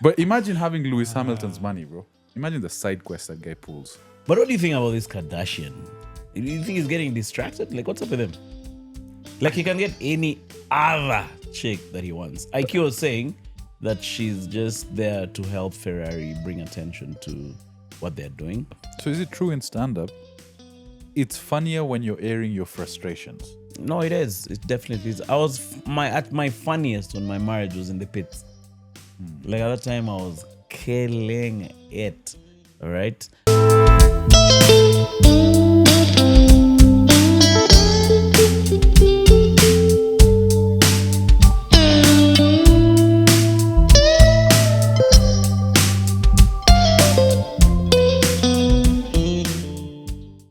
But imagine having Lewis Hamilton's money, bro. Imagine the side quest that guy pulls. But what do you think about this Kardashian? Do you think he's getting distracted? Like, what's up with him? Like, he can get any other chick that he wants. IQ was saying that she's just there to help Ferrari bring attention to what they're doing. So is it true in stand-up? It's funnier when you're airing your frustrations. No, it is. It definitely is. I was at my funniest when my marriage was in the pits. Like at that time, I was killing it. All right.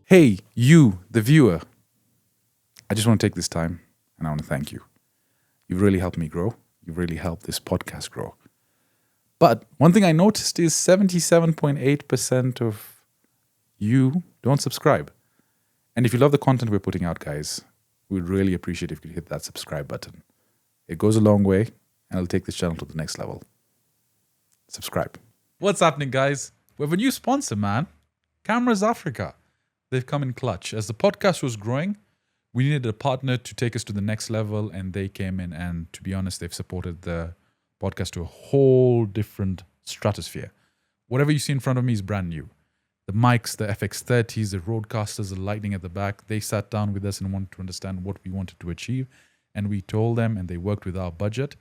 Hey, you, the viewer. I just want to take this time and I want to thank you. You've really helped me grow. You've really helped this podcast grow. But one thing I noticed is 77.8% of you don't subscribe. And if you love the content we're putting out, guys, we'd really appreciate if you could hit that subscribe button. It goes a long way and it'll take this channel to the next level. Subscribe. What's happening, guys? We have a new sponsor, man. Cameras Africa. They've come in clutch. As the podcast was growing, we needed a partner to take us to the next level, and they came in, and to be honest, they've supported the podcast to a whole different stratosphere. Whatever you see in front of me is brand new. The mics, the FX30s, the roadcasters, the lighting at the back, they sat down with us and wanted to understand what we wanted to achieve, and we told them, and they worked with our budget.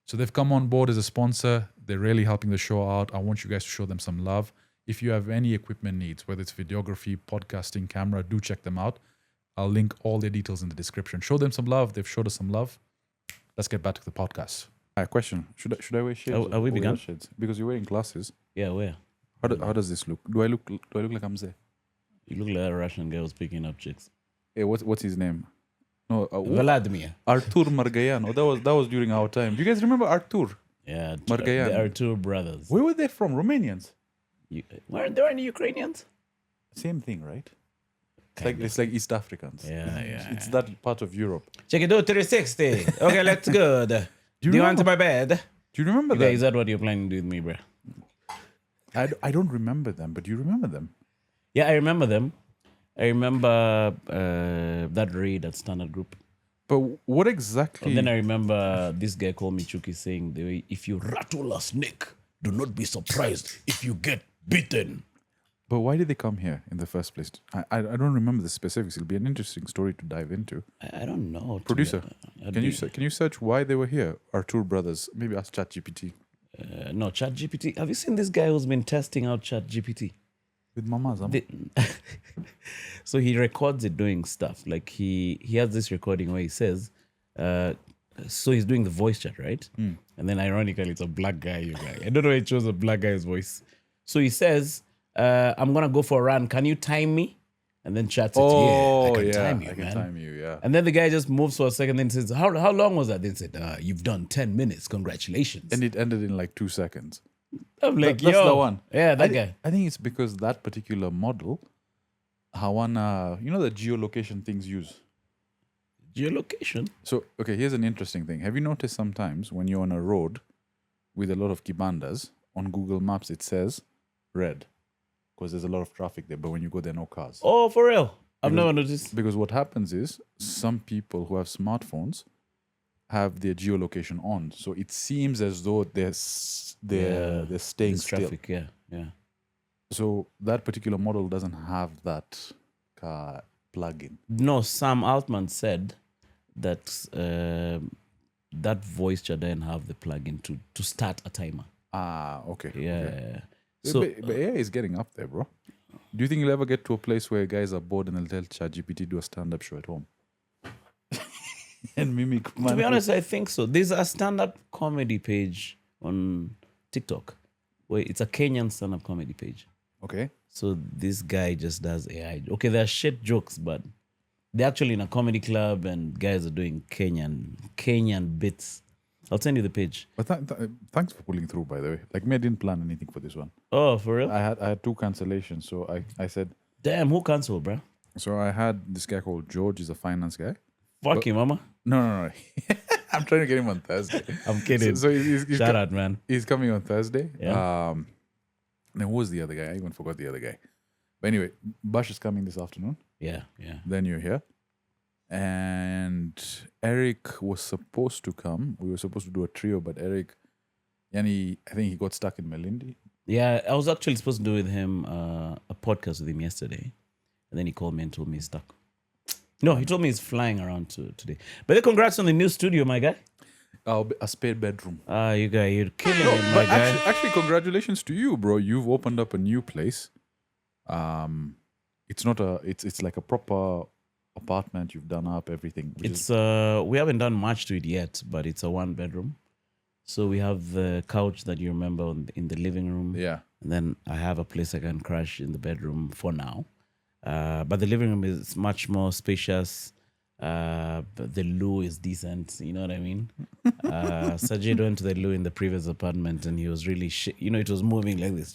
So they've come on board as a sponsor. They're really helping the show out. I want you guys to show them some love. If you have any equipment needs, whether it's videography, podcasting, camera, do check them out. I'll link all their details in the description. Show them some love. They've showed us some love. Let's get back to the podcast. Question. Should I wear shades? Are we begun? Shades? Because you're wearing glasses. Yeah, where? How does this look? Do I look like Amze? You look like a Russian guy who's picking up chicks. Hey, what's his name? No, Vladimir. Artur Margayan. Oh, that was during our time. Do you guys remember Artur? Yeah, Margayan. the Artur brothers. Where were they from? Romanians? Weren't there any Ukrainians? Same thing, right? It's like East Africans. Yeah. It's that part of Europe. Check it out, 360. Okay, let's go. Do you want to my bed? Do you remember that? Is that what you're planning to do with me, bro? I don't remember them, but do you remember them? Yeah, I remember them. I remember that raid at Standard Group. But what exactly? And then I remember this guy called me Chuki saying, if you rattle a snake, do not be surprised if you get bitten. But why did they come here in the first place? I don't remember the specifics. It'll be an interesting story to dive into. I don't know. Producer, can you search why they were here? Artur brothers. Maybe ask ChatGPT. No, ChatGPT. Have you seen this guy who's been testing out ChatGPT? With Mama's. So he records it doing stuff. Like he has this recording where he says, so he's doing the voice chat, right? And then ironically, it's a black guy, you guy. I don't know why he chose a black guy's voice. So he says, I'm going to go for a run. Can you time me? And then chat said, I can time you, man. Time you, yeah. And then the guy just moves for a second and says, how long was that? Then said, you've done 10 minutes. Congratulations. And it ended in like 2 seconds. I'm like, that's the one. Yeah, that guy. I think it's because that particular model, you know the geolocation things use? Geolocation? So, okay, here's an interesting thing. Have you noticed sometimes when you're on a road with a lot of kibandas, on Google Maps it says red because there's a lot of traffic there, but when you go there, no cars. Oh, for real? I've never noticed. Because what happens is some people who have smartphones have their geolocation on. So it seems as though they're staying still. Traffic, yeah. So that particular model doesn't have that plugin. No, Sam Altman said that that voice chat didn't have the plugin to start a timer. Okay. Yeah. Okay. So, but AI is getting up there, bro. Do you think you'll ever get to a place where guys are bored and they'll tell ChatGPT do a stand-up show at home? And mimic. To be honest, I think so. There's a stand-up comedy page on TikTok where it's a Kenyan stand-up comedy page. Okay. So this guy just does AI. Okay, they're shit jokes, but they're actually in a comedy club and guys are doing Kenyan bits. I'll send you the page. But thanks for pulling through, by the way. Like, me, I didn't plan anything for this one. Oh, for real? I had 2 cancellations, so I said... Damn, who canceled, bro? So I had this guy called George. He's a finance guy. Fuck you, mama. No. I'm trying to get him on Thursday. I'm kidding. So he's Shout out, man. He's coming on Thursday. Yeah. Then who was the other guy? I even forgot the other guy. But anyway, Bash is coming this afternoon. Yeah. Then you're here. And Eric was supposed to come. We were supposed to do a trio, but Eric, I think he got stuck in Melindi. Yeah, I was actually supposed to do with him a podcast with him yesterday. And then he called me and told me he's stuck. No, he told me he's flying around today. But congrats on the new studio, my guy. A spare bedroom. You guys, you're killing it, my guy. Actually, congratulations to you, bro. You've opened up a new place. It's not it's like a proper apartment. You've done up everything. We haven't done much to it yet, but it's a 1-bedroom. So we have the couch that you remember in the living room. Yeah. And then I have a place I can crash in the bedroom for now. But the living room is much more spacious. The loo is decent. You know what I mean? Sajid went to the loo in the previous apartment and he was really it was moving like this.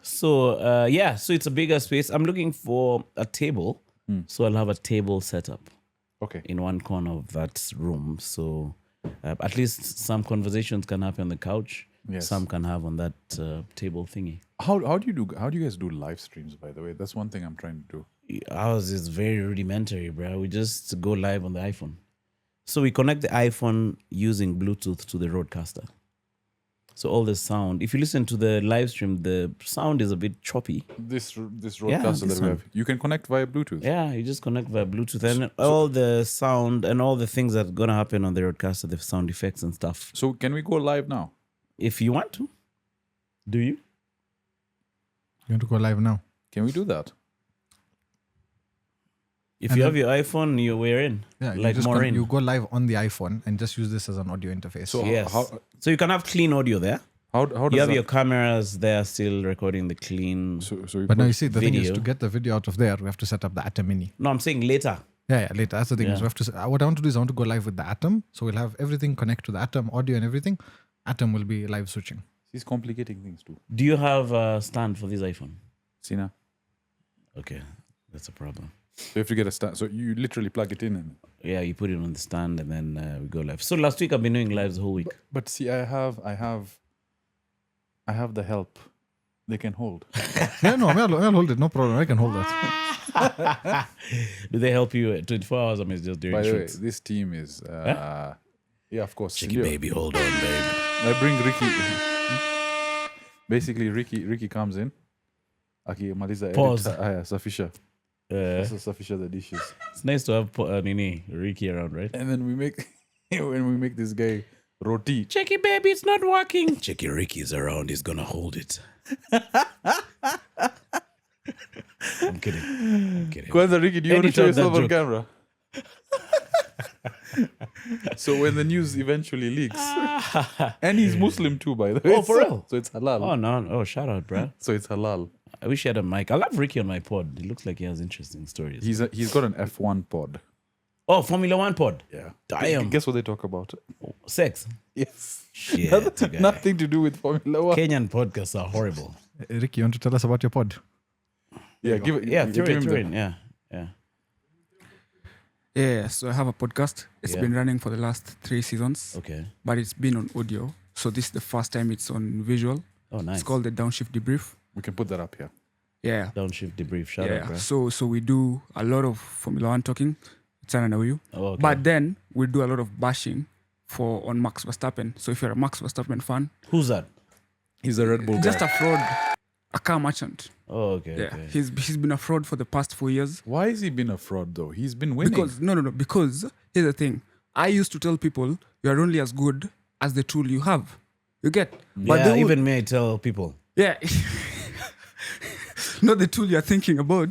So it's a bigger space. I'm looking for a table. So I'll have a table set up. Okay. In one corner of that room. So at least some conversations can happen on the couch. Yes. Some can have on that table thingy. How do you guys do live streams, by the way? That's one thing I'm trying to do. Ours is very rudimentary, bro. We just go live on the iPhone. So we connect the iPhone using Bluetooth to the roadcaster. So all the sound, if you listen to the live stream, the sound is a bit choppy. This roadcaster that we have, you can connect via Bluetooth. Yeah, you just connect via Bluetooth, and all the sound and all the things that are gonna happen on the roadcaster, the sound effects and stuff. So can we go live now? If you want to. Do you? You want to go live now? Can we do that? If you have your iPhone, we're in. Yeah, you go live on the iPhone and just use this as an audio interface. So Yes. So you can have clean audio there. How does You have that? your cameras there still recording the clean. But now you see, the thing is, video. to get the video out of there, we have to set up the Atom Mini. No, I'm saying later. Yeah, later. That's the thing. Yeah. Is we have to. What I want to do is I want to go live with the Atom. So we'll have everything connect to the Atom, audio and everything. Atom will be live switching. He's complicating things too. Do you have a stand for this iPhone? Sina. Okay, that's a problem. So you have to get a stand. So you literally plug it in and. Yeah, you put it on the stand and then we go live. So last week I've been doing lives the whole week. But see, I have the help. They can hold. Yeah, no, I'll hold it. No problem. I can hold that. Do they help you 24 hours? I mean, it's just during By the way, shoots. this team is. Yeah, of course. Chicky baby, hold on, babe. I bring Ricky. Basically, Ricky comes in. Aki maliza Pause. Safisha. Safisha the dishes. It's nice to have Nini, Ricky around, right? And then we make this guy roti. Checky baby, it's not working. Checky Ricky's around, he's gonna hold it. I'm kidding. Kwanza, Ricky, do you want to show Anytime yourself that on joke. camera? So when the news eventually leaks, and he's Muslim too, by the way. Oh, for real? So it's halal. Oh, no. Oh, shout out, bro. So it's halal. I wish he had a mic. I love Ricky on my pod. It looks like he has interesting stories. He's got an F1 pod. Oh, Formula One pod. Yeah. Damn. Guess what they talk about? Sex. Yes. Shit. guy. Nothing to do with Formula One. Kenyan podcasts are horrible. Ricky, you want to tell us about your pod? Yeah, give it. Yeah, give throw him it the- in. Yeah. Yeah, so I have a podcast. It's Yeah. been running for the last 3 seasons, Okay. but it's been on audio. So this is the first time it's on visual. Oh, nice. It's called the Downshift Debrief. We can put that up here. Yeah. Downshift Debrief. Shout out, bro. So we do a lot of Formula One talking. It's an you. Oh, okay. But then we do a lot of bashing on Max Verstappen. So if you're a Max Verstappen fan, Who's that? He's a Red Bull just guy. a fraud, a car merchant. Oh, okay. Yeah. Okay. He's been a fraud for the past 4 years. Why has he been a fraud though? He's been winning. Because no. Because here's the thing. I used to tell people you are only as good as the tool you have. You get? But Yeah, they would- even me, I tell people. Yeah. Not the tool you're thinking about.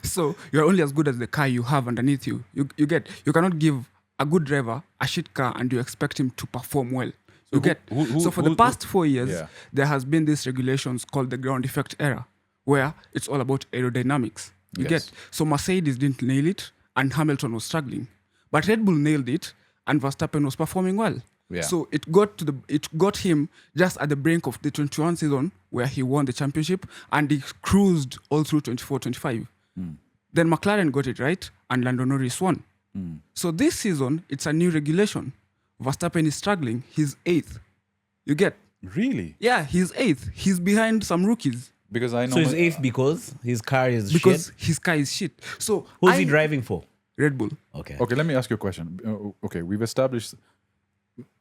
So you're only as good as the car you have underneath you. You get? You cannot give a good driver a shit car and you expect him to perform well. You get? So for the past 4 years, Yeah. there has been these regulations called the ground effect era, where it's all about aerodynamics. You Yes. get? So Mercedes didn't nail it and Hamilton was struggling. But Red Bull nailed it and Verstappen was performing well. Yeah. So it got him just at the brink of the 21 season where he won the championship and he cruised all through 24-25. Then McLaren got it right, and Lando Norris won. So this season, it's a new regulation. Verstappen is struggling. He's 8th. You get? Really? Yeah, he's 8th. He's behind some rookies Because I know. So he's eighth because his car is because shit. his car is shit. So Who's he driving for? Red Bull. Okay. Okay, let me ask you a question. Okay, we've established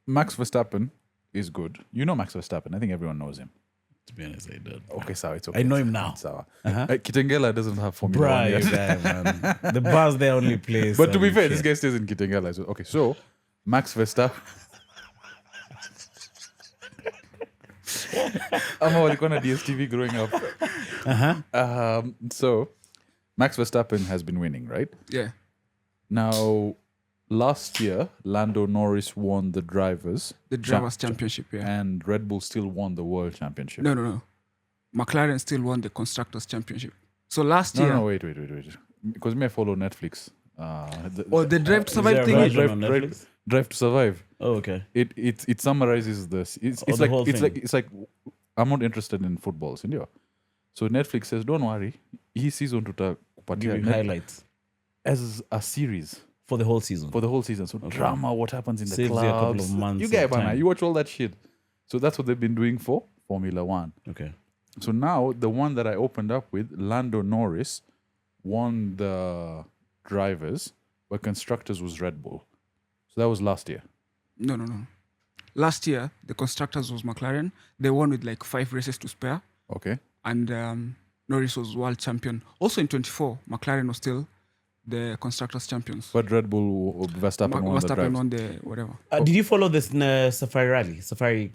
Max Verstappen is good. You know Max Verstappen. I think everyone knows him. To be honest, I don't. Okay, so it's okay. I know him now. It's Kitengela doesn't have Formula Bruh, 1 yet. you guy, man. The bar's their only place. But to be and fair, shit. this guy stays in Kitengela. So, okay, so Max Verstappen. I'm walikuwa na DSTV growing up. So Max Verstappen has been winning, right? Yeah. Now, last year, Lando Norris won the drivers' The drivers' championship, yeah. and Red Bull still won the world championship. No. McLaren still won the constructors' championship. So last year, No, wait. Because me, I follow Netflix. the Drive to Is Survive there a thing. version on Netflix? Drive to Survive. Oh, okay. It summarizes this. It's the like whole thing. it's like I'm not interested in football, sindio. So Netflix says, don't worry, hii season Give you tutakupatia highlights as a series for the whole season. for the whole season. So drama, what happens in the Saves you a couple clubs. of months You get of it, man. time. You watch all that shit. So that's what they've been doing for Formula One. Okay. So now the one that I opened up with, Lando Norris, won the drivers, but constructors was Red Bull. So that was last year. No. Last year, the constructors was McLaren. They won with like 5 races to spare. Okay. And Norris was world champion. Also in 24, McLaren was still the constructors champions. But Red Bull, Verstappen won the Verstappen drivers. won the whatever. Did you follow this Safari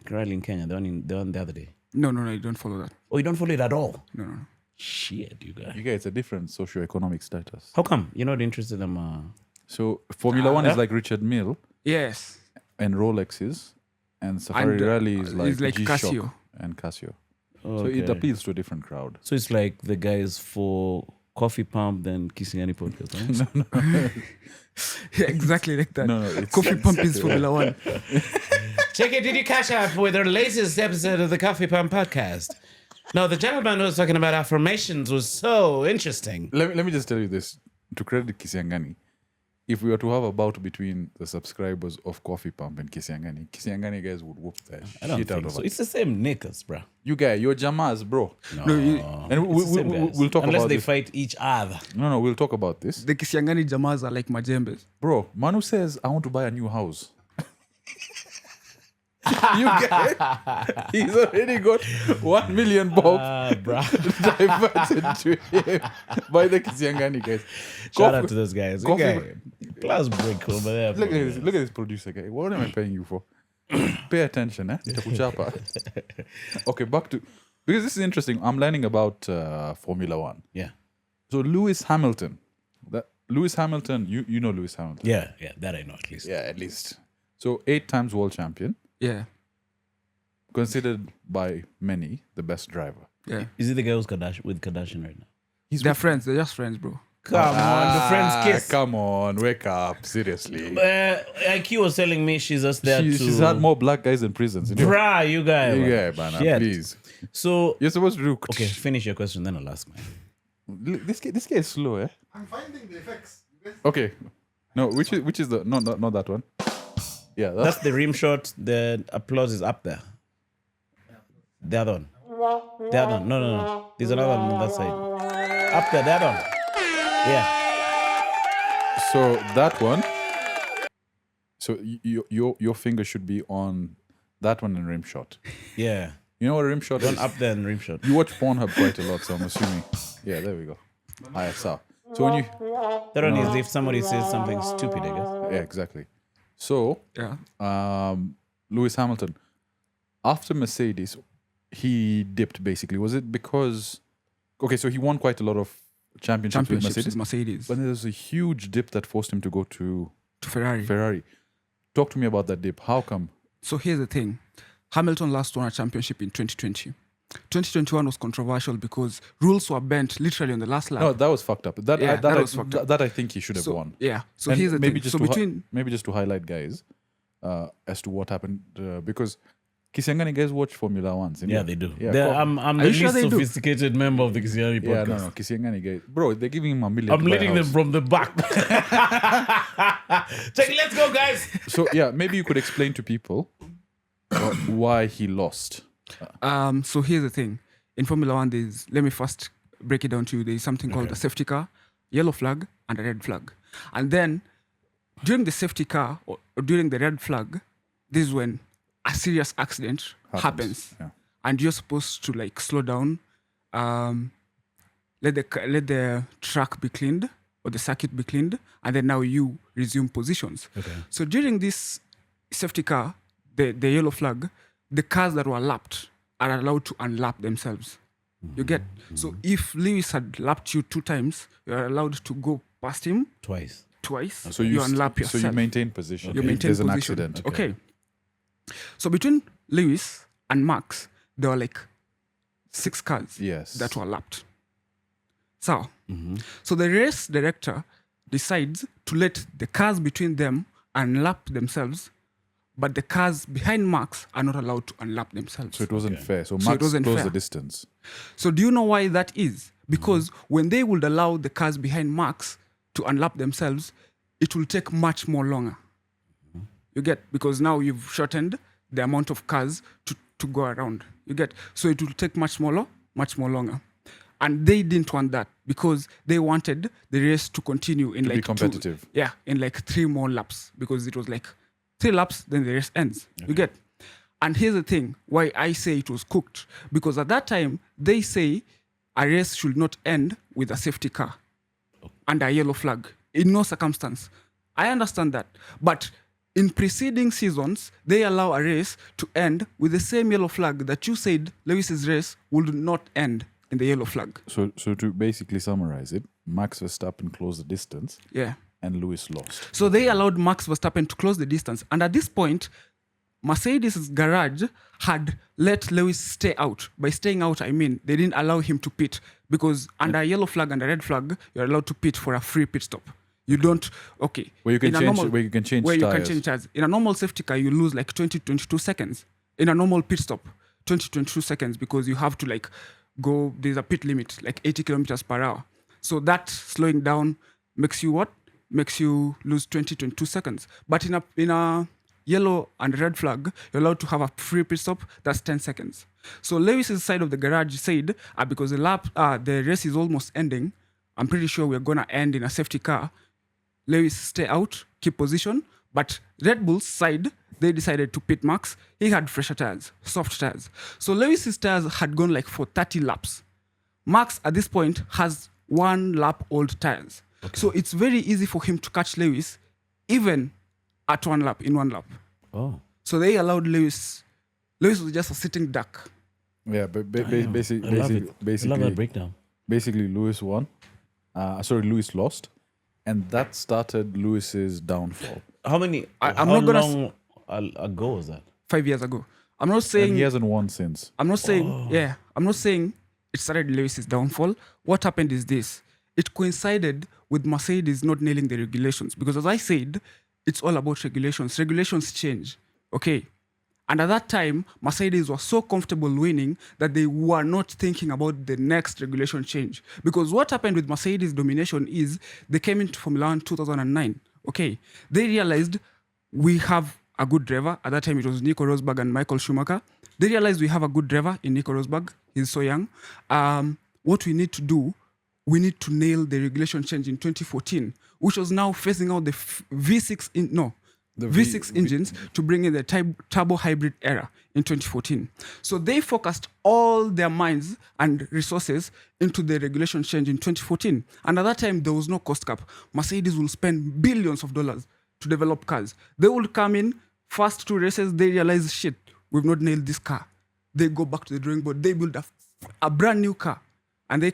Rally in Kenya? The one the other day. No, you don't follow that. Oh, you don't follow it at all? No. Shit, you guys. You get it's a different socio-economic status. How come you're not interested in So Formula One is yeah? like Richard Mille Yes. and Rolexes, and Safari And, Rally is like, it's like G-Shock Casio. and Casio. Oh, So it okay. appeals to a different crowd. So it's like the guys for Coffee Pump, then Kisiangani Podcast. Huh? Yeah, exactly like that. No, it's Coffee Pump is Formula One. Check it, did you catch up with our latest episode of the Coffee Pump Podcast? No, the gentleman who was talking about affirmations was so interesting. Let me just tell you this. To credit Kisiangani, if we were to have a bout between the subscribers of Coffee Pump and Kisiangani guys would whoop the I don't shit out think of so. us. It's the same knickers, bro. You guys, you're Jamas, bro. No, And it's the same guys. we'll talk Unless about they this. fight each other. No, we'll talk about this. The Kisiangani Jamas are like Majembes. Bro, Manu says, I want to buy a new house. You get he's already got 1 million bob Bro. diverted to him by the Kisiangani guys. Shout out to those guys. Coffee- Okay. Class break over there. Look at bro. this. Look at this producer guy. What am I paying you for? Pay attention, eh? Nitakuchapa. Okay, back to because this is interesting. I'm learning about Formula One. Yeah. So Lewis Hamilton. You know Lewis Hamilton. Yeah, that I know at least. Yeah, at least. So 8 times world champion, Yeah. considered by many the best driver. Yeah. Is it the guy who's with Kardashian right now? They're friends. They're just friends, bro. Come on, the friends kiss. Come on, wake up. Seriously. IQ was telling me she's just there She's had more black guys in prisons. You know? Bruh, you guys. Yeah, man, Shit. please. So, You're supposed to do. okay, finish your question, then I'll ask mine. This guy is slow, eh? I'm finding the effects. Okay. No, which is the not that one. Yeah, That's the rim shot. The applause is up there. The other one. The other one. No. There's another one on that side. Up there, the other one. Yeah. so that one. So your finger should be on that one in rim shot. Yeah. You know what a rim shot One is? up there and rim shot. You watch Pornhub quite a lot, so I'm assuming. Yeah, there we go. I saw. So when you That one is if somebody says something stupid, I guess. yeah, exactly. So Yeah. Lewis Hamilton, after Mercedes, he dipped basically. Was it because okay, so he won quite a lot of championships with Championships Mercedes, with Mercedes. but there was a huge dip that forced him to go to To Ferrari. Ferrari. Talk to me about that dip. How come? So here's the thing. Hamilton last won a championship in 2020. 2021 was controversial because rules were bent literally on the last lap. No, that was fucked up. That Yeah, that I, was fucked up. that I think he should have So, won. yeah. So And here's the maybe thing. just So to between maybe just to highlight guys as to what happened because Kisiangani guys watch Formula One. Yeah, they do. Yeah, I'm Are the you sure least they do? sophisticated member of the Kisiangani podcast. yeah, no, Kisiangani guys. Bro, they're giving him $1 million. I'm to buy a leading them house. from the back. Let's go, guys. So yeah, maybe you could explain to people why he lost. So here's the thing. In Formula One, let me first break it down to you. There's something called a safety car, yellow flag, and a red flag. And then during the safety car or during the red flag, this is when a serious accident happens. Yeah. And you're supposed to like slow down, let the track be cleaned or the circuit be cleaned, and then now you resume positions. Okay. So during this safety car, the yellow flag, the cars that were lapped are allowed to unlap themselves. You get? So if Lewis had lapped you 2 times, you're allowed to go past him Twice. twice. So you unlap yourself. So you maintain position. You if maintain there's an position. accident. Okay. So between Lewis and Max, there were like 6 cars Yes. that were lapped. So the race director decides to let the cars between them unlap themselves, but the cars behind Max are not allowed to unlap themselves. So it wasn't fair. So it Max wasn't closed fair. the distance. So do you know why that is? Because when they would allow the cars behind Max to unlap themselves, it will take much more longer. You get? Because now you've shortened the amount of cars to go around. You get? So it will take much more longer. And they didn't want that because they wanted the race to continue in To be like competitive. in like 3 more laps, because it was like 3 laps, then the race ends. You get? And here's the thing why I say it was cooked. Because at that time, they say a race should not end with a safety car and a yellow flag. In no circumstance. I understand that. But in preceding seasons, they allow a race to end with the same yellow flag that you said Lewis's race would not end in the yellow flag. So to basically summarize it, Max Verstappen closed the distance Yeah. and Lewis lost. So they allowed Max Verstappen to close the distance. And at this point, Mercedes' garage had let Lewis stay out. By staying out, I mean they didn't allow him to pit, because under a yellow flag and a red flag, you're allowed to pit for a free pit stop. You don't, okay. Where you can in a change normal- where you can change where tires. you can change tires. In a normal safety car, you lose like 20 to 22 seconds. In a normal pit stop, 20 to 22 seconds, because you have to like go, there's a pit limit, like 80 kilometers per hour. So that slowing down makes you what? Makes you lose 20 to 22 seconds. But in a yellow and red flag, you're allowed to have a free pit stop, that's 10 seconds. So Lewis's side of the garage said, because the race is almost ending, I'm pretty sure we're gonna end in a safety car. Lewis stay out, keep position. But Red Bull's side, they decided to pit Max. He had fresher tires, soft tires. So Lewis's tires had gone like for 30 laps. Max at this point has 1 lap old tires. Okay. So it's very easy for him to catch Lewis, even at in one lap. Oh. So they allowed Lewis. Lewis was just a sitting duck. Yeah, but I love it. I love that breakdown. basically Lewis won. Lewis lost. And that started Lewis's downfall. How many? I'm how not gonna long ago was that? 5 years ago. I'm not saying And he hasn't won since. I'm not saying, I'm not saying it started Lewis's downfall. What happened is this. It coincided with Mercedes not nailing the regulations. Because as I said, it's all about regulations. Regulations change. Okay. And at that time, Mercedes was so comfortable winning that they were not thinking about the next regulation change. Because what happened with Mercedes domination is they came into Formula 1 2009. Okay. They realized we have a good driver. At that time, it was Nico Rosberg and Michael Schumacher. They realized we have a good driver in Nico Rosberg. He's so young. What we need to do, we need to nail the regulation change in 2014, which was now phasing out the V6 engines to bring in the turbo hybrid era in 2014. So they focused all their minds and resources into the regulation change in 2014. And at that time, there was no cost cap. Mercedes will spend billions of dollars to develop cars. They will come in, first 2 races, they realize, shit, we've not nailed this car. They go back to the drawing board. They build a brand new car. And they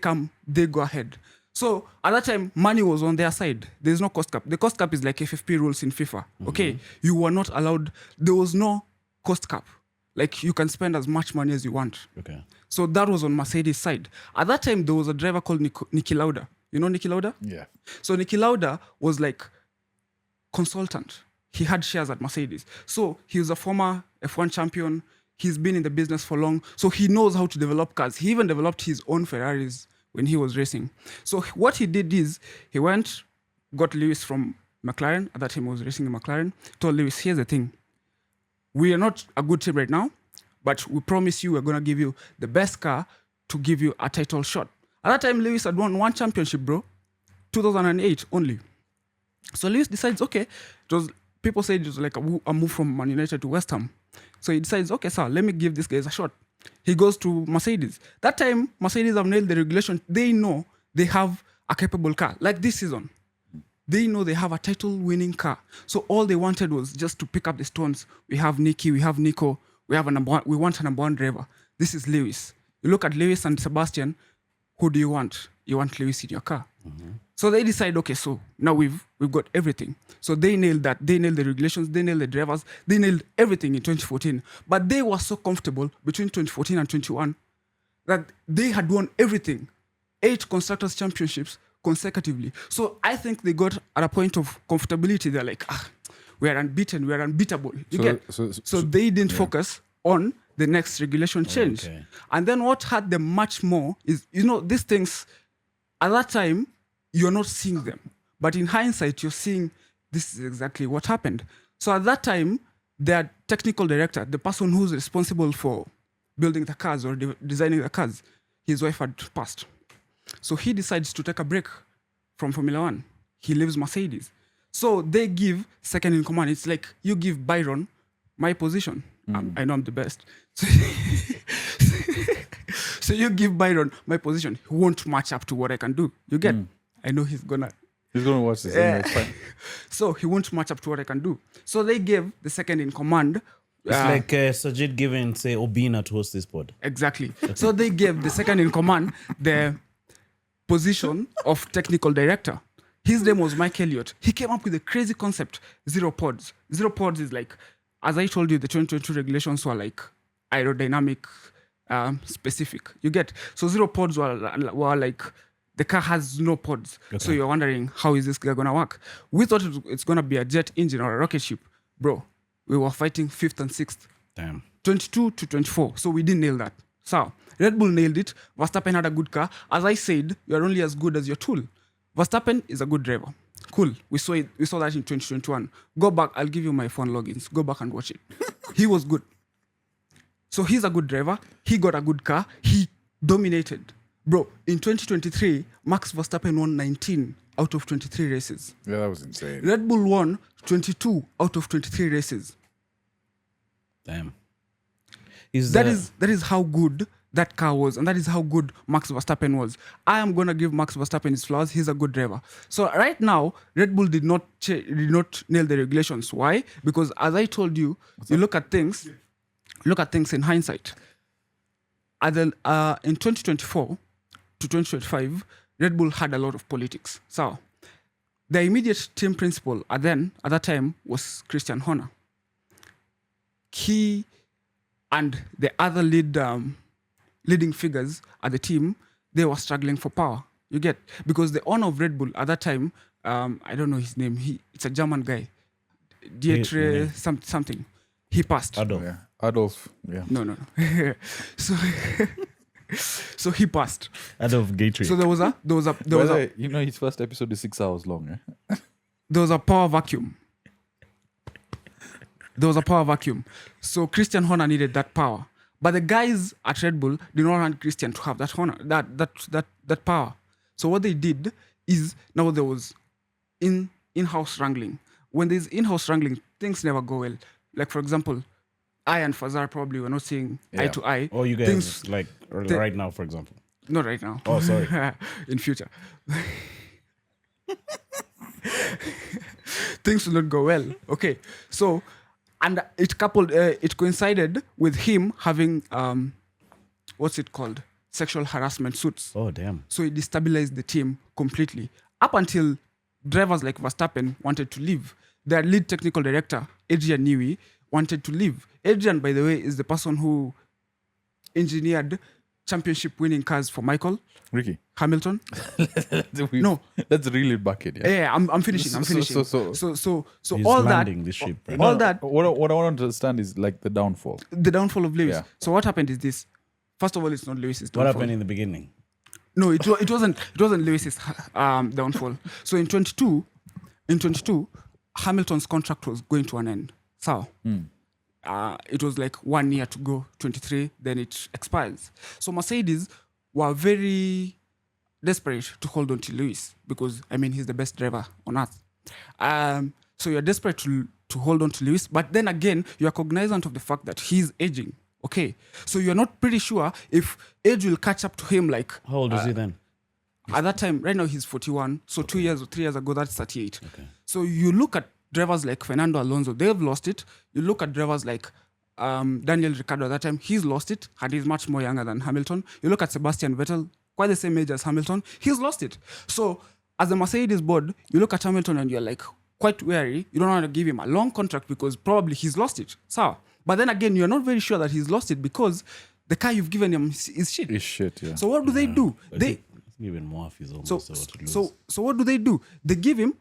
go ahead. So at that time, money was on their side. There's no cost cap. The cost cap is like FFP rules in FIFA. Okay, you were not allowed. There was no cost cap. Like you can spend as much money as you want. Okay. So that was on Mercedes' side. At that time, there was a driver called Niki Lauda. You know Niki Lauda? Yeah. So Niki Lauda was like consultant. He had shares at Mercedes. So he was a former F1 champion. He's been in the business for long, so he knows how to develop cars. He even developed his own Ferraris when he was racing. So what he did is he went, got Lewis from McLaren. At that time, he was racing in McLaren. Told Lewis, here's the thing. We are not a good team right now, but we promise you we're going to give you the best car to give you a title shot. At that time, Lewis had won one championship, bro. 2008 only. So Lewis decides, okay, people said it was like a move from Man United to West Ham. So he decides, okay, sir, let me give this guys a shot. He goes to Mercedes. That time, Mercedes have nailed the regulation. They know they have a capable car. Like this season, they know they have a title-winning car. So all they wanted was just to pick up the stones. We have Nicky, we have Nico, we want a number one driver. This is Lewis. You look at Lewis and Sebastian, who do you want? You want Lewis in your car. Mm-hmm. So they decide, okay, so now we've got everything. So they nailed that. They nailed the regulations. They nailed the drivers. They nailed everything in 2014. But they were so comfortable between 2014 and 21 that they had won everything. 8 Constructors' Championships consecutively. So I think they got at a point of comfortability. They're like, we are unbeaten. We are unbeatable. So they didn't focus on the next regulation change. Okay. And then what hurt them much more is, these things, at that time, you're not seeing them. But in hindsight, you're seeing this is exactly what happened. So at that time, their technical director, the person who's responsible for building the cars or designing the cars, his wife had passed. So he decides to take a break from Formula One. He leaves Mercedes. So they give second in command. It's like you give Byron my position. I know I'm the best. So you give Byron my position. He won't match up to what I can do. You get? I know he's gonna watch this. It's fine. So he won't match up to what I can do. So they gave the second in command. It's like Sajid giving, say, Obina to host this pod. Exactly. So they gave the second in command the position of technical director. His name was Mike Elliott. He came up with a crazy concept, 0 pods. 0 pods is like, as I told you, the 2022 regulations were like aerodynamic specific. You get? So 0 pods were like, the car has no pods. Okay. So you're wondering, how is this car going to work? We thought it's going to be a jet engine or a rocket ship. Bro, we were fighting 5th and 6th. Damn. 22 to 24. So we didn't nail that. So Red Bull nailed it. Verstappen had a good car. As I said, you're only as good as your tool. Verstappen is a good driver. Cool. We saw it. We saw that in 2021. Go back. I'll give you my phone logins. Go back and watch it. He was good. So he's a good driver. He got a good car. He dominated. Bro, in 2023, Max Verstappen won 19 out of 23 races. Yeah, that was insane. Red Bull won 22 out of 23 races. Damn. That is how good that car was, and that is how good Max Verstappen was. I am going to give Max Verstappen his flowers. He's a good driver. So right now, Red Bull did not nail the regulations. Why? Because as I told you, look at things in hindsight. In 2024 to 2025, Red Bull had a lot of politics. So the immediate team principal at that time was Christian Horner. He and the other leading figures at the team, they were struggling for power. You get? Because the owner of Red Bull at that time, I don't know his name. It's a German guy. Dietrich something. He passed. Adolf. Yeah. No. So he passed. Adolf Gatry. So there was a his first episode is 6 hours long. There was a power vacuum. So Christian Horner needed that power. But the guys at Red Bull did not want Christian to have that honor, that power. So what they did is, now there was in-house wrangling. When there's in-house wrangling, things never go well. Like, for example, I and Fazar probably were not seeing eye to eye. Oh, you guys, right now, for example. Not right now. Oh, sorry. In future. Things will not go well. Okay. So, and it coincided with him having, what's it called? Sexual harassment suits. Oh, damn. So it destabilized the team completely. Up until drivers like Verstappen wanted to leave. Their lead technical director, Adrian Newey, wanted to leave. Adrian, by the way, is the person who engineered championship winning cars for Michael Ricky. Hamilton. We- No. Let's reel it back in. Yeah. Yeah, I'm finishing. I'm So- finishing. so- So He's all that, landing the ship, right? all that, What I want to understand is like the downfall. the downfall of Lewis. Yeah. So what happened is this. First of all, it's not Lewis's downfall. What happened in the beginning? No, it wasn't Lewis's downfall. So in 22, Hamilton's contract was going to an end. So it was like 1 year to go, 23, then it expires. So Mercedes were very desperate to hold on to Lewis because, I mean, he's the best driver on earth. So you're desperate to hold on to Lewis, but then again, you're cognizant of the fact that he's aging. Okay, so you're not pretty sure if age will catch up to him. Like How old is he then? at that time, right now he's 41. So 2 years or 3 years ago, that's 38. Okay. So you look at drivers like Fernando Alonso, they've lost it. You look at drivers like Daniel Ricciardo at that time, he's lost it, and he's much more younger than Hamilton. You look at Sebastian Vettel, quite the same age as Hamilton, he's lost it. So as the Mercedes board, you look at Hamilton and you're like quite wary. You don't want to give him a long contract because probably he's lost it. So, but then again, you're not very sure that he's lost it because the car you've given him is shit. It's shit, yeah. So what do they do? They Even more if he's almost so about to lose. so what do? They give him,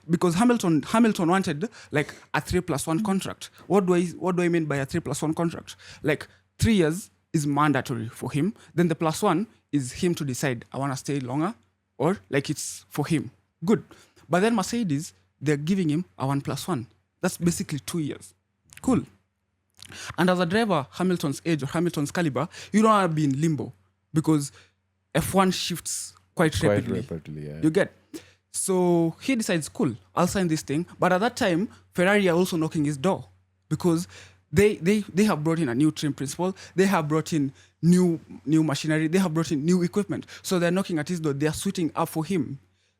because Hamilton wanted like a 3+1 contract. What do I mean by a 3+1 contract? Like 3 years is mandatory for him. Then the +1 is him to decide, I want to stay longer, or like it's for him. Good. But then Mercedes, they're giving him a 1+1. That's basically 2 years. Cool. And as a driver, Hamilton's age or Hamilton's caliber, you don't want to be in limbo because F1 shifts quite rapidly. Yeah. You get. So he decides, cool, I'll sign this thing. But at that time, Ferrari are also knocking his door because they have brought in a new trim principle. They have brought in new machinery. They have brought in new equipment. So they're knocking at his door. They're suiting up for him.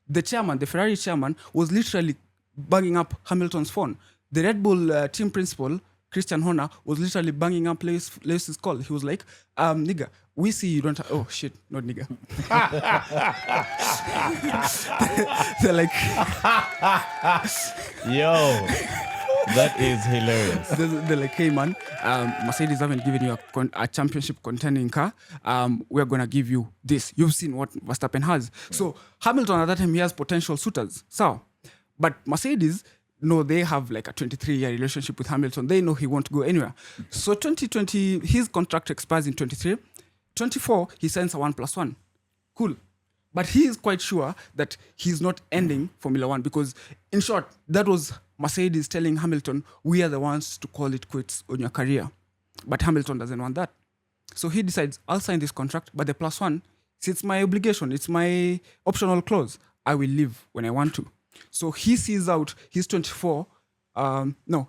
The Ferrari chairman, was literally banging up Hamilton's phone. The Red Bull team principal, Christian Horner, was literally banging up Lewis's call. He was like, nigga, we see you don't have... Oh, shit, not nigga. They're like... Yo, that is hilarious. They're like, hey, man, Mercedes haven't given you a championship contending car. We're going to give you this. You've seen what Verstappen has. Right. So Hamilton, at that time, he has potential suitors. So, but Mercedes... No, they have like a 23-year relationship with Hamilton. They know he won't go anywhere. So 2020, his contract expires in 23. 24, he signs a 1+1. Cool. But he is quite sure that he's not ending Formula One because, in short, that was Mercedes telling Hamilton, we are the ones to call it quits on your career. But Hamilton doesn't want that. So he decides, I'll sign this contract, but the +1, it's my obligation. It's my optional clause. I will leave when I want to. So he sees out his 24.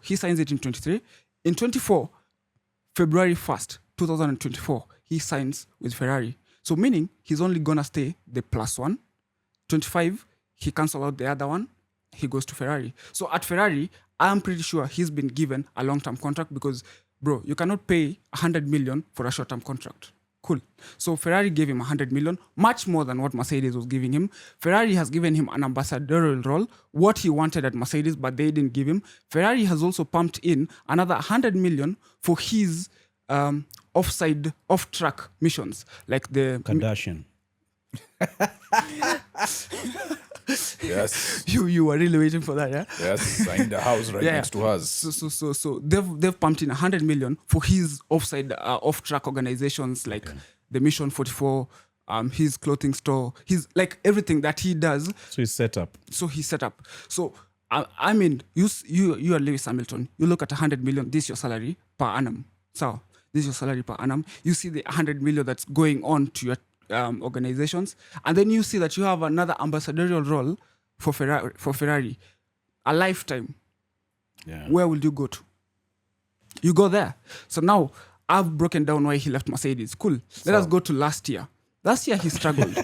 He signs it in 23. In 24, February 1st, 2024, he signs with Ferrari. So meaning he's only going to stay the +1. 25, he cancels out the other one. He goes to Ferrari. So at Ferrari, I'm pretty sure he's been given a long-term contract because, bro, you cannot pay 100 million for a short-term contract. Cool. So Ferrari gave him 100 million, much more than what Mercedes was giving him. Ferrari has given him an ambassadorial role, what he wanted at Mercedes, but they didn't give him. Ferrari has also pumped in another 100 million for his off-track missions, like the... Kardashian. Yes. You were really waiting for that, yeah? Yes, in the house right next to us. So they've pumped in 100 million for his off-track organizations like the Mission 44, his clothing store, his like everything that he does. So he's set up. So I mean, you are Lewis Hamilton. You look at 100 million. This is your salary per annum. So this is your salary per annum. You see the 100 million that's going on to your organizations, and then you see that you have another ambassadorial role for Ferrari, a lifetime. Yeah. Where will you go to? You go there. So now I've broken down why he left Mercedes. Cool. Let us go to last year. Last year he struggled.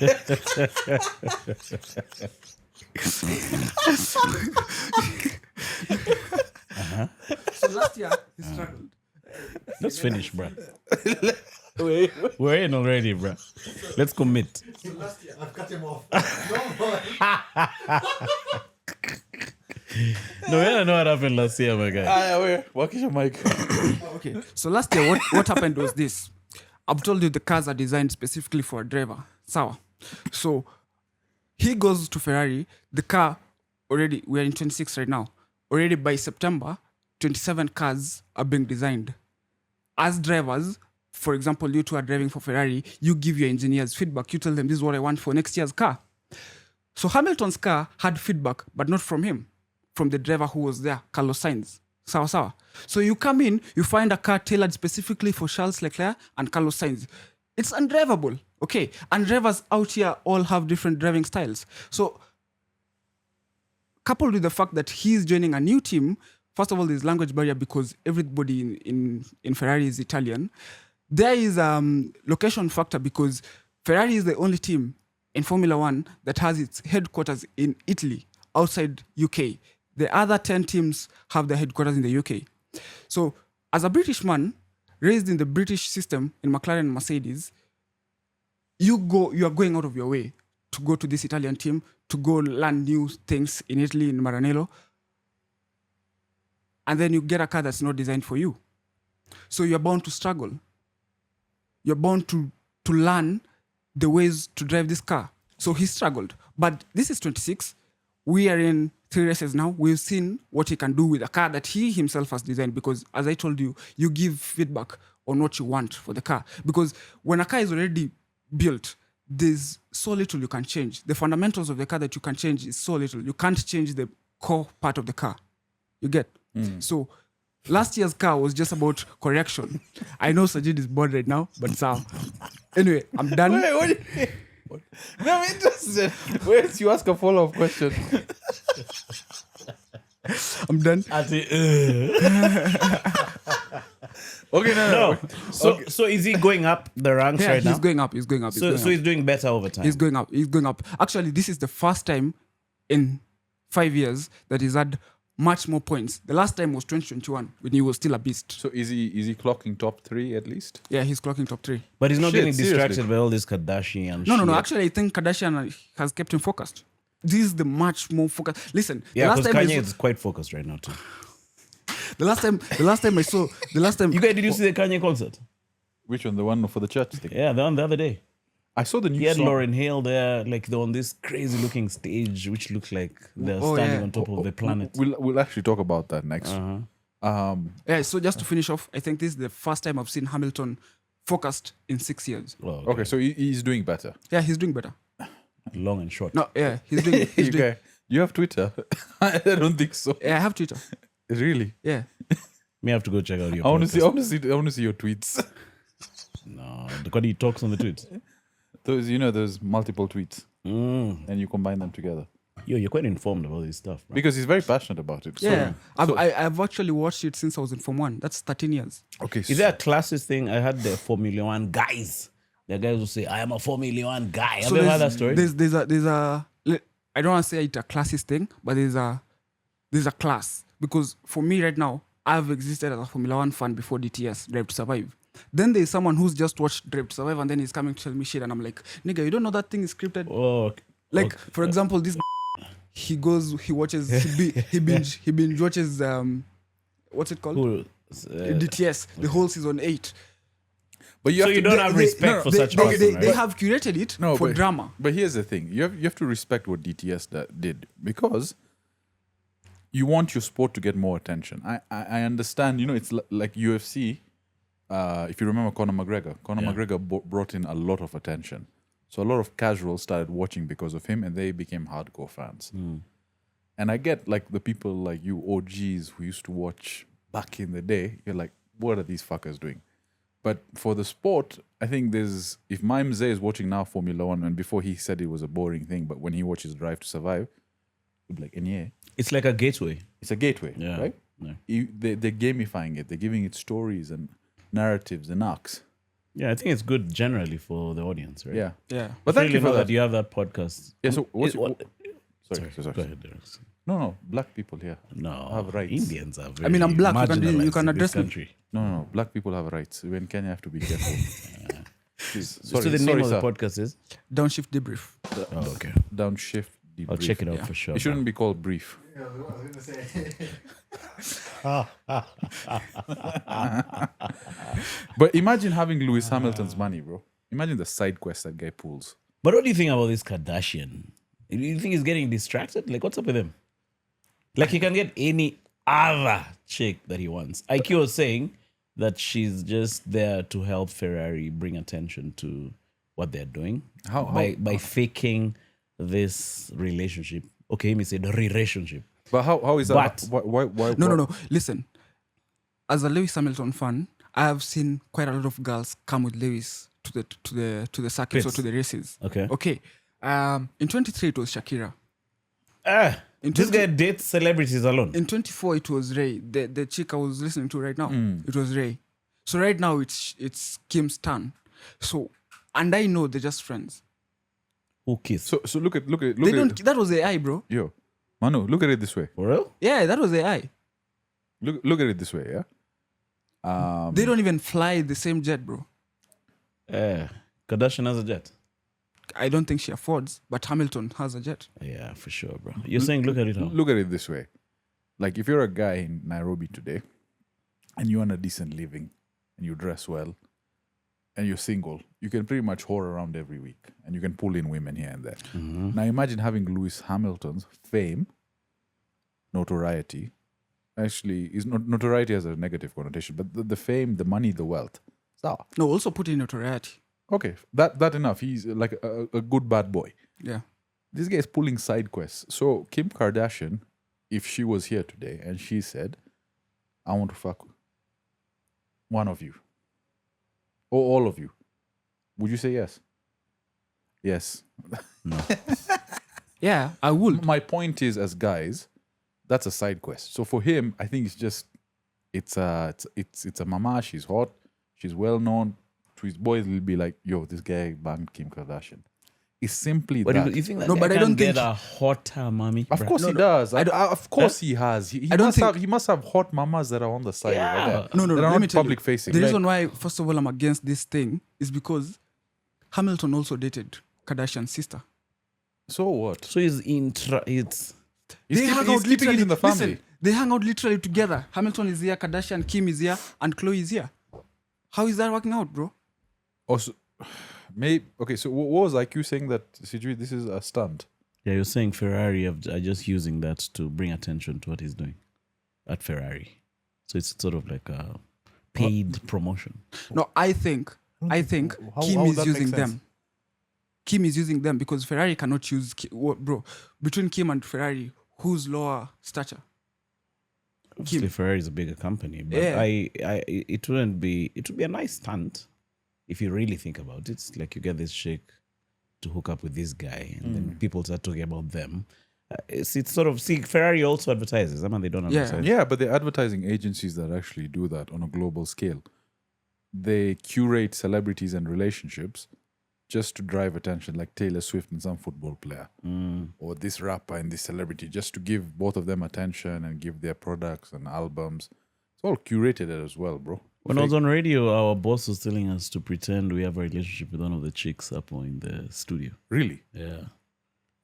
So last year he struggled. Let's finish, bro. We're in already, bro. Let's commit. So last year, I've cut him off. No, we don't know what happened last year, my guy. What is your mic? Okay. So last year, what happened was this. I've told you the cars are designed specifically for a driver. Sawa. So he goes to Ferrari. The car already, we're in 26 right now. Already by September, 27 cars are being designed. As drivers, for example, you two are driving for Ferrari, you give your engineers feedback. You tell them, this is what I want for next year's car. So Hamilton's car had feedback, but not from him, from the driver who was there, Carlos Sainz. Sawa. So you come in, you find a car tailored specifically for Charles Leclerc and Carlos Sainz. It's undrivable, okay? And drivers out here all have different driving styles. So coupled with the fact that he's joining a new team, first of all, there's language barrier because everybody in Ferrari is Italian. There is location factor because Ferrari is the only team in Formula One that has its headquarters in Italy, outside UK. The other 10 teams have their headquarters in the UK. So as a British man, raised in the British system in McLaren and Mercedes, you are going out of your way to go to this Italian team, to go learn new things in Italy, in Maranello. And then you get a car that's not designed for you. So you're bound to struggle. You're bound to learn the ways to drive this car. So he struggled. But this is 26. We are in 3 races now. We've seen what he can do with a car that he himself has designed. Because as I told you, you give feedback on what you want for the car. Because when a car is already built, there's so little you can change. The fundamentals of the car that you can change is so little. You can't change the core part of the car. You get? So last year's car was just about correction. I know Sajid is bored right now, but anyway, I'm done. Wait. I'm interested. Wait, you ask a follow-up question. I'm done. Okay, no. So is he going up the ranks Yeah, right now? he's going up. He's going up. So he's doing better over time. He's going up. Actually, this is the first time in 5 years that he's had much more points. The last time was 2021 when he was still a beast. So is he clocking top 3 at least? Yeah, he's clocking top 3. But he's not Shit, getting distracted seriously? by all this Kardashian No. shit. Actually, I think Kardashian has kept him focused. This is the much more focused. Listen, Yeah, the because last time Kanye is quite focused right now too. the last time I saw You guys, did you see the Kanye concert? Which one? The one for the church thing? Yeah, the one the other day. I saw the new He had song. Lauryn Hill there, like they're on this crazy looking stage, which looked like they're standing yeah. on top of the planet. We'll actually talk about that next. Yeah, so just to finish off, I think this is the first time I've seen Hamilton focused in 6 years. Well, Okay, so he's doing better. Yeah, he's doing better. long and short. No, yeah, he's doing. He's doing. Okay. You have Twitter? I don't think so. Yeah, I have Twitter. Really? Yeah. May have to go check out your I want podcast. to see your tweets. No, because he talks on the tweets. There's multiple tweets, Mm. and you combine them together You're quite informed about this stuff, bro. because he's very passionate about it. Yeah. So, I've actually watched it since I was in Form 1. That's 13 years. okay. Is there a classist thing? I had the Formula One guys. The guys who say, I am a Formula One guy. Have you ever heard that story? There's a I don't want to say it's a classist thing, but there's a class. Because for me right now, I've existed as a Formula One fan before DTS, Drive to Survive. Then there's someone who's just watched Drive to Survive and then he's coming to tell me shit and I'm like, nigga, you don't know that thing is scripted? Oh, okay. Like, for example, this he watches, he binge watches, what's it called? Cool. DTS, the whole season 8. but So you don't have respect for such person, they right? have curated it for but, drama. But here's the thing: you have to respect what DTS did because you want your sport to get more attention. I understand. It's like UFC. If you remember Conor McGregor brought in a lot of attention. So a lot of casuals started watching because of him, and they became hardcore fans. And I get like the people like you OGs who used to watch back in the day. You're like, what are these fuckers doing? But for the sport, I think if Mimze is watching now Formula One, and before he said it was a boring thing, but when he watches Drive to Survive, he'd be like, and yeah, It's like a gateway. it's a gateway, Yeah. right? Yeah. They're gamifying it. They're giving it stories and narratives and arcs. Yeah, I think it's good generally for the audience, right? Yeah. Yeah. But thank you Really for know that. you have that podcast. Yeah, so what's It- what- Sorry. Go ahead, Derek. No, black people here No, have rights. Indians are very I mean, I'm black. You can marginalized in address this me. country. No, black people have rights. We're in Kenya, have to be careful. Please. So the name of the podcast is? Downshift Debrief. Oh, okay. Downshift I'll check it out Yeah. for sure. It shouldn't be called Brief. But imagine having Lewis Hamilton's money, bro. Imagine the side quest that guy pulls. But what do you think about this Kardashian? Do you think he's getting distracted? Like, what's up with him? Like, he can get any other chick that he wants. IQ was saying that she's just there to help Ferrari bring attention to what they're doing by faking this relationship. Okay, me say the relationship. But how is that? But- Why? No. Listen, as a Lewis Hamilton fan, I have seen quite a lot of girls come with Lewis to the circuits or Pits. to the races. Okay. Okay. In 23 it was Shakira. In This 20 guy dates celebrities alone. In 24 it was Ray. The chick I was listening to right now. Hmm. It was Ray. So right now it's Kim's turn. So and I know they're just friends. Who kiss? So look at They it. don't. That was AI, bro. Yo, Manu, look at it this way. For real? Yeah, that was AI. Look at it this way, yeah. They don't even fly the same jet, bro. Kardashian has a jet. I don't think she affords, but Hamilton has a jet. Yeah, for sure, bro. You're saying look at it how? Look at it this way. Like if you're a guy in Nairobi today and you earn a decent living and you dress well and you're single, you can pretty much whore around every week and you can pull in women here and there. Mm-hmm. Now imagine having Lewis Hamilton's fame, notoriety. Actually, is not notoriety has a negative connotation, but the fame, the money, the wealth. So, No, also put in notoriety. okay, that enough. He's like a good bad boy. Yeah. This guy is pulling side quests. So Kim Kardashian, if she was here today and she said, I want to fuck one of you or all of you, would you say yes? Yes. Yeah, I would. My point is, as guys, that's a side quest. So for him, I think it's a mama. She's hot. She's well known. To his boys, will be like, yo, this guy banged Kim Kardashian. It's simply But that. you think that No, guy but I can don't get think- a hotter mommy? Of Bruh. course he does. Of course he has. He I don't must think- he must have hot mamas that are on the side Yeah. over there. No, That are let me not tell public you. facing. The Like, reason why, first of all, I'm against this thing is because Hamilton also dated Kardashian's sister. so what? So he's He's keeping it in the family. Listen, they hang out literally together. Hamilton is here, Kardashian, Kim is here, and Chloe is here. How is that working out, bro? Also, maybe okay. So what was IQ saying that CG? This is a stunt. Yeah, you're saying Ferrari are just using that to bring attention to what he's doing at Ferrari. So it's sort of like a paid promotion. No, I think Kim how is that using make sense? them. Kim is using them because Ferrari cannot choose. Bro, between Kim and Ferrari, who's lower stature? Obviously, Ferrari is a bigger company, but Yeah. it would be a nice stunt if you really think about it. It's like you get this chick to hook up with this guy, and then people start talking about them. It's sort of Ferrari also advertises. I mean, they don't Yeah. advertise. Yeah, but the advertising agencies that actually do that on a global scale, they curate celebrities and relationships just to drive attention, like Taylor Swift and some football player, or this rapper and this celebrity, just to give both of them attention and give their products and albums. It's all curated as well, bro. When I was on radio, our boss was telling us to pretend we have a relationship with one of the chicks up in the studio. Really? Yeah.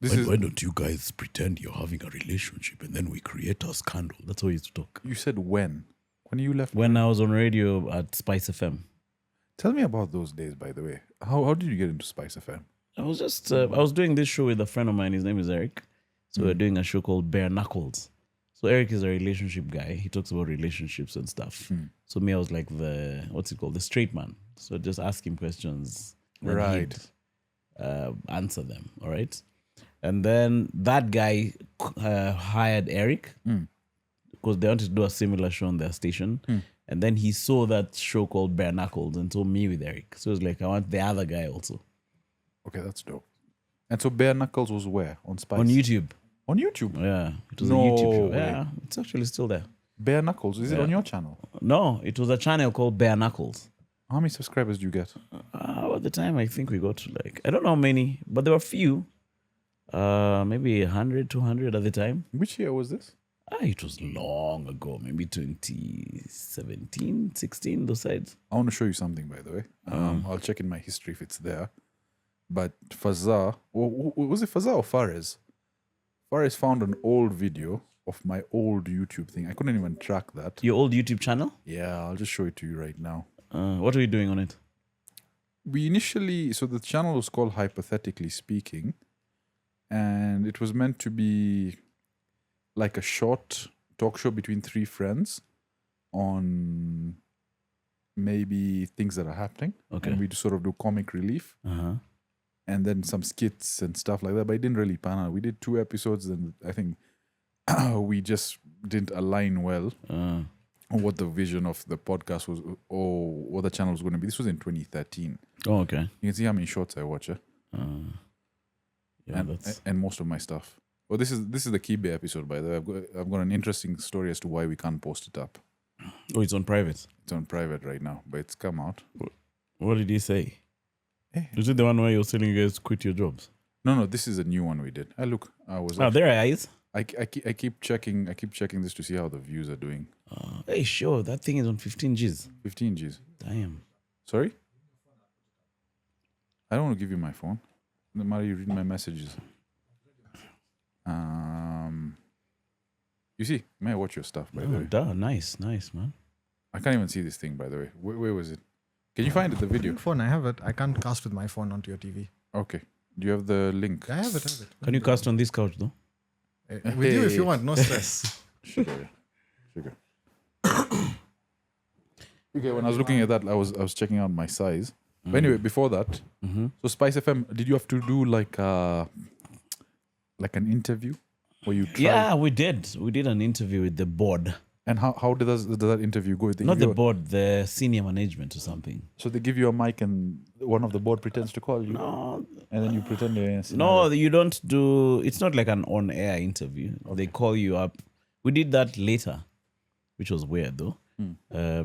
Why don't you guys pretend you're having a relationship and then we create a scandal? That's how we used to talk. You said when? When you left? When I was on radio at Spice FM, Tell me about those days, by the way. How did you get into Spice FM? I was just I was doing this show with a friend of mine. His name is Eric. So we're doing a show called Bare Knuckles. So Eric is a relationship guy. He talks about relationships and stuff. So me, I was like the straight man. So just ask him questions. and Right. he'd, answer them. All right. And then that guy hired Eric because they wanted to do a similar show on their station. And then he saw that show called Bare Knuckles and told me with Eric. So it was like, I want the other guy also. Okay, that's dope. And so Bare Knuckles was where? On Spice? On YouTube. On YouTube? Yeah. It was No a YouTube show. way. Yeah. It's actually still there. Bare Knuckles, is it on your channel? No, it was a channel called Bare Knuckles. How many subscribers do you get? At the time, I think we got to I don't know how many, but there were few. Maybe 100, 200 at the time. Which year was this? It was long ago, maybe 2017, 16, those sides. I want to show you something, by the way. I'll check in my history if it's there. But Fazar, was it Fazar or Fares? Faris found an old video of my old YouTube thing. I couldn't even track that. Your old YouTube channel? Yeah, I'll just show it to you right now. What are you doing on it? We initially, so the channel was called Hypothetically Speaking, and it was meant to be like a short talk show between three friends on maybe things that are happening. Okay. And we just sort of do comic relief. Uh-huh. And then some skits and stuff like that, but it didn't really pan out. We did 2 episodes, and I think we just didn't align well on what the vision of the podcast was, or what the channel was going to be. This was in 2013. Oh, okay. You can see how many shorts I watch, Yeah, that's... and most of my stuff. Well, this is the Kibe episode, by the way. I've got an interesting story as to why we can't post it up. Oh, it's on private. It's on private right now, but it's come out. What did he say? Eh. Is it the one where you're telling you guys to quit your jobs? No, this is a new one we did. Look, I was. Oh, there it is. I keep checking this to see how the views are doing. Hey, sure, that thing is on 15 Gs. 15 Gs. Damn. Sorry? I don't want to give you my phone. Mari, you read my messages. You see, may I watch your stuff, by the way? Duh, nice, man. I can't even see this thing, by the way. Where was it? Can you find it, the video? Phone, I have it. I can't cast with my phone onto your TV. Okay. Do you have the link? I have it. Can you cast on this couch, though? With you if you want, no stress. Sugar. Okay, when I was looking at that, I was checking out my size. But anyway, before that, so Spice FM, did you have to do like an interview where you tried? Yeah, we did. We did an interview with the board. And how does that interview go? Not the board, the senior management or something. So they give you a mic and one of the board pretends to call you? No. And then you pretend you're in a No, scenario. you don't do... It's not like an on-air interview. Okay. They call you up. We did that later, which was weird, though.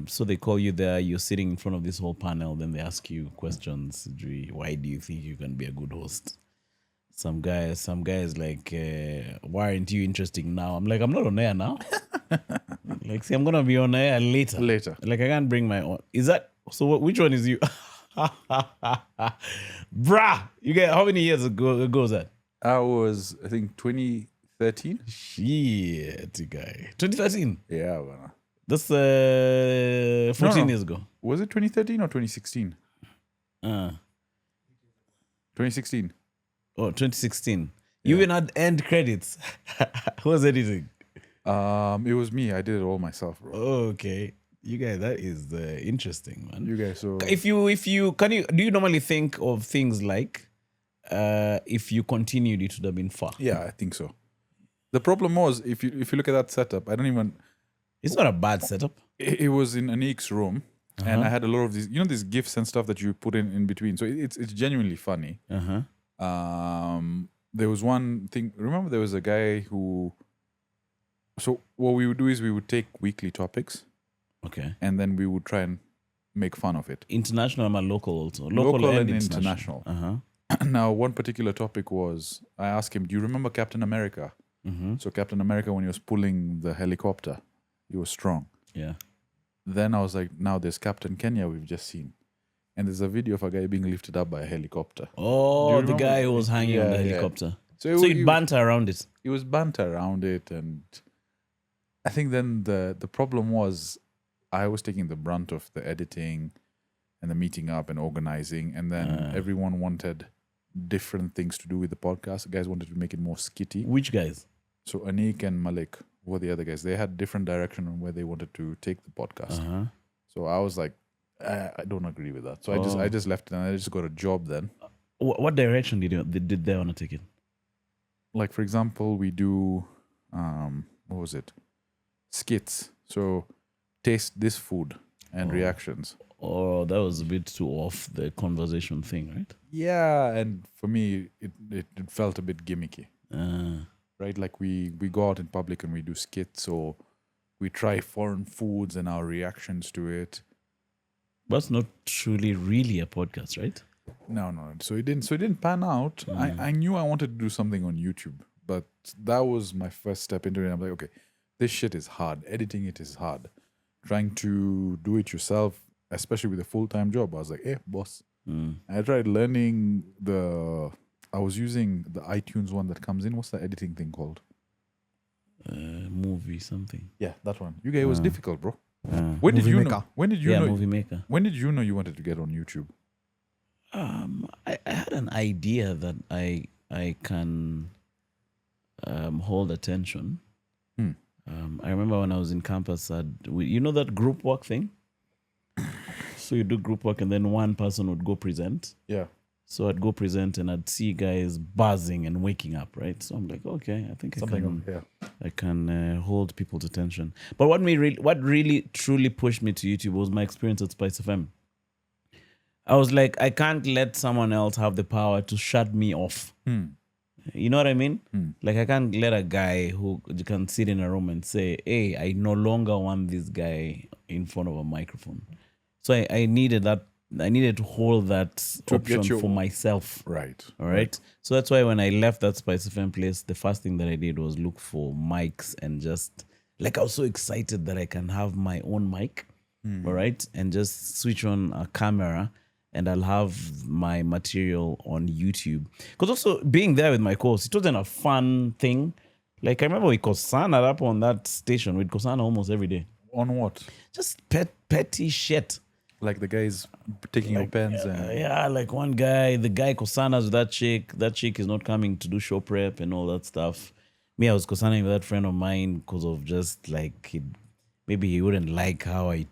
So they call you there. You're sitting in front of this whole panel. Then they ask you questions. Why do you think you can be a good host? Some guy is like, why aren't you interested now? I'm like, I'm not on air now. Like, see, I'm going to be on air later. Like, I can't bring my own. Is that... So which one is you? Bruh! You get... How many years ago was that? I was, I think, 2013. Shit, guy. 2013? Yeah, well, That's 14 years ago. Was it 2013 or 2016? 2016. Oh, 2016. You even had end credits. Who was editing? It was me. I did it all myself, bro. Oh, okay. You guys, that is interesting, man. You guys, so... Do you normally think of things like, if you continued, it would have been far? Yeah, I think so. The problem was, if you look at that setup, I don't even... It's not a bad setup. It was in Anik's room, and I had a lot of these, these GIFs and stuff that you put in between. So it's genuinely funny. There was one thing. Remember, there was a guy who. So what we would do is we would take weekly topics, okay, and then we would try and make fun of it. International and local also. Local and international. Now, one particular topic was, I asked him, "Do you remember Captain America?" So Captain America, when he was pulling the helicopter, he was strong. Yeah. Then I was like, now there's Captain Kenya we've just seen. And there's a video of a guy being lifted up by a helicopter. Oh, the guy who was hanging on the helicopter. So it banter around it. It was banter around it. And I think then the problem was I was taking the brunt of the editing and the meeting up and organizing. And then everyone wanted different things to do with the podcast. The guys wanted to make it more skitty. Which guys? So Anik and Malik were the other guys. They had different direction on where they wanted to take the podcast. So I was like, I don't agree with that. So I just left it, and I just got a job then. What direction did they want to take it? Like, for example, we do, what was it? Skits. So taste this food and reactions. Oh, that was a bit too off the conversation thing, right? Yeah, and for me, it felt a bit gimmicky. Right? Like we go out in public and we do skits, or we try foreign foods and our reactions to it. That's not truly really a podcast, right? No. So it didn't pan out. I knew I wanted to do something on YouTube, but that was my first step into it. I'm like, okay, this shit is hard. Editing it is hard. Trying to do it yourself, especially with a full-time job, I was like, boss. I tried learning a was using the iTunes one that comes in. What's the editing thing called? Movie something. Yeah, that one. You guys, it was difficult, bro. Uh, When did Movie you Maker. know? When did you know? Movie Maker. When did you know you wanted to get on YouTube? I had an idea that I can hold attention. I remember when I was in campus, you know that group work thing? So you do group work and then one person would go present. Yeah. So I'd go present and I'd see guys buzzing and waking up, right? So I'm like, okay, I think I can hold people's attention. But what really truly pushed me to YouTube was my experience at Spice FM. I was like, I can't let someone else have the power to shut me off. You know what I mean? Like I can't let a guy who can sit in a room and say, hey, I no longer want this guy in front of a microphone. So I needed that. I needed to hold that option for myself. Right. All right. So that's why when I left that Spice FM place, the first thing that I did was look for mics and just like I was so excited that I can have my own mic. All right. And just switch on a camera and I'll have my material on YouTube. Because also being there with my co-host, it wasn't a fun thing. Like I remember we Kosana up on that station. We'd Kosana almost every day. On what? Just petty shit. Like the guys taking your pens and Yeah, like one guy, the guy Kosanas with that chick. That chick is not coming to do show prep and all that stuff. Me, I was Kosaning with that friend of mine because of just like maybe he wouldn't like how I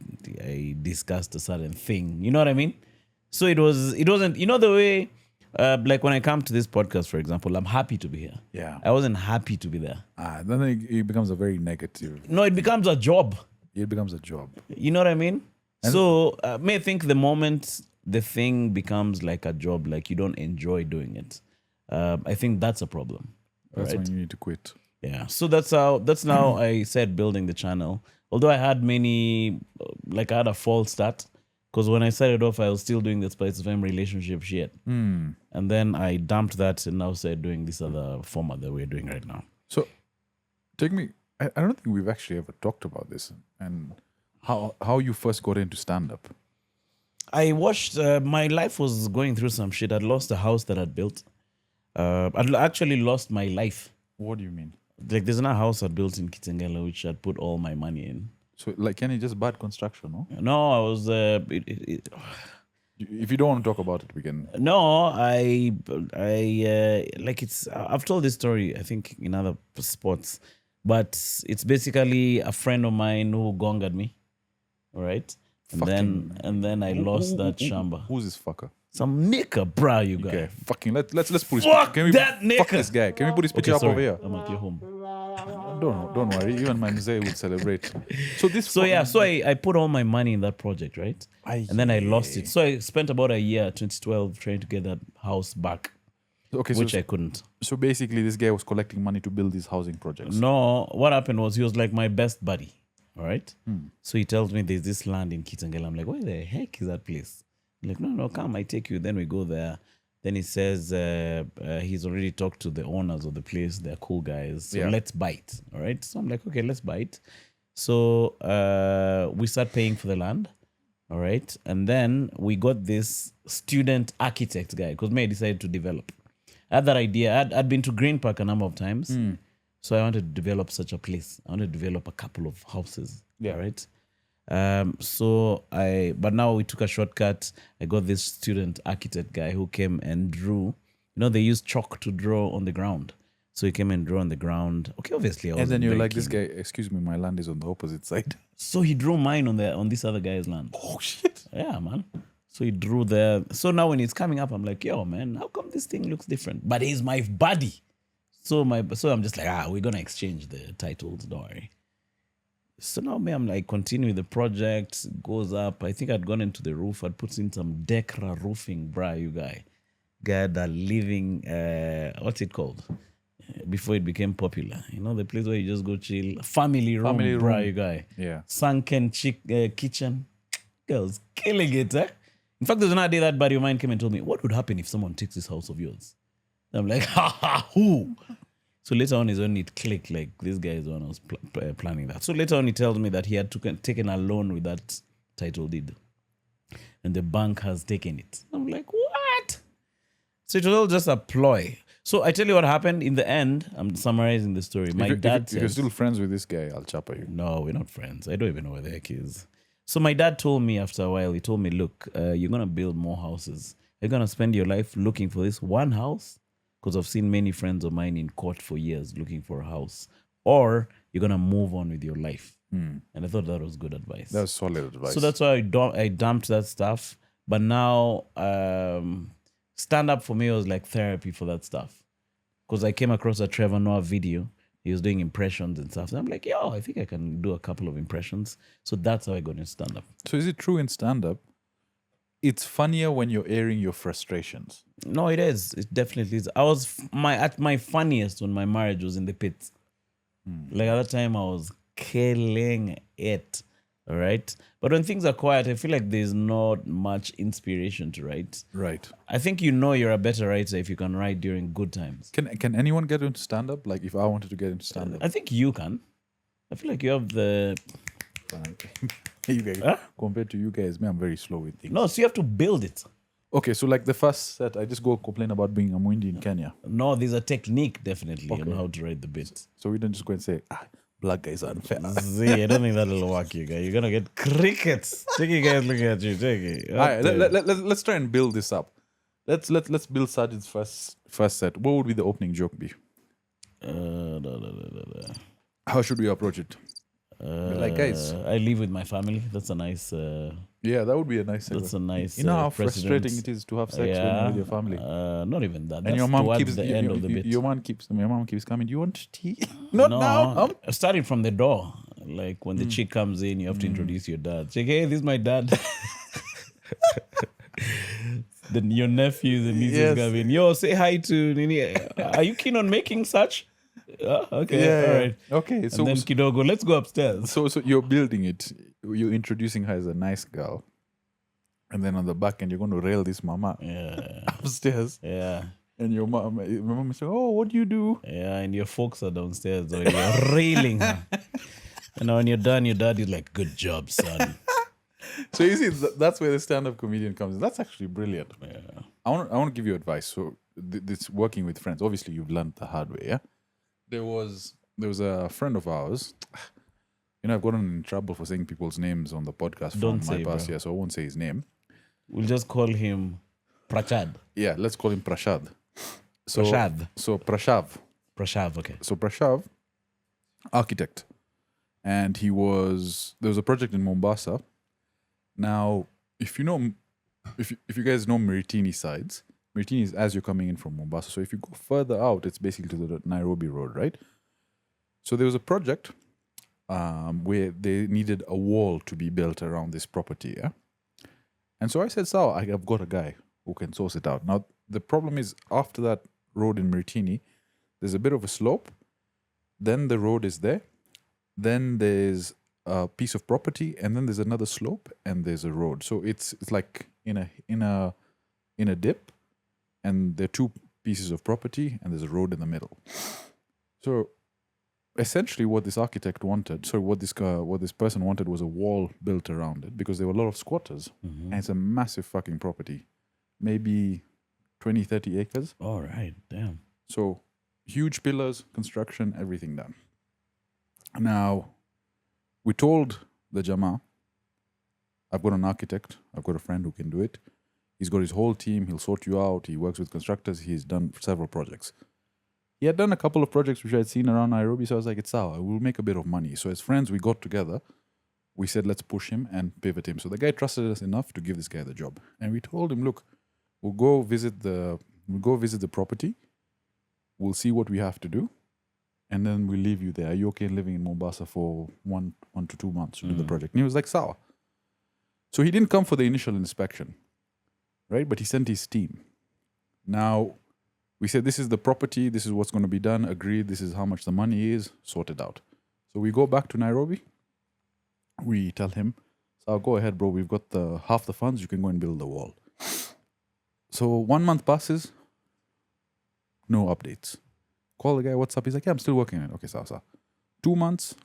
discussed a certain thing. You know what I mean? So it wasn't, you know the way, like when I come to this podcast, for example, I'm happy to be here. Yeah. I wasn't happy to be there. Then it becomes a very negative. No, it becomes a job. It becomes a job. You know what I mean? So may I think the moment the thing becomes like a job, like you don't enjoy doing it, I think that's a problem. That's right? when you need to quit. Yeah. So that's now I said building the channel. Although I had many, like I had a false start. Because when I started off, I was still doing the Spice FM relationship shit. And then I dumped that and now started doing this other format that we're doing right now. So take me, I don't think we've actually ever talked about this and how you first got into stand-up. I watched, my life was going through some shit. I'd lost the house that I'd built. I'd actually lost my life. What do you mean? Like there's a house I built in Kitengela, which I'd put all my money in. So like, can you just bad construction, no? No, I was, If you don't want to talk about it, we can. no, I like I've told this story, I think in other spots, but it's basically a friend of mine who gongered me. All right. And then I lost that shamba. Who's this fucker? Some nigga, bruh, you guys. Okay, fucking let's put his Fuck can we that fuck nigga. this guy? Can we put his picture up sorry. over here? I'm at your home. Don't worry. Even my mzee would celebrate. So this. So yeah, so I put all my money in that project, right? And then I lost it. So I spent about a year, 2012, trying to get that house back, Okay, which I couldn't. so basically, this guy was collecting money to build these housing projects. No, what happened was he was like my best buddy. All right. So he tells me there's this land in Kitengela. I'm like, where the heck is that place? I'm like, no, come, I take you. Then we go there. Then he says he's already talked to the owners of the place. They're cool guys. So let's bite. All right. So I'm like, okay, let's bite. So we start paying for the land. All right. And then we got this student architect guy because May decided to develop. I had that idea. I'd been to Green Park a number of times. So I wanted to develop such a place. I wanted to develop a couple of houses. Yeah. Right. But now we took a shortcut. I got this student architect guy who came and drew. You know, they use chalk to draw on the ground. So he came and drew on the ground. Okay, obviously. And then you're like, this guy, excuse me, my land is on the opposite side. So he drew mine on this other guy's land. Oh, shit. Yeah, man. So he drew there. So now when it's coming up, I'm like, yo, man, how come this thing looks different? But he's my buddy. So I'm just like, we're going to exchange the titles, don't worry. So now I'm like, continue the project, goes up. I think I'd gone into the roof. I'd put in some Decra roofing, bruh, you guy. Got that living, what's it called? Before it became popular. You know, the place where you just go chill. Family room, bruh, you guy. Yeah. Sunken kitchen. Girls killing it, eh? In fact, there's another day that buddy of mine came and told me, what would happen if someone takes this house of yours? I'm like, who? So later on is when it clicked, like this guy is the one who was planning that. So later on he tells me that he had taken a loan with that title deed. And the bank has taken it. I'm like, what? So it was all just a ploy. So I tell you what happened in the end. I'm summarizing the story. My dad if you're said, still friends with this guy, I'll chopper you. no, we're not friends. I don't even know where the heck he is. So my dad told me after a while, he told me, look, you're going to build more houses. You're going to spend your life looking for this one house, because I've seen many friends of mine in court for years looking for a house. Or you're going to move on with your life. And I thought that was good advice. That was solid advice. So that's why I dumped that stuff. But now stand up for me was like therapy for that stuff. Because I came across a Trevor Noah video. He was doing impressions and stuff. And I'm like, yo, I think I can do a couple of impressions. So that's how I got into stand up. So is it true in stand-up? It's funnier when you're airing your frustrations. No, it is. It definitely is. I was at my funniest when my marriage was in the pits. Like at that time, I was killing it. All right. But when things are quiet, I feel like there's not much inspiration to write. Right. I think you're a better writer if you can write during good times. Can anyone get into stand-up? Like if I wanted to get into stand-up? I think you can. I feel like you have the... You guys, Huh? compared to you guys, me, I'm very slow with things. No, so you have to build it. Okay, so like the first set, I just go complain about being a Mwindi in Kenya. No, there's a technique definitely on how to write the bit. So we don't just go and say, black guys are unfair. See, I don't think that'll work, you guys. You're gonna get crickets. Take it, guys. Looking at you. Take it. All right, let's try and build this up. Let's build Sajid's first set. What would be the opening joke be? How should we approach it? Like guys, I live with my family. That's a nice. yeah, that would be a nice. That's a nice. You know how precedent. frustrating it is to have sex when you're with your family, Not even that. and That's your mom towards keeps the end of the bit. Your mom keeps coming. Do you want tea? Not now. Starting from the door. Like when the chick comes in, you have to introduce your dad. Say, hey, this is my dad. Then your nephews and nieces come in. Yo, say hi to Nini. Are you keen on making such? Okay, all right. Okay, so And then Kidogo, let's go upstairs. So you're building it. You're introducing her as a nice girl, and then on the back end you're going to rail this mama upstairs. Yeah. And your mom is like, oh, what do you do? Yeah, and your folks are downstairs, so you're railing her. And when you're done, your dad is like, good job, son. So you see, that's where the stand-up comedian comes in. That's actually brilliant. Yeah. I want to give you advice. So this working with friends. Obviously, you've learned the hard way. Yeah. There was a friend of ours. You know, I've gotten in trouble for saying people's names on the podcast Don't from my say, past bro. year, so I won't say his name. We'll just call him Prachad. Yeah, let's call him Prashad. So, Prashad. So Prashav. Prashav, okay. So Prashav, architect, and there was a project in Mombasa. Now, if you guys know Miritini sides, Miritini is as you're coming in from Mombasa. So if you go further out, it's basically to the Nairobi road, right? So there was a project where they needed a wall to be built around this property, yeah? And so I said, so I've got a guy who can source it out. Now, the problem is after that road in Miritini, there's a bit of a slope. Then the road is there. Then there's a piece of property, and then there's another slope, and there's a road. So it's like in a dip, and there are two pieces of property, and there's a road in the middle. So essentially, what this architect wanted, what this person wanted was a wall built around it, because there were a lot of squatters, and it's a massive fucking property, maybe 20, 30 acres. All right, damn. So huge pillars, construction, everything done. Now, we told the Jama, I've got an architect, I've got a friend who can do it. He's got his whole team, he'll sort you out, he works with constructors, he's done several projects. He had done a couple of projects which I had seen around Nairobi, so I was like, it's sour, we'll make a bit of money. So as friends, we got together, we said, let's push him and pivot him. So the guy trusted us enough to give this guy the job. And we told him, look, we'll go visit the property, we'll see what we have to do, and then we'll leave you there. Are you okay living in Mombasa for 1 to 2 months to do the project? And he was like, sour. So he didn't come for the initial inspection, right? But he sent his team. Now, we said, this is the property, this is what's going to be done, agreed, this is how much the money is, sorted out. So we go back to Nairobi. We tell him, so go ahead, bro, we've got half the funds, you can go and build the wall. So 1 month passes, no updates. Call the guy, what's up? He's like, yeah, I'm still working on it. Okay, so. 2 months,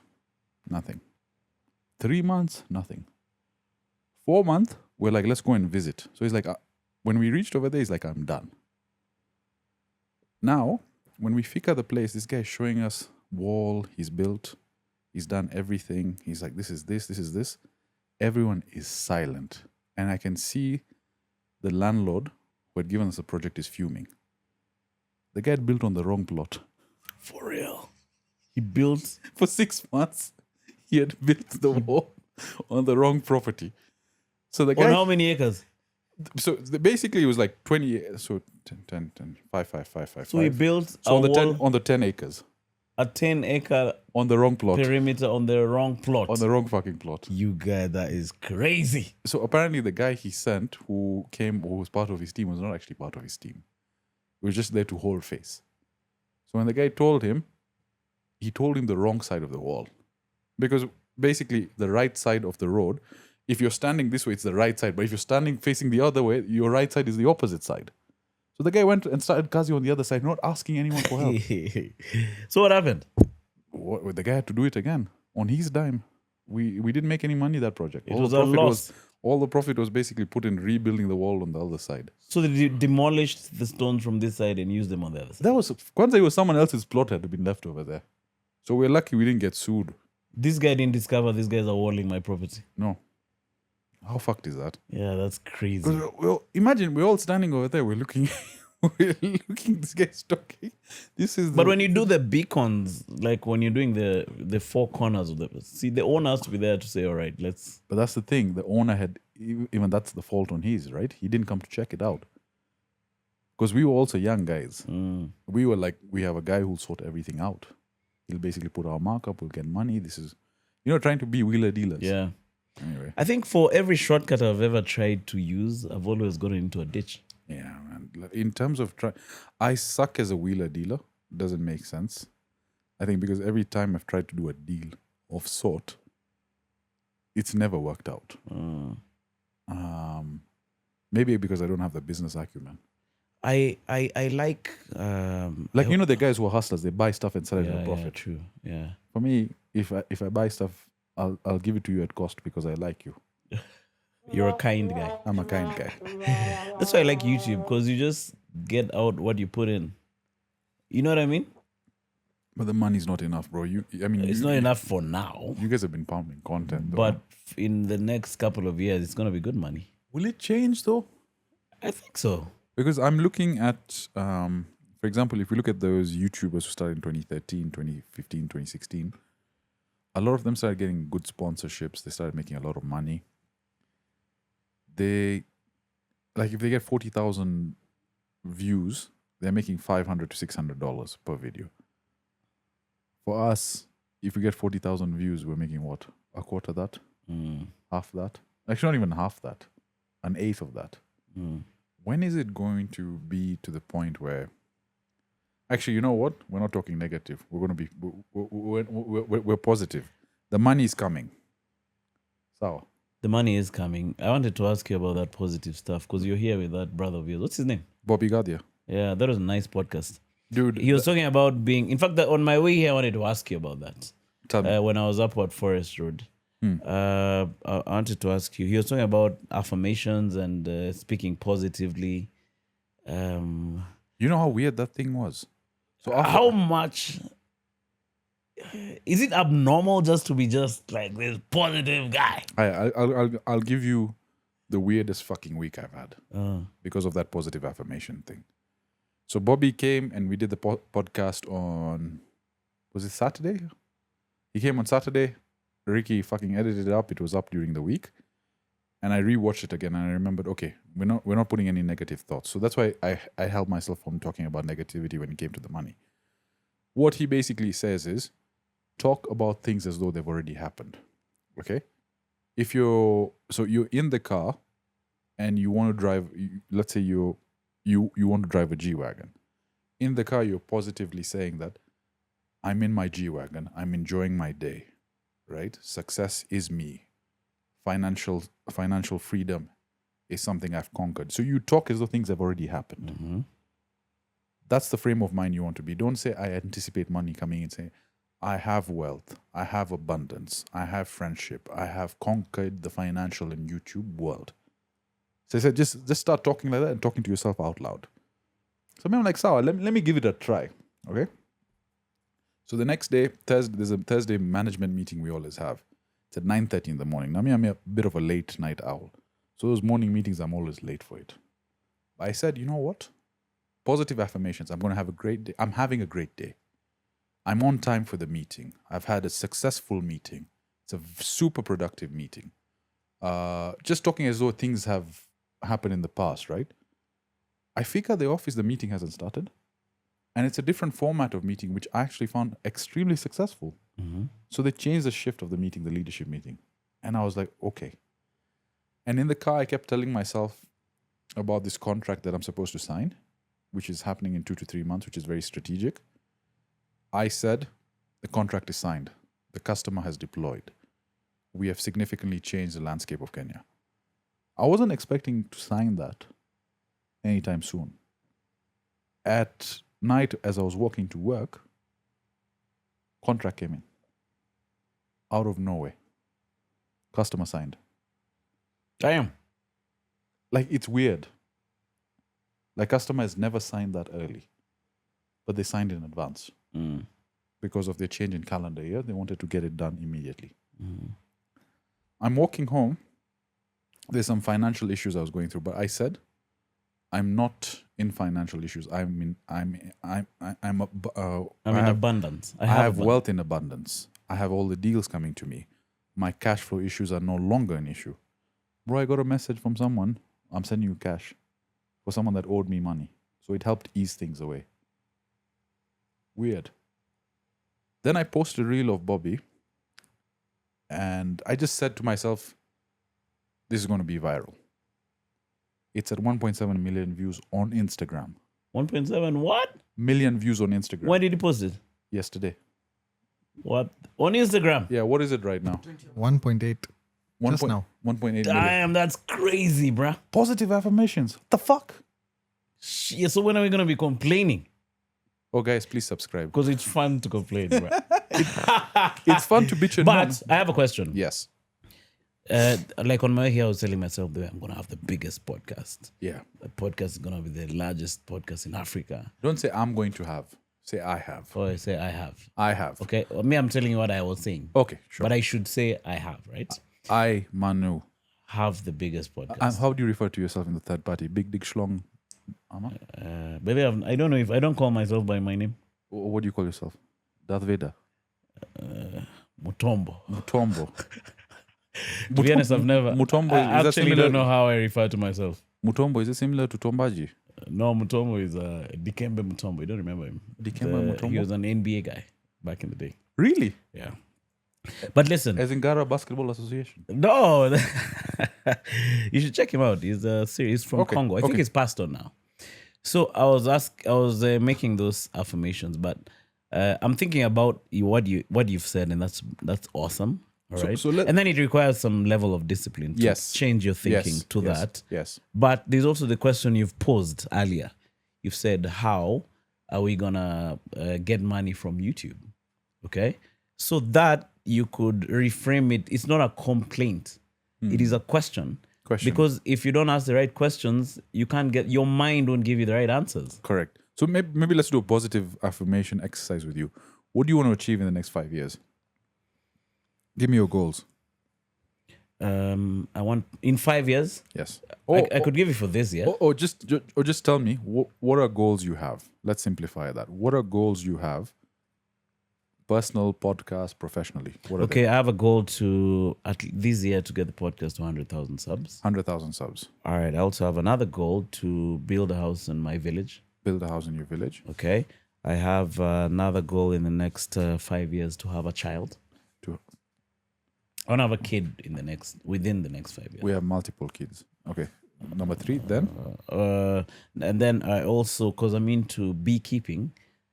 nothing. 3 months, nothing. 4 months, we're like, let's go and visit. So he's like, when we reached over there, he's like, I'm done. Now, when we figure the place, this guy is showing us wall he's built. He's done everything. He's like, this is this, this is this. Everyone is silent. And I can see the landlord who had given us the project is fuming. The guy had built on the wrong plot. For real. He built For 6 months, he had built the wall on the wrong property. So the guy... on how many acres? So basically it was like 20... So 10, 5, 5, 5, 5, So he built So a on the wall, 10, on the 10 acres. a 10-acre On the wrong plot. perimeter on the wrong plot. On the wrong fucking plot. You guy, that is crazy. So apparently the guy he sent who was part of his team was not actually part of his team. He was just there to hold face. So when the guy told him, he told him the wrong side of the wall. Because basically the right side of the road, if you're standing this way, it's the right side. But if you're standing facing the other way, your right side is the opposite side. So the guy went and started Kazi on the other side, not asking anyone for help. So what happened? The guy had to do it again on his dime. We didn't make any money that project. It was a loss. All the profit was basically put in rebuilding the wall on the other side. So they demolished the stones from this side and used them on the other side. That was Kwanzaa, it was someone else's plot had been left over there. So we're lucky we didn't get sued. This guy didn't discover these guys are walling my property. No. How fucked is that? Yeah, that's crazy. Well, imagine we're all standing over there. We're looking, this guy's talking. But when you do the beacons, like when you're doing the four corners of the owner has to be there to say, all right, let's. But that's the thing. The owner had, even that's the fault on his, right? He didn't come to check it out. Because we were also young guys. We were like, we have a guy who'll sort everything out. He'll basically put our markup, we'll get money. This is, trying to be wheeler dealers. Yeah. Anyway. I think for every shortcut I've ever tried to use, I've always gotten into a ditch. Yeah, man. In terms of I suck as a wheeler dealer. Doesn't make sense. I think because every time I've tried to do a deal of sort, it's never worked out. Maybe because I don't have the business acumen. I like the guys who are hustlers, they buy stuff and sell it at a profit. Yeah, true. Yeah. For me, if I buy stuff, I'll give it to you at cost because I like you. You're a kind guy. I'm a kind guy. That's why I like YouTube, because you just get out what you put in. You know what I mean? But the money's not enough, bro. It's not enough for now. You guys have been pumping content, though. But in the next couple of years, it's going to be good money. Will it change, though? I think so. Because I'm looking at, for example, if you look at those YouTubers who started in 2013, 2015, 2016, a lot of them started getting good sponsorships. They started making a lot of money. If they get 40,000 views, they're making $500 to $600 per video. For us, if we get 40,000 views, we're making what? A quarter that? Half that? Actually, not even half that. An eighth of that. When is it going to be to the point where... Actually, you know what? We're not talking negative. We're going to be... We're positive. The money is coming. So... The money is coming. I wanted to ask you about that positive stuff, because you're here with that brother of yours. What's his name? Bobby Gadia. Yeah, that was a nice podcast. Dude. He was talking about being... In fact, on my way here, I wanted to ask you about that. Tell me. When I was up at Forest Road. I wanted to ask you. He was talking about affirmations and speaking positively. You know how weird that thing was? So how much... Is it abnormal just to be just like this positive guy? I'll give you the weirdest fucking week I've had because of that positive affirmation thing. So Bobby came and we did the podcast on, was it Saturday? He came on Saturday. Ricky fucking edited it up. It was up during the week. And I rewatched it again and I remembered, okay, we're not putting any negative thoughts. So that's why I held myself from talking about negativity when it came to the money. What he basically says is, talk about things as though they've already happened. Okay? If you're in the car and you want to drive, let's say you want to drive a G-Wagon. In the car, you're positively saying that I'm in my G-Wagon, I'm enjoying my day, right? Success is me. Financial freedom is something I've conquered. So you talk as though things have already happened. Mm-hmm. That's the frame of mind you want to be. Don't say, I anticipate money coming in. Say, I have wealth, I have abundance, I have friendship, I have conquered the financial and YouTube world. So I said, just start talking like that and talking to yourself out loud. So I'm like, Sawa, let me give it a try. Okay. So the next day, Thursday, there's a Thursday management meeting we always have. It's at 9:30 in the morning. Now, I'm a bit of a late night owl. So those morning meetings, I'm always late for it. But I said, you know what? Positive affirmations. I'm going to have a great day. I'm having a great day. I'm on time for the meeting. I've had a successful meeting. It's a super productive meeting. Just talking as though things have happened in the past, right? I figure at the office, the meeting hasn't started. And it's a different format of meeting, which I actually found extremely successful. Mm-hmm. So they changed the shift of the meeting, the leadership meeting. And I was like, okay. And in the car, I kept telling myself about this contract that I'm supposed to sign, which is happening in 2 to 3 months, which is very strategic. I said, the contract is signed. The customer has deployed. We have significantly changed the landscape of Kenya. I wasn't expecting to sign that anytime soon. At night, as I was walking to work, contract came in. Out of nowhere. Customer signed. Damn. Like, it's weird. Like, customer has never signed that early. But they signed in advance. Mm. Because of their change in calendar year. They wanted to get it done immediately. Mm. I'm walking home. There's some financial issues I was going through, but I said, I'm not in financial issues. I'm in abundance. I have wealth in abundance. I have all the deals coming to me. My cash flow issues are no longer an issue. Bro, I got a message from someone. I'm sending you cash for someone that owed me money. So it helped ease things away. Weird. Then I posted a reel of Bobby. And I just said to myself, this is going to be viral. It's at 1.7 million views on Instagram. 1.7 what? Million views on Instagram. When did you post it? Yesterday. What? On Instagram? Yeah, what is it right now? 1.8. Just now. 1.8 million. Damn, that's crazy, bruh. Positive affirmations. What the fuck? Shit, so when are we going to be complaining? Oh, guys, please subscribe. Because it's fun to complain, bruh. It's fun to bitch and moan. But I have a question. Yes. Like on my way here, I was telling myself that I'm going to have the biggest podcast. Yeah. The podcast is going to be the largest podcast in Africa. Don't say I'm going to have. Say I have. Or I say I have. I have. Okay? Me, I'm telling you what I was saying. Okay, sure. But I should say I have, right? I, Manu. Have the biggest podcast. How do you refer to yourself in the third party? Big Dick Schlong? But I don't know if I don't call myself by my name. What do you call yourself? Darth Vader? Mutombo. Mutombo. To be honest, I've never. Mutombo, I is that actually similar? don't know how I refer to myself. Mutombo, is it similar to Tombaji? No, Mutombo is Dikembe Mutombo. You don't remember him? Dikembe Mutombo? He was an NBA guy back in the day. Really? Yeah. But listen. As in Gara Basketball Association? No. You should check him out. He's from Congo. I think he's passed on now. So I was making those affirmations, but I'm thinking about what you've said, and that's awesome. All right. And then it requires some level of discipline to change your thinking to that. Yes. But there's also the question you've posed earlier. You've said, how are we gonna get money from YouTube? Okay. So that you could reframe it. It's not a complaint. It is a question. Because if you don't ask the right questions, you can't get, your mind won't give you the right answers. Correct. So maybe let's do a positive affirmation exercise with you. What do you want to achieve in the next 5 years? Give me your goals. I want in 5 years. Yes. I could give you for this year. Or just tell me what are goals you have. Let's simplify that. What are goals you have? Personal, podcast, professionally. What are they? I have a goal to this year to get the podcast to 100,000 subs. 100,000 subs. All right. I also have another goal to build a house in my village. Build a house in your village. Okay. I have another goal in the next 5 years to have a child. I want to have a kid within the next 5 years. We have multiple kids. Okay. Number 3, then? And then I also, because I'm into beekeeping,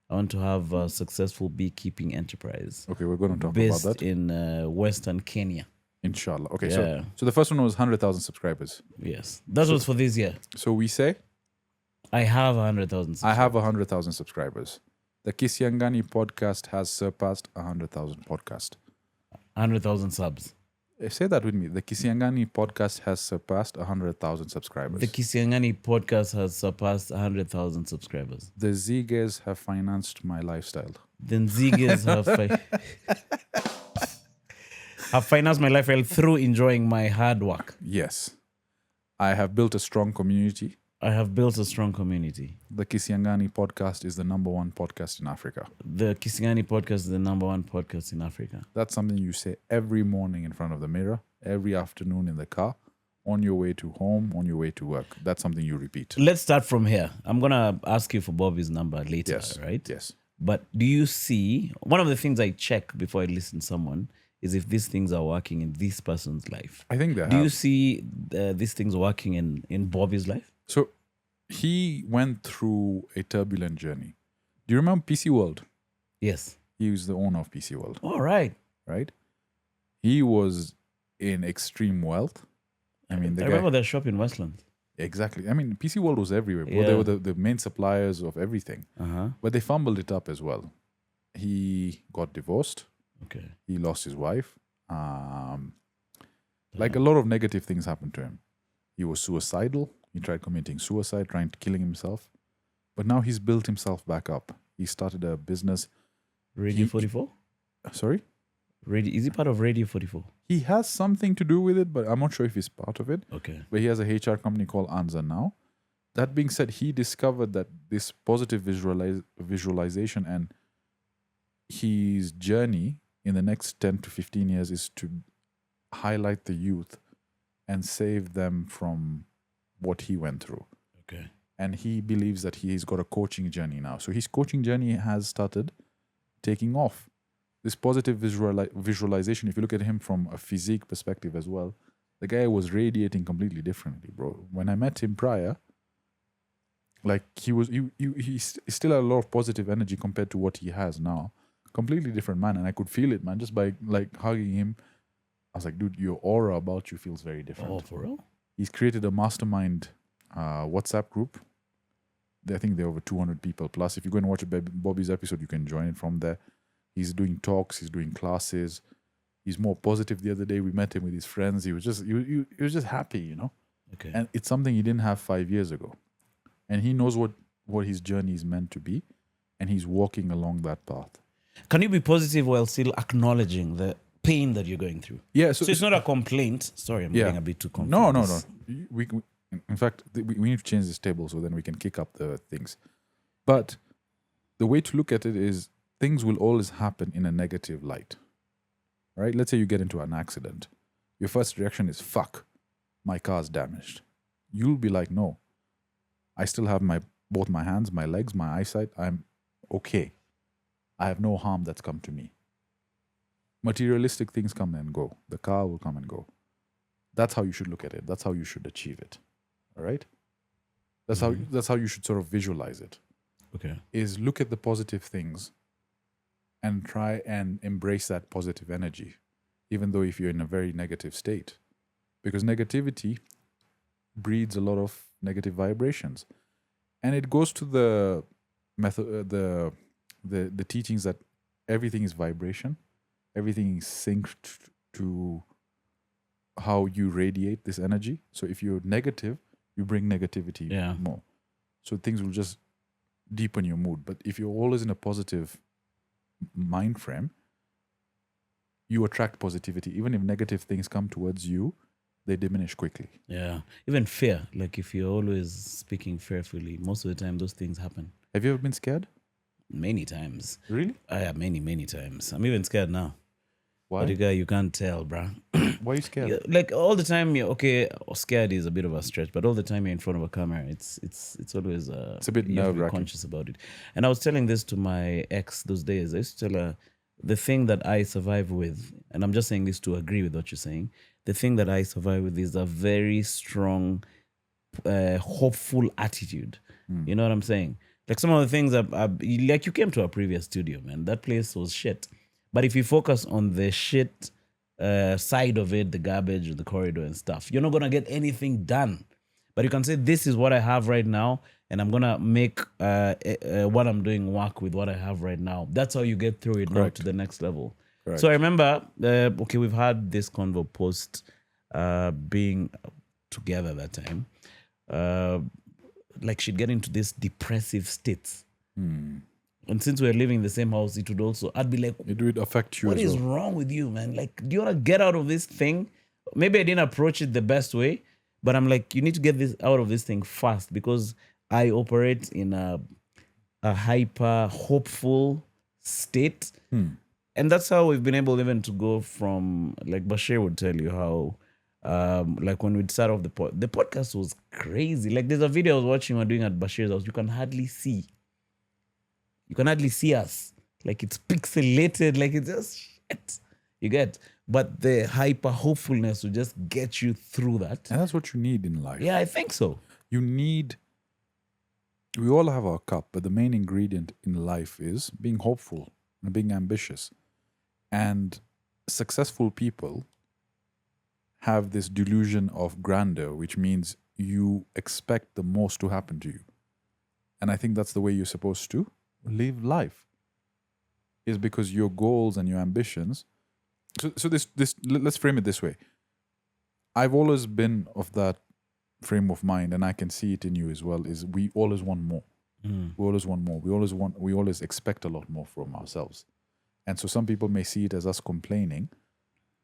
I want to have a successful beekeeping enterprise. Okay, we're going to talk based about that. in Western Kenya. Inshallah. Okay, Yeah. so the first one was 100,000 subscribers. Yes. That was for this year. So we say, I have 100,000 subscribers. I have 100,000 subscribers. The Kisiangani podcast has surpassed 100,000 podcast. 100,000 subs. Say that with me. The Kisiangani podcast has surpassed 100,000 subscribers. The Kisiangani podcast has surpassed 100,000 subscribers. The Zigas have financed my lifestyle. Then Zigas have financed my lifestyle through enjoying my hard work. Yes. I have built a strong community. I have built a strong community. The Kisiangani podcast is the #1 podcast in Africa. The Kisingani Podcast is the #1 podcast in Africa. That's something you say every morning in front of the mirror, every afternoon in the car, on your way to home, on your way to work. That's something you repeat. Let's start from here. I'm going to ask you for Bobby's number later, Yes. right? Yes. But do you see, one of the things I check before I listen to someone is if these things are working in this person's life. I think they Do have. you see these things working in Bobby's life? So he went through a turbulent journey. Do you remember PC World? Yes. He was the owner of PC World, All right. right? He was in extreme wealth. I mean, I remember their shop in Westland. Exactly. I mean, PC World was everywhere. Bro. They Yeah. were the main suppliers of everything. Uh-huh. But they fumbled it up as well. He got divorced. Okay. He lost his wife. Like a lot of negative things happened to him. He was suicidal. He tried committing suicide, trying to killing himself. But now he's built himself back up. He started a business. Radio 44? Sorry? Is he part of Radio 44? He has something to do with it, but I'm not sure if he's part of it. Okay. But he has a HR company called Anza now. That being said, he discovered that this positive visualization and his journey in the next 10 to 15 years is to highlight the youth and save them from what he went through. Okay. And he believes that he's got a coaching journey now. So his coaching journey has started taking off. This positive visualization, if you look at him from a physique perspective as well, the guy was radiating completely differently, bro. When I met him prior, like he still had a lot of positive energy compared to what he has now. Completely different man, and I could feel it, man, just by like hugging him. I was like, dude, your aura about you feels very different. Oh, for real? He's created a mastermind WhatsApp group. I think there are over 200 people. Plus, if you go and watch Bobby's episode, you can join it from there. He's doing talks. He's doing classes. He's more positive. The other day, we met him with his friends. He was just he was just happy, you know. Okay. And it's something he didn't have 5 years ago. And he knows what his journey is meant to be, and he's walking along that path. Can you be positive while still acknowledging the pain that you're going through? Yeah. So it's not a complaint. Sorry, I'm getting a bit too No. confused. We in fact, we need to change this table so then we can kick up the things. But the way to look at it is things will always happen in a negative light, right? Let's say you get into an accident. Your first reaction is, fuck, my car's damaged. You'll be like, no, I still have both my hands, my legs, my eyesight. I'm okay. I have no harm that's come to me. Materialistic things come and go. The car will come and go. That's how you should look at it. That's how you should achieve it. All right? That's how you should sort of visualize it. Okay. Is look at the positive things and try and embrace that positive energy, even though if you're in a very negative state. Because negativity breeds a lot of negative vibrations. And it goes to the method, the teachings that everything is vibration, everything is synced to how you radiate this energy. So if you're negative, you bring negativity more. So things will just deepen your mood. But if you're always in a positive mind frame, you attract positivity. Even if negative things come towards you, they diminish quickly. Yeah. Even fear. Like if you're always speaking fearfully, most of the time those things happen. Have you ever been scared? Many times. Really? Many times. I'm even scared now. Why? But you can't tell, bruh. Why are you scared? Yeah, like all the time, scared is a bit of a stretch, but all the time you're in front of a camera, it's always It's a bit you have to be nerve-wracking. conscious about it. And I was telling this to my ex those days. I used to tell her the thing that I survive with, and I'm just saying this to agree with what you're saying. The thing that I survive with is a very strong, hopeful attitude. You know what I'm saying? Like some of the things like you came to our previous studio, man. That place was shit. But if you focus on the shit side of it, the garbage, the corridor and stuff, you're not going to get anything done. But you can say, this is what I have right now, and I'm going to make what I'm doing work with what I have right now. That's how you get through it now to the next level. Correct. So I remember, okay, we've had this convo post being together that time. Like she'd get into this depressive states. And since we're living in the same house, it would also, I'd be like, It would affect you what as is well. wrong with you, man? Like, do you want to get out of this thing? Maybe I didn't approach it the best way, but I'm like, you need to get this out of this thing fast because I operate in a hyper hopeful state. And that's how we've been able even to go from, like Bashir would tell you how, like when we'd start off the podcast was crazy. Like there's a video I was watching or doing at Bashir's house. You can hardly see us. Like it's pixelated, like it's just shit. You get? But the hyper hopefulness will just get you through that. And that's what you need in life. Yeah, I think so. We all have our cup, but the main ingredient in life is being hopeful and being ambitious. And successful people have this delusion of grandeur, which means you expect the most to happen to you. And I think that's the way you're supposed to live life, is because your goals and your ambitions. So this let's frame it this way. I've always been of that frame of mind, and I can see it in you as well, is we always want more. We always want more. We always expect a lot more from ourselves. And so some people may see it as us complaining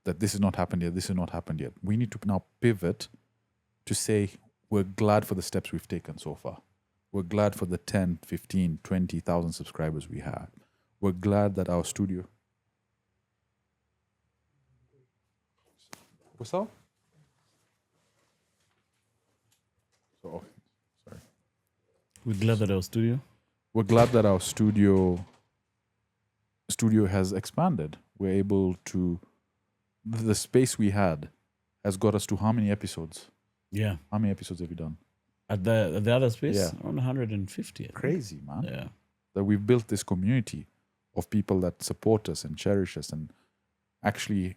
that this has not happened yet, this has not happened yet. We need to now pivot to say we're glad for the steps we've taken so far. We're glad for the 10, 15, 20,000 subscribers we had. We're glad that our studio... What's up? So, sorry. We're glad that our studio. We're glad that our studio has expanded. We're able to... The space we had has got us to how many episodes? Yeah. How many episodes have we done? At the other space? Yeah. Around 150. I think. Crazy, man. Yeah. That we've built this community of people that support us and cherish us and actually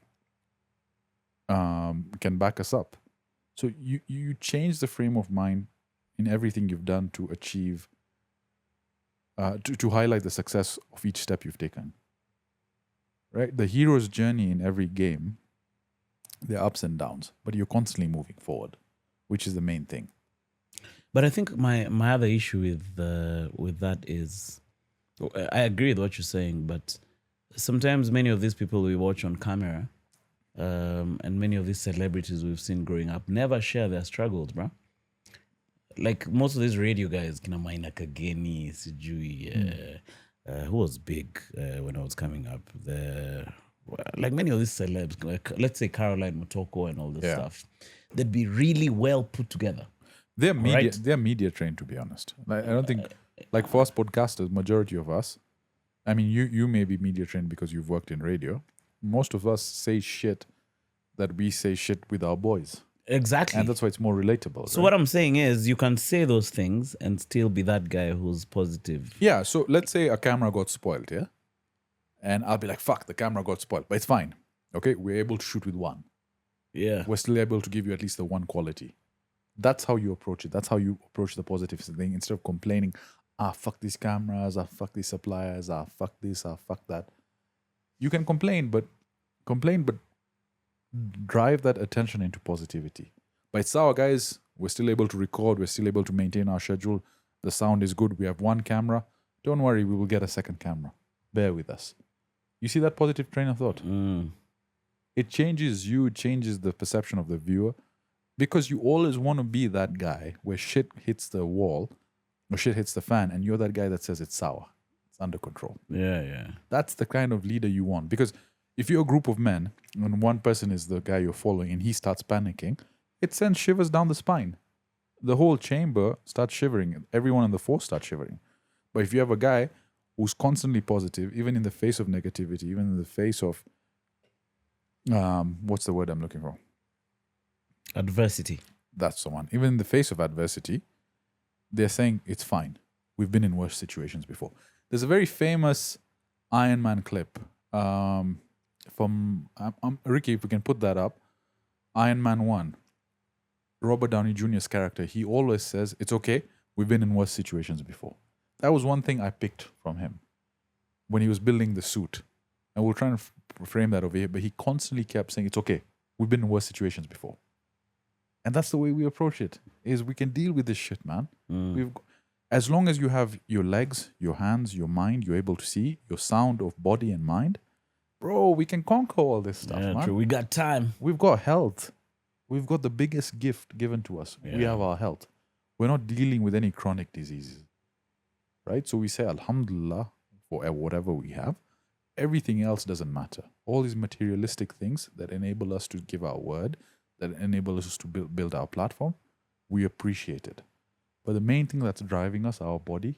can back us up. So you change the frame of mind in everything you've done to achieve, to highlight the success of each step you've taken. Right? The hero's journey in every game, there are ups and downs, but you're constantly moving forward, which is the main thing. But I think my other issue with that is, I agree with what you're saying, but sometimes many of these people we watch on camera, and many of these celebrities we've seen growing up never share their struggles, bro. Like most of these radio guys, kina Maina Kageni, Sijui, who was big when I was coming up. Like many of these celebs, like let's say Caroline Mutoko and all this stuff, they'd be really well put together. They're media. Right. They're media trained, to be honest. Like, I don't think, like for us podcasters, majority of us. I mean, you may be media trained because you've worked in radio. Most of us say shit that we say shit with our boys, Exactly. and that's why it's more relatable. So what I'm saying is, you can say those things and still be that guy who's positive. Yeah. So let's say a camera got spoiled, yeah, and I'll be like, "Fuck, the camera got spoiled," but it's fine. Okay, we're able to shoot with one. Yeah. We're still able to give you at least the one quality. That's how you approach it. That's how you approach the positive thing instead of complaining, fuck these cameras, fuck these suppliers, fuck this, fuck that. You can complain, but drive that attention into positivity. But it's our guys, we're still able to record, we're still able to maintain our schedule. The sound is good. We have one camera. Don't worry, we will get a second camera. Bear with us. You see that positive train of thought? It changes you, it changes the perception of the viewer. Because you always want to be that guy where shit hits the wall or shit hits the fan, and you're that guy that says it's sour, it's under control. Yeah. That's the kind of leader you want. Because if you're a group of men and one person is the guy you're following and he starts panicking, it sends shivers down the spine. The whole chamber starts shivering. Everyone in the force starts shivering. But if you have a guy who's constantly positive, even in the face of negativity, even in the face of, what's the word I'm looking for? Adversity. That's the one. Even in the face of adversity, they're saying it's fine. We've been in worse situations before. There's a very famous Iron Man clip from Ricky, if we can put that up. Iron Man 1. Robert Downey Jr.'s character, he always says, it's okay, we've been in worse situations before. That was one thing I picked from him when he was building the suit. And we're trying to frame that over here, but he constantly kept saying, it's okay. We've been in worse situations before. And that's the way we approach it, is we can deal with this shit, man. As long as you have your legs, your hands, your mind, you're able to see, your sound of body and mind, bro, we can conquer all this stuff, Yeah, man. true. We got time. We've got health. We've got the biggest gift given to us. We Yeah. have our health. We're not dealing with any chronic diseases, right? So we say, Alhamdulillah, for whatever we have. Everything else doesn't matter. All these materialistic things that enable us to give our word, that enable us to build our platform, we appreciate it. But the main thing that's driving us, our body,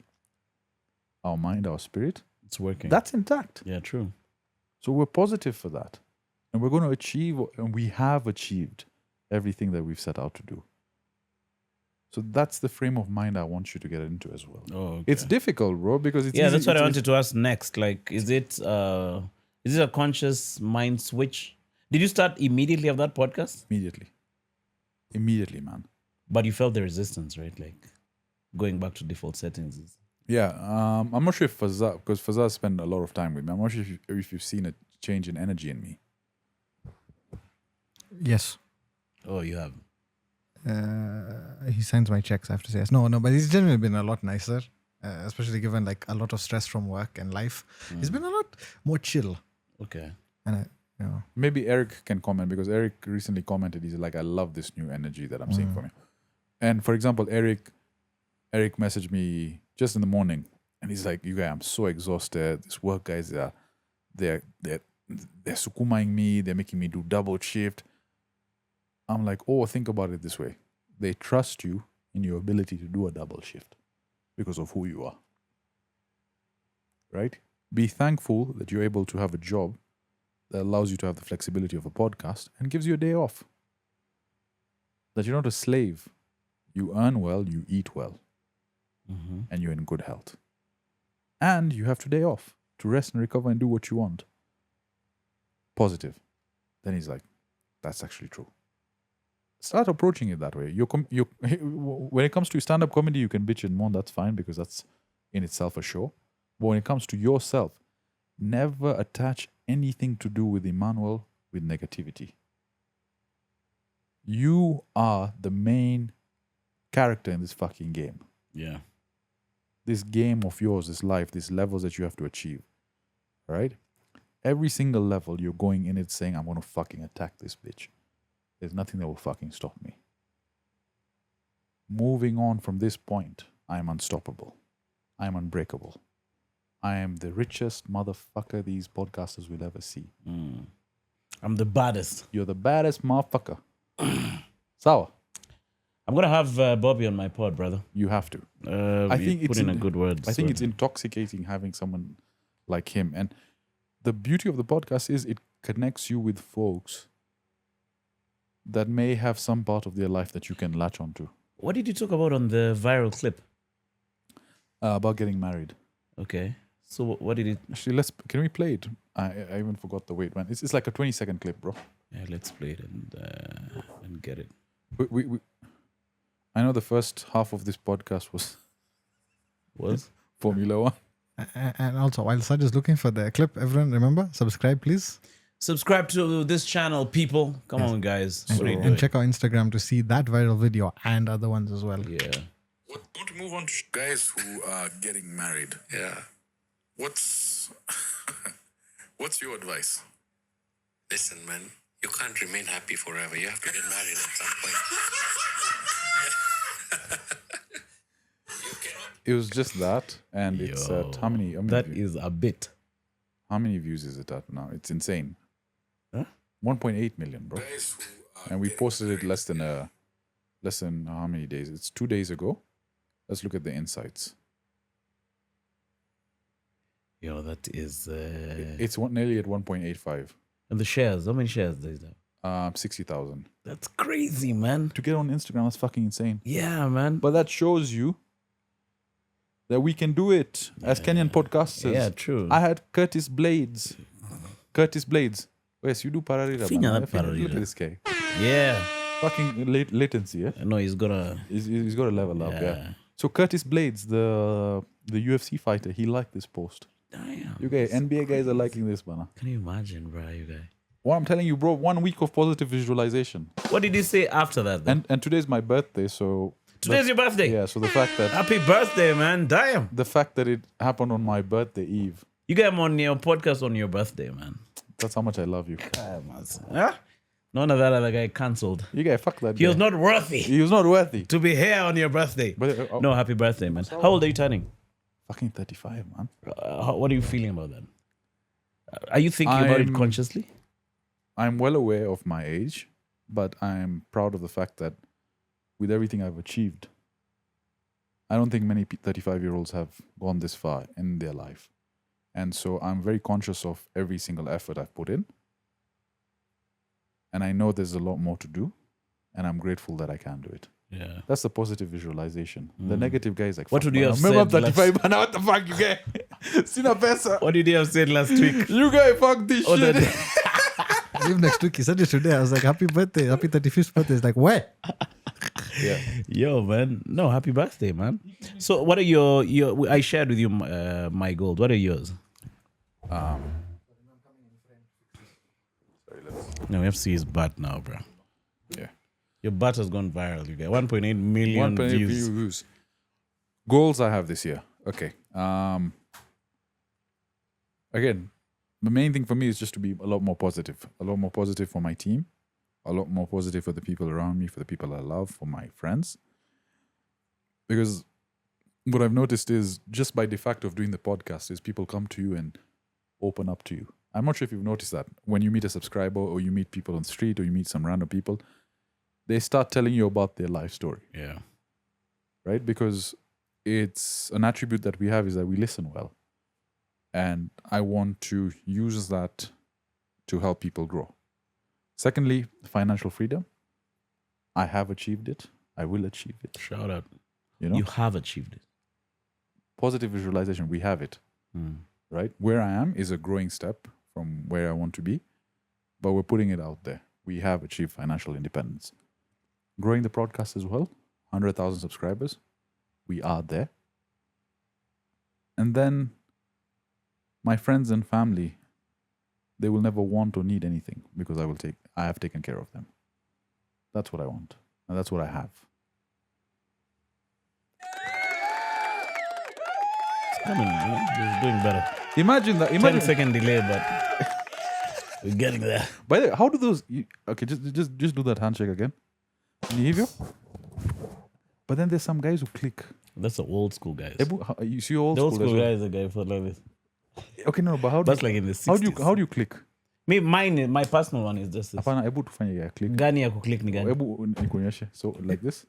our mind, our spirit, It's working. that's intact. Yeah, true. So we're positive for that. And we're going to achieve, and we have achieved everything that we've set out to do. So that's the frame of mind I want you to get into as well. Oh, okay. It's difficult, bro, because it's yeah, easy, that's what I it's- wanted to ask next. Like, is it a conscious mind switch? Did you start immediately of that podcast? Immediately, man. But you felt the resistance, right? Like going back to default settings. Yeah, I'm not sure if Fazar, because Fazar spent a lot of time with me. I'm not sure if you've seen a change in energy in me. Yes. Oh, you have. He signs my checks, I have to say. Yes. No, but he's generally been a lot nicer, especially given like a lot of stress from work and life. He's been a lot more chill. Okay. And Maybe Eric can comment, because Eric recently commented, he's like, I love this new energy that I'm seeing from you. And for example, Eric messaged me just in the morning, and he's like, you guys, I'm so exhausted. This work guys, they're sukumaing me, they're making me do double shift. I'm like, oh, think about it this way. They trust you in your ability to do a double shift because of who you are. Right? Be thankful that you're able to have a job that allows you to have the flexibility of a podcast and gives you a day off. That you're not a slave. You earn well, you eat well, and you're in good health. And you have today off to rest and recover and do what you want. Positive. Then he's like, that's actually true. Start approaching it that way. When it comes to stand-up comedy, you can bitch and moan, that's fine, because that's in itself a show. But when it comes to yourself, never attach anything to do with Emmanuel with negativity. You are the main character in this fucking game. Yeah. This game of yours, this life, these levels that you have to achieve. Right? Every single level you're going in it saying, I'm going to fucking attack this bitch. There's nothing that will fucking stop me. Moving on from this point, I am unstoppable. I am unbreakable. I am the richest motherfucker these podcasters will ever see. I'm the baddest. You're the baddest motherfucker. Sawa. I'm going to have Bobby on my pod, brother. You have to. I think put in a good word. I think it's intoxicating having someone like him. And the beauty of the podcast is it connects you with folks that may have some part of their life that you can latch onto. What did you talk about on the viral clip? About getting married. Okay. So what did it... Actually, can we play it? I even forgot the weight, man. It's like a 20-second clip, bro. Yeah, let's play it and get it. We I know the first half of this podcast was Formula One. and also, while Saj is looking for the clip, everyone remember, subscribe, please. Subscribe to this channel, people. Come on, guys. What are you doing? And check our Instagram to see that viral video and other ones as well. Yeah. I want to move on to guys who are getting married. Yeah. What's your advice? Listen, man, you can't remain happy forever. You have to get married at some point. It was just that, and it's at how many That views? is a bit. How many views is it at now? It's insane. Huh? 1.8 million, bro. Guys who are And we posted it less than how many days? It's 2 days ago. Let's look at the insights. Yo, that is... It's nearly at 1.85. And the shares. How many shares does that? 60,000. That's crazy, man. To get on Instagram, that's fucking insane. Yeah, man. But that shows you that we can do it as Kenyan podcasters. Yeah, true. I had Curtis Blades. Yes, you do Pararira. Finya man. that Pararira. Look at this guy. Yeah. Fucking latency, yeah? No, he's got a... He's got to level up, yeah. So Curtis Blades, the UFC fighter, he liked this post. Damn. You guys, NBA guys are liking this, man. Can you imagine, bro? You guys. What I'm telling you, bro, 1 week of positive visualization. What did he say after that? Though? And today's my birthday, so Today's your birthday. yeah. So the fact that Happy birthday, man! Damn. the fact that it happened on my birthday eve, You get him on your podcast on your birthday, man. that's how much I love you. Huh? None of that other guy cancelled. You guys, fuck that. He was guy. not worthy He was not worthy. to be here on your birthday. But No, happy birthday, man. How old are you turning? fucking 35, man. What are you feeling about that? Are you thinking about it I'm- consciously? I'm well aware of my age, but I'm proud of the fact that with everything I've achieved, I don't think many 35-year-olds have gone this far in their life. And so I'm very conscious of every single effort I've put in. And I know there's a lot more to do. And I'm grateful that I can do it. Yeah. That's the positive visualization. The negative guy is like, What fuck, would you man, have remember said I'm 35, man, what the fuck you get? Sina pesa. What did you have said last week? You guys fuck this Oh, shit. Even next week, he said it today. I was like, happy birthday, happy 35th birthday. It's like, where? Yeah. Yo, man. No, happy birthday, man. So what are your I shared with you my goals. What are yours? No, we have to see his butt now, bro. Yeah. Your butt has gone viral, you guys. 1.8 million 1.8 views. views. Goals I have this year. Okay. Again, the main thing for me is just to be a lot more positive. A lot more positive for my team. A lot more positive for the people around me, for the people I love, for my friends. Because what I've noticed is just by the fact of doing the podcast is people come to you and open up to you. I'm not sure if you've noticed that. When you meet a subscriber or you meet people on the street or you meet some random people, they start telling you about their life story. Yeah. Right? Because it's an attribute that we have is that we listen well. And I want to use that to help people grow. Secondly, financial freedom. I have achieved it. I will achieve it. Shout out. You know, You have achieved it. positive visualization, we have it. Right? Where I am is a growing step from where I want to be, but we're putting it out there. We have achieved financial independence. Growing the podcast as well, 100,000 subscribers. We are there. And then my friends and family, they will never want or need anything because I have taken care of them. That's what I want. And that's what I have. It's coming, It's doing better. Imagine that. 10-second delay, but we're getting there. By the way, how do those? Okay, just do that handshake again. Can you hear you? But then there's some guys who click. That's the old school guys. You see old The old school. school as well. guy is a guy for like this. Okay, no, but how do That's like in the 60s. how do you click? My personal one is just this. Hapana, hebu tufanye ya click. Gani ya kuclick ni gani? Hebu nikuonyeshe. So like this.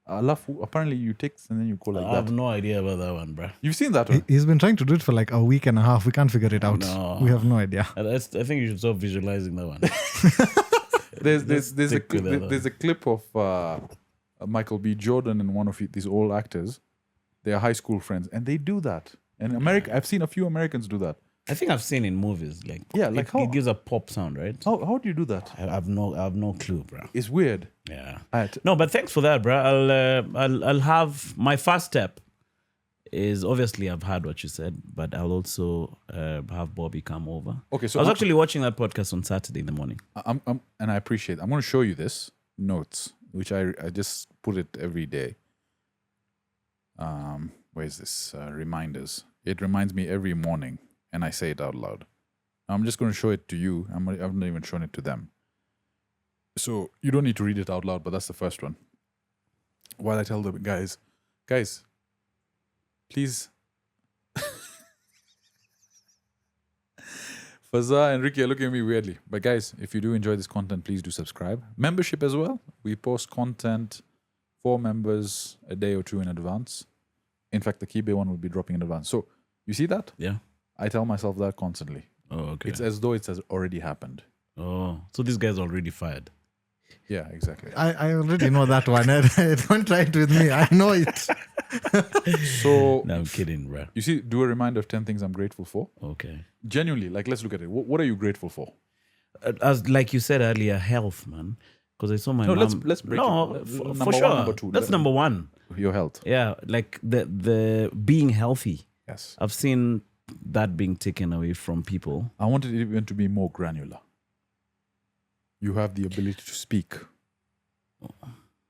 Alafu, apparently you text and then you go like I have that. no idea about that one, bro. You've seen that one? He's been trying to do it for like a week and a half. We can't figure it out. No. We have no idea. I think you should stop visualizing that one. There's stick with that one. a clip of Michael B. Jordan and one of these old actors. They are high school friends, and they do that. And America, I've seen a few Americans do that. I think I've seen in movies like it gives a pop sound, right? How do you do that? I have no clue, bro. It's weird. Yeah. Alright. No, but thanks for that, bro. I'll have my first step is obviously I've heard what you said, but I'll also have Bobby come over. Okay, so I was actually watching that podcast on Saturday in the morning. And I appreciate. I'm going to show you this notes, which I just put it every day. Where is this? Reminders. It reminds me every morning, and I say it out loud. I'm just going to show it to you. I've not even shown it to them. So you don't need to read it out loud, but that's the first one. While I tell the guys, please. Fazar and Ricky are looking at me weirdly. But guys, if you do enjoy this content, please do subscribe. Membership as well. We post content for members a day or two in advance. In fact, the Kibe one will be dropping in advance. So you see that? Yeah. I tell myself that constantly. Oh, okay. It's as though it has already happened. Oh, so this guy's already fired. Yeah, exactly. I already know that one. Don't try it with me. I know it. So No, I'm kidding, bro. you see, do a reminder of 10 things I'm grateful for. Okay. Genuinely, like let's look at it. What are you grateful for? As like you said earlier, health, man. Because I saw my No, mom. let's break no, it. for Number sure. one, number two. That's number one. Your health. Yeah, like the being healthy. Yes. I've seen that being taken away from people. I wanted it even to be more granular. You have the ability to speak,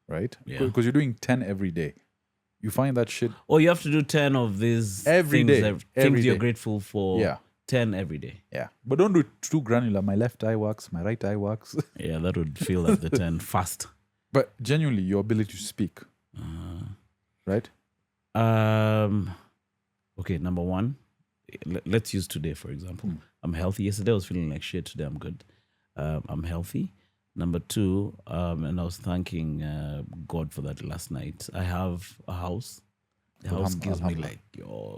right? Yeah. Because you're doing 10 every day. You find that shit. Or you have to do 10 of these Every things, day. things Every you're day. grateful for. Yeah. 10 every day. Yeah. But don't do it too granular. My left eye works, my right eye works. Yeah, that would feel like the 10 fast. But genuinely, your ability to speak, right? Okay, number one, let's use today, for example. I'm healthy. Yesterday I was feeling like shit. Today I'm good. I'm healthy. Number two, and I was thanking God for that last night. I have a house. The house gives me like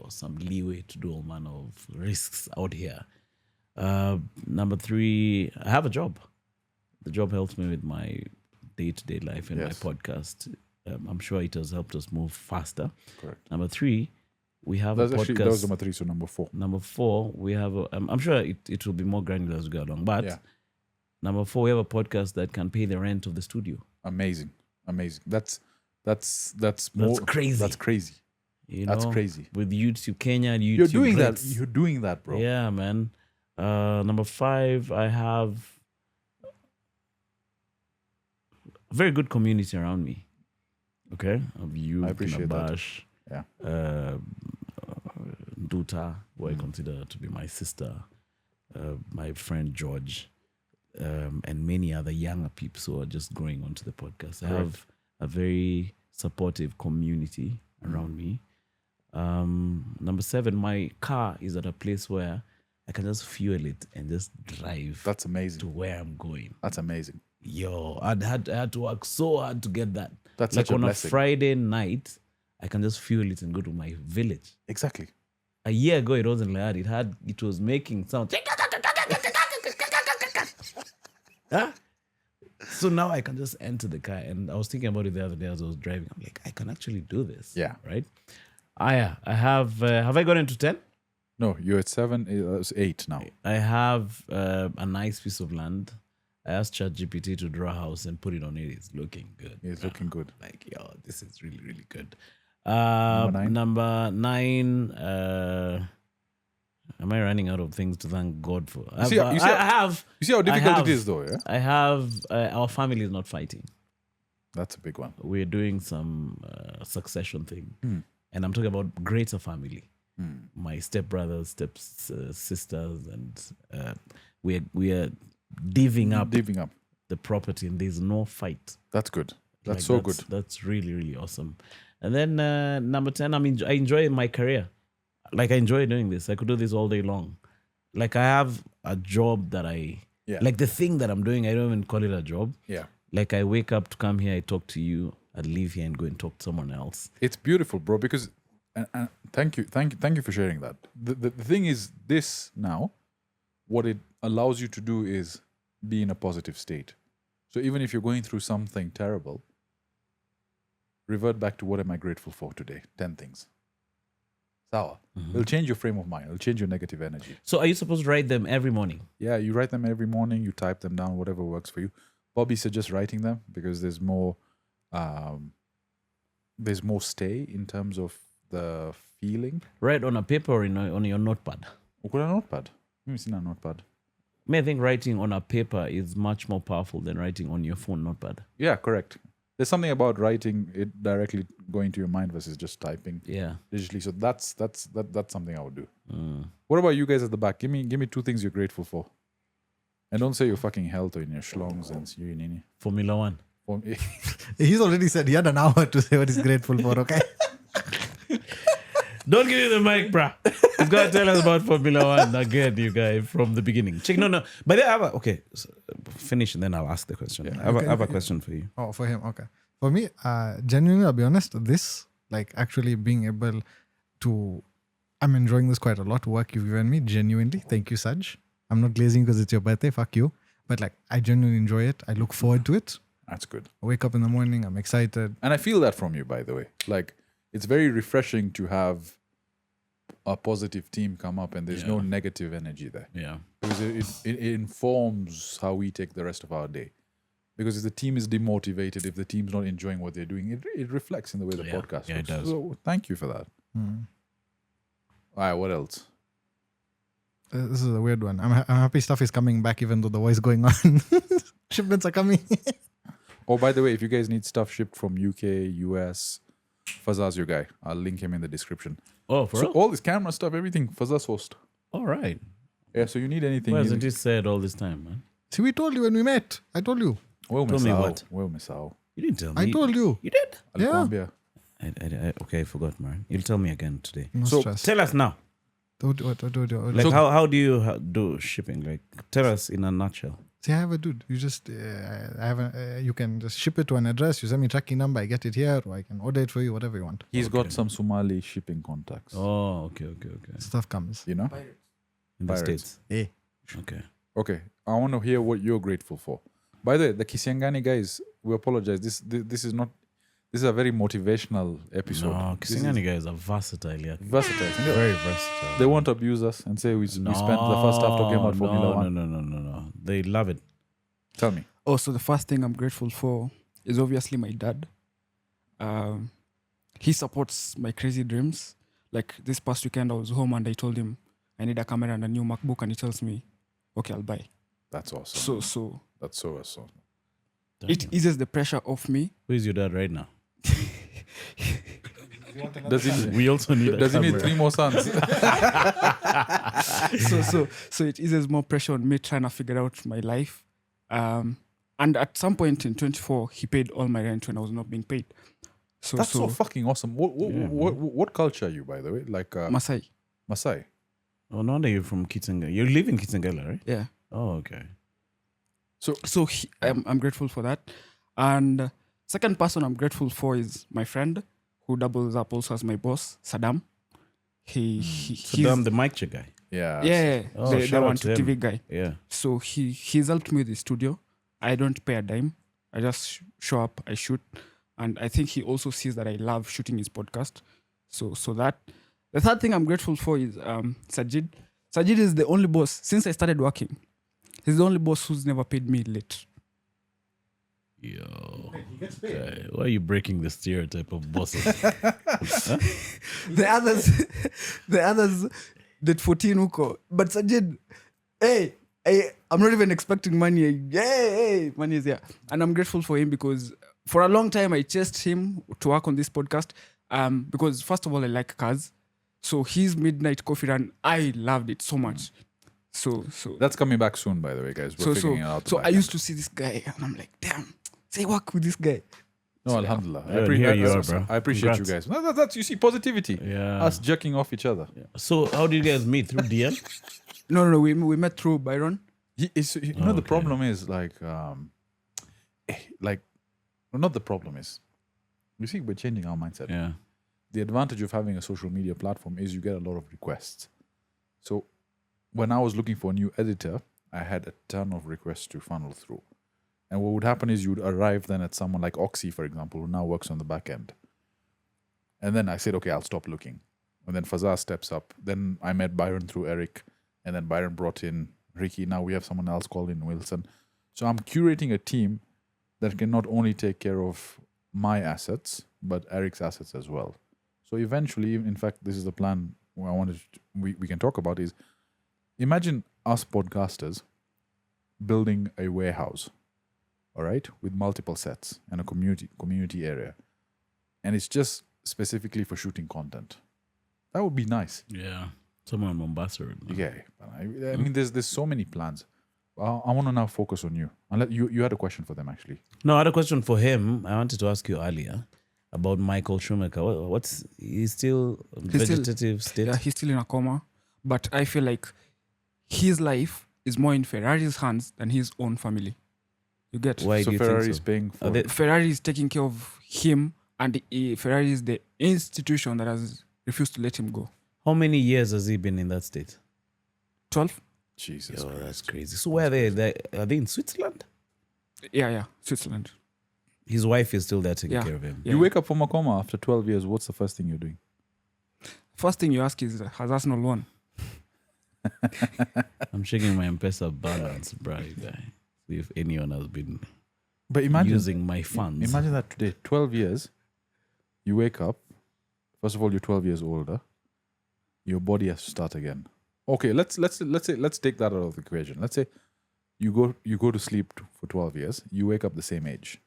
some leeway to do all manner of risks out here. Number three, I have a job. The job helps me with my day-to-day life and my podcast. I'm sure it has helped us move faster. Correct. Number three, we have That's a podcast. actually, that was number three, so number four. Number four, we have I'm sure it will be more granular as we go along. But Yeah. number four, we have a podcast that can pay the rent of the studio. Amazing. That's more crazy. That's crazy. You That's know, crazy. With YouTube Kenya and YouTube. You're doing Greats. that. You're doing that, bro. Yeah, man. Number five, I have a very good community around me. Okay, of you, I appreciate that. Kinabash, Yeah. Duta, who I consider to be my sister, my friend George, and many other younger people who are just growing onto the podcast. I have a very supportive community around me. Number seven, my car is at a place where I can just fuel it and just drive That's amazing. to where I'm going. That's amazing. Yo, I had to work so hard to get that. That's like such a on blessing. a Friday night, I can just fuel it and go to my village. Exactly. A year ago, it wasn't like that. It was making sound. Huh? So now I can just enter the car. And I was thinking about it the other day as I was driving. I'm like, I can actually do this. Yeah. Right? I have I gone into 10? No, you're at 7. It's 8 now. I have a nice piece of land. I asked Chatgpt to draw a house and put it on it. It's looking good. It's looking good. Like, yo, this is really, really good. Number 9? Number 9. Am I running out of things to thank God for? I have. You see how difficult have- it is, though. Yeah, I have. Our family is not fighting. that's a big one. We're doing some succession thing, and I'm talking about greater family. My stepbrothers, sisters, and we are divvying up Divvying up. the property, and there's no fight. That's good. That's Like, so good. That's really, really awesome. And then number 10, I enjoy my career. Like, I enjoy doing this. I could do this all day long. Like, I have a job that like the thing that I'm doing, I don't even call it a job. Yeah. Like, I wake up to come here, I talk to you, I leave here and go and talk to someone else. It's beautiful, bro, because and thank you for sharing that. The thing is, this now, what it allows you to do is be in a positive state. So even if you're going through something terrible, revert back to what am I grateful for today? 10 things. Sour. It'll change your frame of mind. It'll change your negative energy. So are you supposed to write them every morning? Yeah, you write them every morning. You type them down, whatever works for you. Bobby suggests writing them because there's more stay in terms of the feeling. Write on a paper or on your notepad? Or could a notepad? Let me see a notepad. I think writing on a paper is much more powerful than writing on your phone notepad. Yeah, correct. There's something about writing it directly going to your mind versus just typing Yeah. digitally. So that's something I would do. What about you guys at the back? Give me 2 things you're grateful for. And don't say your fucking health or in your schlongs and you Nini. Formula One. For me, He's already said he had an hour to say what he's grateful for, okay? Don't give me the mic, bruh. He's got to tell us about Formula One again, you guys, from the beginning. Check, no. But then I have finish and then I'll ask the question. Yeah. I have a question for you. Oh, for him, okay. For me, genuinely, I'll be honest, this, like actually being able to, I'm enjoying this quite a lot, work you've given me, genuinely. Thank you, Saj. I'm not glazing because it's your birthday, fuck you. But like, I genuinely enjoy it. I look forward to it. that's good. I wake up in the morning, I'm excited. And I feel that from you, by the way. Like, it's very refreshing to have a positive team come up and there's no negative energy there. Yeah. Because it informs how we take the rest of our day. Because if the team is demotivated, if the team's not enjoying what they're doing, it reflects in the way the podcast Yeah, it looks. does. So thank you for that. All right, what else? This is a weird one. I'm happy stuff is coming back even though the war is going on. Shipments are coming. Oh, by the way, if you guys need stuff shipped from UK, US, Fazar's your guy. I'll link him in the description. Oh, for So real? all this camera stuff, everything, Fazar's host. All right. Yeah, so you need anything. Why hasn't he said all this time, man? See, we told you when we met. I told you. Well, Tell me what? Well, Miss Ao. You didn't tell me. I told you. You did? Yeah. Colombia. Okay, I forgot, man. You'll tell me again today. No So, stress. Tell us now. What? Like, So- how do you do shipping? Like, tell us in a nutshell. See, I have a dude. You just, you can just ship it to an address. You send me tracking number. I get it here, or I can order it for you, whatever you want. He's got some Somali shipping contacts. Oh, okay. Stuff comes. You know? In the Pirates. States. Okay. Okay. I want to hear what you're grateful for. By the way, the Kisiangani guys, we apologize. This is not. This is a very motivational episode. No, This is Kisingani guys are versatile, yeah. versatile. Very versatile. They won't abuse us and say we spent the first half talking about Formula One. No. They love it. Tell me. Oh, so the first thing I'm grateful for is obviously my dad. He supports my crazy dreams. Like this past weekend, I was home and I told him I need a camera and a new MacBook, and he tells me, "Okay, I'll buy." That's awesome. So That's so awesome. it eases the pressure off me. Who is your dad right now? Does he? We also need Does he need 3 more sons? So it eases more pressure on me trying to figure out my life. And at some point in 24, he paid all my rent when I was not being paid. That's so fucking awesome. What culture are you, by the way? Like Masai. Masai. Oh, no wonder you're from Kitengela. You live in Kitengela, right? Yeah. Oh, okay. So I'm grateful for that. And second person I'm grateful for is my friend who doubles up also as my boss, Saddam. Saddam, the mic check guy. Yeah. Yeah, Oh, the shout out one to to him. TV guy. Yeah. So he's helped me with the studio. I don't pay a dime. I just show up, I shoot. And I think he also sees that I love shooting his podcast. So that. The third thing I'm grateful for is Sajid. Sajid is the only boss, since I started working, he's the only boss who's never paid me late. Yo. Okay. Why are you breaking the stereotype of bosses? The others did 14 huko. But Sajid, hey, I'm not even expecting money. Hey, money is here. And I'm grateful for him because for a long time I chased him to work on this podcast. Because first of all, I like cars. So his midnight coffee run, I loved it so much. So That's coming back soon, by the way, guys. We're figuring it out. so I used to see this guy and I'm like, damn, say work with this guy. No, alhamdulillah. Yeah, here you are, bro. I appreciate you Congrats. guys. That's you see positivity. Yeah. Us jerking off each other. So, how did you guys meet? Through DM? No, we met through Byron. You know, the problem is like, not the problem is, you see, we're changing our mindset. Yeah. The advantage of having a social media platform is you get a lot of requests. So when I was looking for a new editor, I had a ton of requests to funnel through. And what would happen is you would arrive then at someone like Oxy, for example, who now works on the back end. And then I said, okay, I'll stop looking. And then Fazar steps up. Then I met Byron through Eric. And then Byron brought in Ricky. Now we have someone else called in Wilson. So I'm curating a team that can not only take care of my assets, but Eric's assets as well. So eventually, in fact, this is the plan I wanted we can talk about is, imagine us podcasters building a warehouse, all right, with multiple sets and a community area. And it's just specifically for shooting content. That would be nice. Yeah. Somewhere in Mombasa. Yeah. I mean, there's so many plans. I want to now focus on you. Unless you had a question for them, actually. No, I had a question for him. I wanted to ask you earlier about Michael Schumacher. He's still vegetative state? Yeah, he's still in a coma. But I feel like his life is more in Ferrari's hands than his own family. You get? Why So do you Ferrari think is so? paying for it. Ferrari is taking care of him, and Ferrari is the institution that has refused to let him go. How many years has he been in that state? 12? Jesus. Oh, that's crazy. So where are they? Are they in Switzerland? Yeah, Switzerland. His wife is still there taking Yeah. care of him. Yeah. You wake up from a coma after 12 years. What's the first thing you're doing? First thing you ask is, has Arsenal won? I'm checking my M-Pesa balance, bro. Guy. See if anyone has been But imagine using my funds. Imagine that today, 12 years, you wake up. First of all, you're 12 years older. Your body has to start again. Okay, let's take that out of the equation. Let's say you go to sleep for 12 years. You wake up the same age.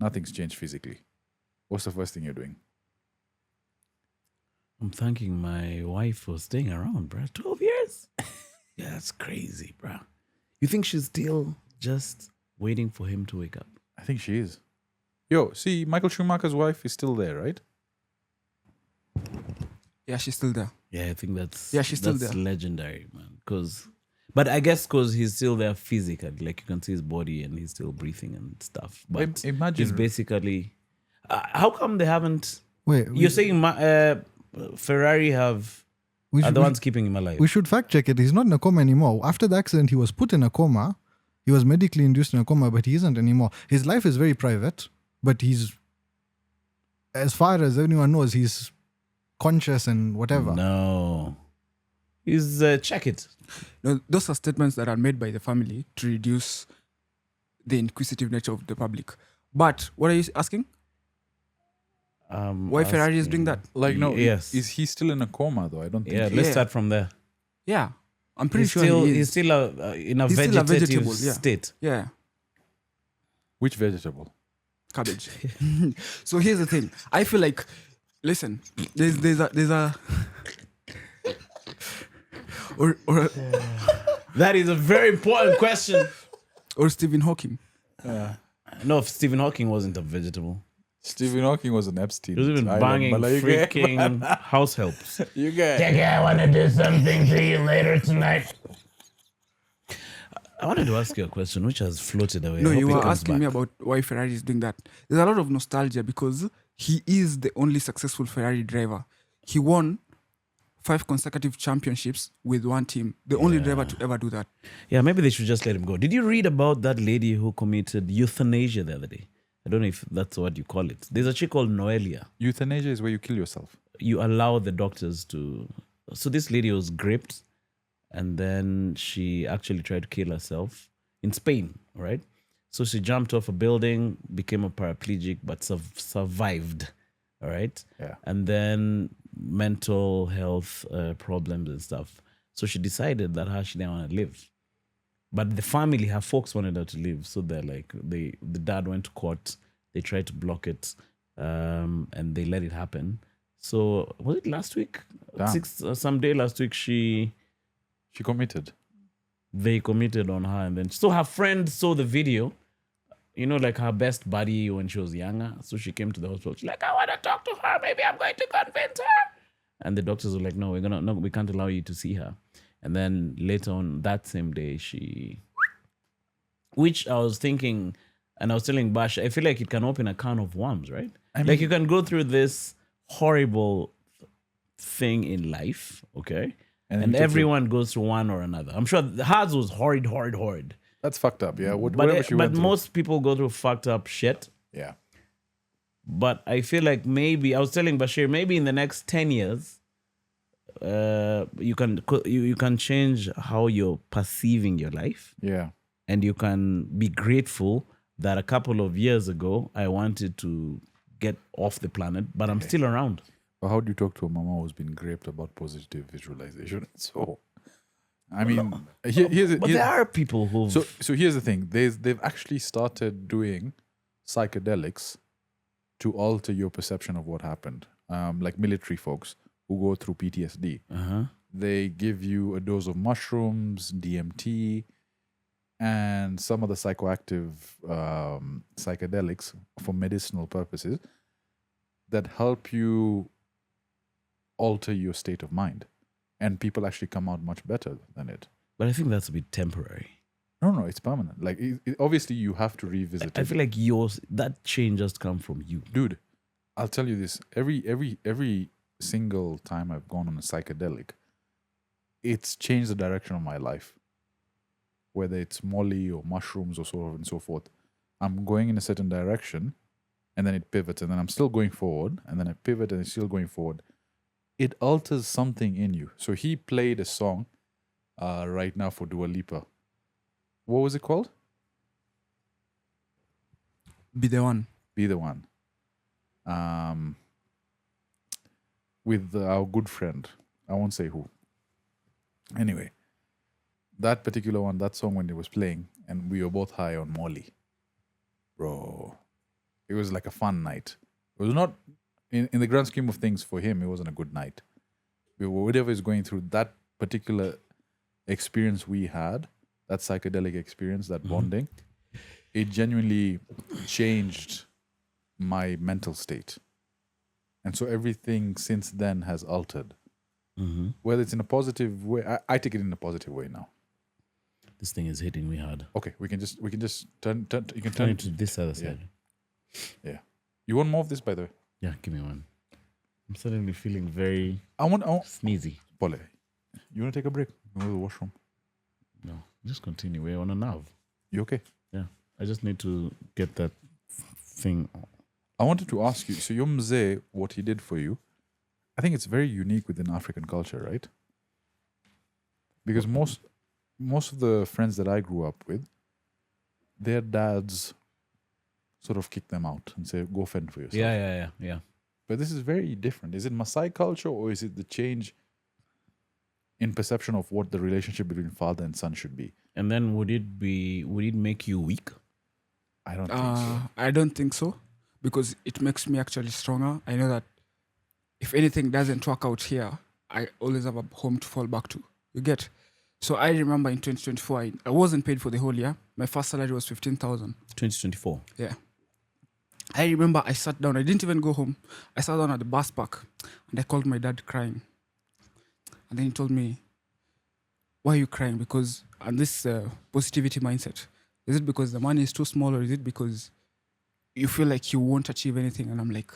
Nothing's changed physically. What's the first thing you're doing? I'm thanking my wife for staying around, bro. 12 years? Yeah, that's crazy, bro. You think she's still just waiting for him to wake up? I think she is. Yo, see, Michael Schumacher's wife is still there, right? Yeah, she's still there. Yeah, I think that's she's still there. legendary, man. But I guess because he's still there physically, like you can see his body and he's still breathing and stuff. But Imagine he's basically. How come they haven't? Wait, You're saying Ferrari are the ones keeping him alive? We should fact check it. He's not in a coma anymore. After the accident, he was put in a coma. He was medically induced in a coma, but he isn't anymore. His life is very private, but he's, as far as anyone knows, he's conscious and whatever. No. He's check it. No, those are statements that are made by the family to reduce the inquisitive nature of the public. But what are you asking? Why Ferrari is doing that? like no. Yes. Is he still in a coma though? I don't think. Yeah, let's start from there. Yeah, I'm pretty sure He's still in a He's still a vegetative vegetable, yeah. state. Yeah, Which vegetable? cabbage. So here's the thing. I feel like, listen, there's a or That is a very important question. or Stephen Hawking. No, if Stephen Hawking wasn't a vegetable. Stephen Hawking was an Epstein. He was even banging freaking house helps. You get. I want to do something to you later tonight. I wanted to ask you a question which has floated away. No, I hope you it were comes asking back. me about why Ferrari is doing that. There's a lot of nostalgia because he is the only successful Ferrari driver. He won 5 consecutive championships with one team. The only driver to ever do that. Yeah, maybe they should just let him go. Did you read about that lady who committed euthanasia the other day? I don't know if that's what you call it. There's a chick called Noelia. Euthanasia is where you kill yourself. You allow the doctors to... So this lady was raped and then she actually tried to kill herself in Spain, right? So she jumped off a building, became a paraplegic, but survived, all right? Yeah. And then mental health problems and stuff. So she decided that she didn't want to live. But the family, her folks wanted her to live. So they're like, the dad went to court. They tried to block it and they let it happen. So was it last week? Damn. Someday last week, She committed. they committed on her. And then, so her friend saw the video, you know, like her best buddy when she was younger. So she came to the hospital. She's like, I want to talk to her. Maybe I'm going to convince her. And the doctors were like, no, we can't allow you to see her. And then later on that same day, which I was thinking, and I was telling Bash, I feel like it can open a can of worms, right? Like you can go through this horrible thing in life, okay? And everyone goes through one or another. I'm sure hers was horrid. That's fucked up. Yeah. Whatever she went But through. most people go through fucked up shit. Yeah. But I feel like maybe, I was telling Bashir, maybe in the next 10 years, you can change how you're perceiving your life. Yeah. And you can be grateful that a couple of years ago, I wanted to get off the planet, but I'm still around. But how do you talk to a mama who's been graped about positive visualization? So, I mean, There are people who... So here's the thing. They've actually started doing psychedelics to alter your perception of what happened. Like military folks who go through PTSD. They give you a dose of mushrooms, DMT, and some of the psychoactive psychedelics for medicinal purposes that help you alter your state of mind. And people actually come out much better than it. But I think that's a bit temporary. No, it's permanent. Like, obviously, you have to revisit I it. feel like that change just come from you. Dude, I'll tell you this. Every single time I've gone on a psychedelic, it's changed the direction of my life. Whether it's Molly or mushrooms or so on and so forth. I'm going in a certain direction, and then it pivots, and then I'm still going forward, and then I pivot, and it's still going forward. It alters something in you. So he played a song right now for Dua Lipa. What was it called? Be the one. Be the One. With our good friend. I won't say who. Anyway, that particular one, that song when it was playing, and we were both high on Molly, bro. It was like a fun night. It was not in the grand scheme of things for him. It wasn't a good night. Whatever is going through that particular experience we had, that psychedelic experience, that bonding, it genuinely changed my mental state. And so everything since then has altered. Whether it's in a positive way, I take it in a positive way now. This thing is hitting me hard. Okay, we can just turn. You can Turn turn it to this other side. Yeah. You want more of this, by the way? Yeah, give me one. I'm suddenly feeling very I want sneezy. Pole. You want to take a break? Go to the washroom. No, just continue. We're on a nerve. You okay? Yeah, I just need to get that thing. I wanted to ask you. So your mzee, what he did for you, I think it's very unique within African culture, right? Because most of the friends that I grew up with, their dads sort of kick them out and say, "Go fend for yourself." Yeah. But this is very different. Is it Maasai culture, or is it the change in perception of what the relationship between father and son should be? And then would it make you weak? I don't think so. I don't think so, because it makes me actually stronger. I know that if anything doesn't work out here, I always have a home to fall back to. You get? So I remember in 2024, I wasn't paid for the whole year. My first salary was 15,000. 2024. Yeah. I remember I sat down. I didn't even go home. I sat down at the bus park and I called my dad crying. And then he told me, "Why are you crying?" Because, and this positivity mindset, is it because the money is too small, or is it because you feel like you won't achieve anything? And I'm like,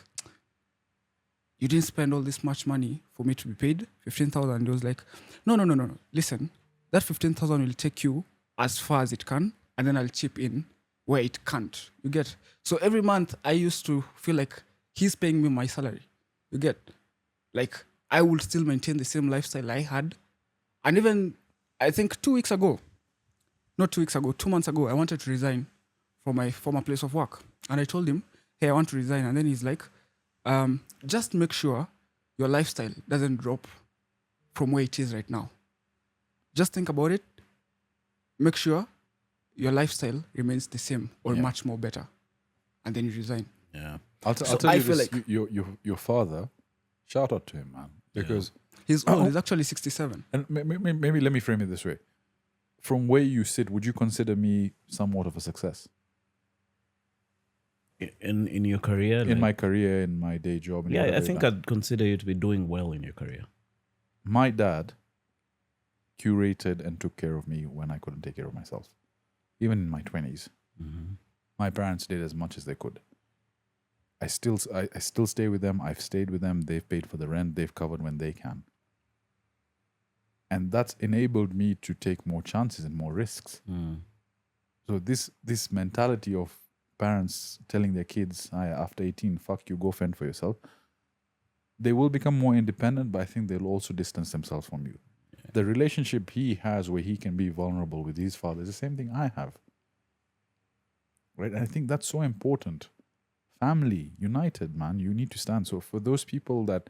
"You didn't spend all this much money for me to be paid 15,000." And he was like, no. Listen, that 15,000 will take you as far as it can, and then I'll chip in where it can't. You get? So every month I used to feel like he's paying me my salary. You get? Like I would still maintain the same lifestyle I had. And even, I think 2 months ago, I wanted to resign from my former place of work. And I told him, "Hey, I want to resign." And then he's like, "Just make sure your lifestyle doesn't drop from where it is right now. Just think about it. Make sure your lifestyle remains the same or much more better. And then you resign." Yeah. I'll So tell I you feel this, like- your father, shout out to him, man. Because He's old. He's actually 67. and maybe let me frame it this way. From where you sit, would you consider me somewhat of a success? In your career? In my career, in my day job? In Yeah, whatever I it think is. I'd consider you to be doing well in your career. My dad curated and took care of me when I couldn't take care of myself. Even in my 20s. My parents did as much as they could. I still stay with them. I've stayed with them. They've paid for the rent. They've covered when they can. And that's enabled me to take more chances and more risks. So this mentality of parents telling their kids, after 18, fuck you, go fend for yourself, they will become more independent, but I think they'll also distance themselves from you. Yeah. The relationship he has where he can be vulnerable with his father is the same thing I have. Right? And I think that's so important. Family, united, man, you need to stand. So for those people that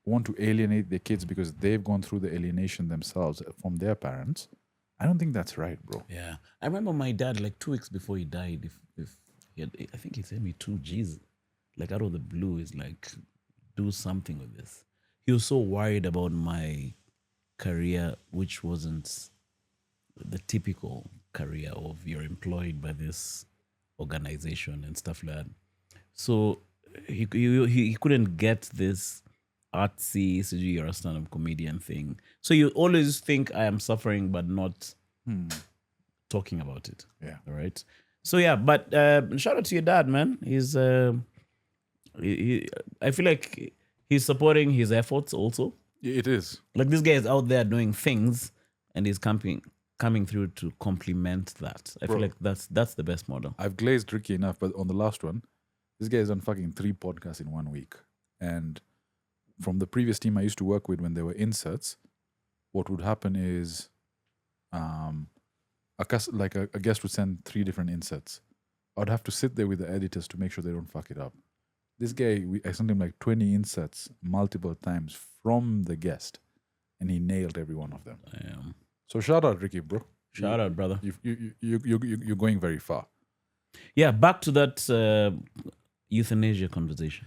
want to alienate their kids because they've gone through the alienation themselves from their parents, I don't think that's right, bro. Yeah. I remember my dad, like 2 weeks before he died, if he had, I think he sent me 2 G's, like out of the blue, is like, do something with this. He was so worried about my career, which wasn't the typical career of you're employed by this organization and stuff like that. So he couldn't get this artsy, so you're a stand-up comedian thing. So you always think I am suffering, but not talking about it. Yeah. All right. So yeah, but shout out to your dad, man. He's I feel like he's supporting his efforts also. It is. Like this guy is out there doing things, and he's coming through to complement that. I feel like that's the best model. I've glazed Ricky enough, but on the last one, this guy's done fucking 3 podcasts in 1 week. And from the previous team I used to work with, when there were inserts, what would happen is a guest would send 3 different inserts. I'd have to sit there with the editors to make sure they don't fuck it up. This guy, I sent him like 20 inserts multiple times from the guest. and he nailed every one of them. Damn. So shout out, Ricky, bro. Shout out, brother. You're going very far. Yeah, back to that euthanasia conversation.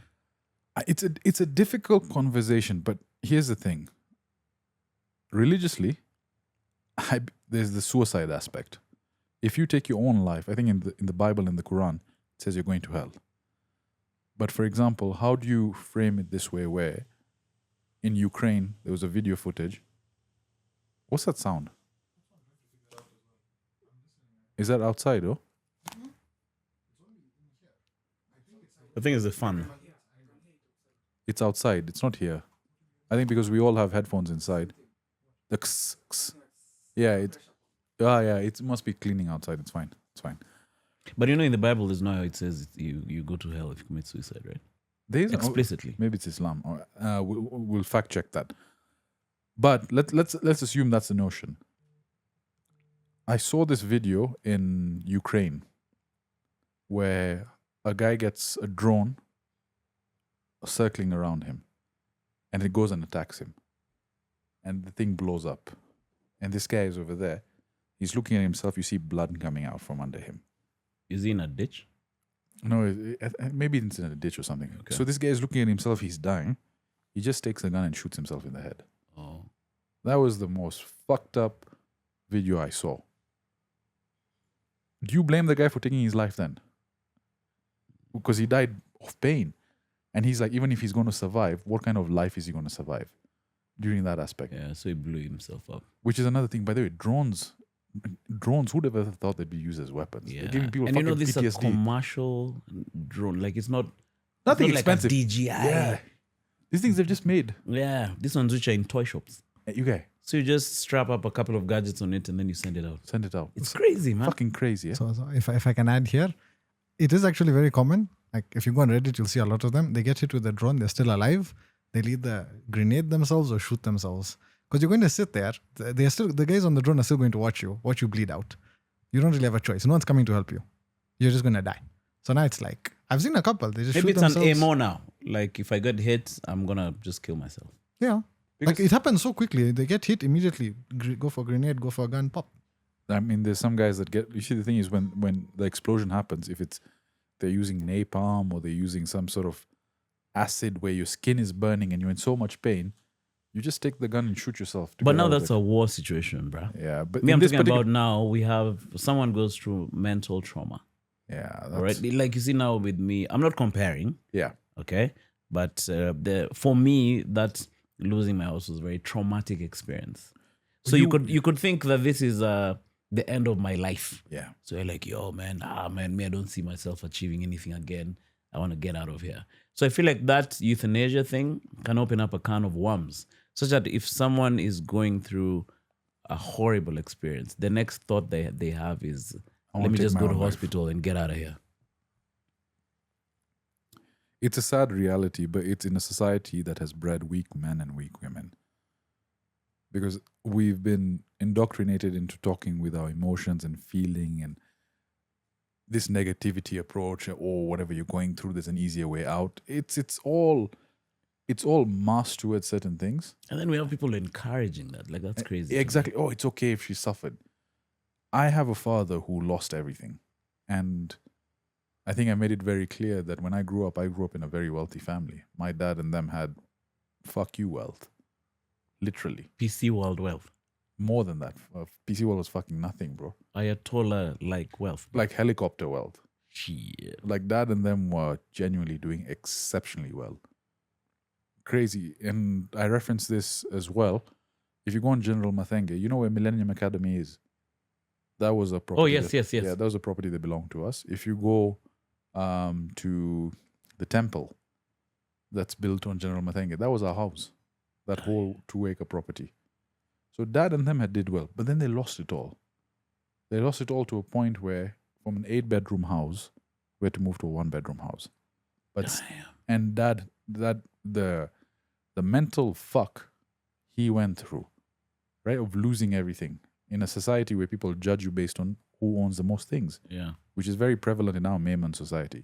It's a difficult conversation, but here's the thing. Religiously, there's the suicide aspect. If you take your own life, I think in the Bible and the Quran, it says you're going to hell. But for example, how do you frame it this way where in Ukraine, there was a video footage. What's that sound? Is that outside, oh? I think it's the fun. It's outside. It's not here. I think because we all have headphones inside. The yeah, it must be cleaning outside. It's fine. It's fine. But in the Bible, there's no how it says you go to hell if you commit suicide, right? There is Explicitly. Maybe it's Islam. We'll fact check that. But let's assume that's the notion. I saw this video in Ukraine where a guy gets a drone circling around him and it goes and attacks him. And the thing blows up. And this guy is over there. He's looking at himself. You see blood coming out from under him. Is he in a ditch? No, maybe it's in a ditch or something. Okay. So this guy is looking at himself. He's dying. He just takes a gun and shoots himself in the head. Oh. That was the most fucked up video I saw. Do you blame the guy for taking his life then? Because he died of pain. And he's like, even if he's going to survive, what kind of life is he going to survive during that aspect? Yeah, so he blew himself up. Which is another thing. By the way, drones, who'd ever thought they'd be used as weapons? Yeah. They're giving people and fucking this is a PTSD. commercial drone. Like, it's not Nothing it's not expensive. like a DJI. Yeah. These things they've just made. Yeah, these ones which are in toy shops. You guys, So you just strap up a couple of gadgets on it and then you send it out. send it out. It's crazy, man. Fucking crazy, yeah? So if I can add here, it is actually very common. Like if you go on Reddit, you'll see a lot of them. They get hit with a drone. They're still alive. They'll either grenade themselves or shoot themselves. Because you're going to sit there. The guys on the drone are still going to watch you bleed out. You don't really have a choice. No one's coming to help you. You're just going to die. So now it's like, I've seen a couple. They just Maybe shoot it's themselves. an AMO now. Like if I get hit, I'm going to just kill myself. Yeah. Because- Like it happens so quickly. They get hit immediately. Go for a grenade, go for a gun, pop. I mean, there's some guys that get... You see, the thing is when the explosion happens, if they're using napalm or they're using some sort of acid where your skin is burning and you're in so much pain, you just take the gun and shoot yourself. But now that's a war situation, bro. Yeah, but Me, in I'm this talking particular... about now we have someone goes through mental trauma. Yeah, that's... Right? Like you see now with me, I'm not comparing, Yeah. okay? But for me, that losing my house was a very traumatic experience. So you could think that this is the end of my life. Yeah. So you're like, yo, man, me, I don't see myself achieving anything again. I want to get out of here. So I feel like that euthanasia thing can open up a can of worms, such that if someone is going through a horrible experience, the next thought they have is, wanna let me take just my go to own life. hospital and get out of here. It's a sad reality, but it's in a society that has bred weak men and weak women. Because we've been indoctrinated into talking with our emotions and feeling and this negativity approach, or whatever you're going through, there's an easier way out. It's all masked towards certain things. And then we have people encouraging that. Like, that's crazy. Exactly. Oh, it's okay if she suffered. I have a father who lost everything. And I think I made it very clear that when I grew up in a very wealthy family. My dad and them had fuck you wealth. Literally. PC world wealth. More than that. PC world was fucking nothing, bro. Ayatollah like wealth. Like helicopter wealth. Shit. Like dad and them were genuinely doing exceptionally well. Crazy. And I reference this as well. If you go on General Mathenge, you know where Millennium Academy is? That was a property. Oh, yes. Yeah, that was a property that belonged to us. If you go to the temple that's built on General Mathenge, that was our house. That whole 2-acre property. So dad and them had did well, but then they lost it all. They lost it all to a point where from an 8-bedroom house, we had to move to a 1-bedroom house. But Damn. and dad, the mental fuck he went through, right, of losing everything in a society where people judge you based on who owns the most things, Yeah. which is very prevalent in our Mayman society.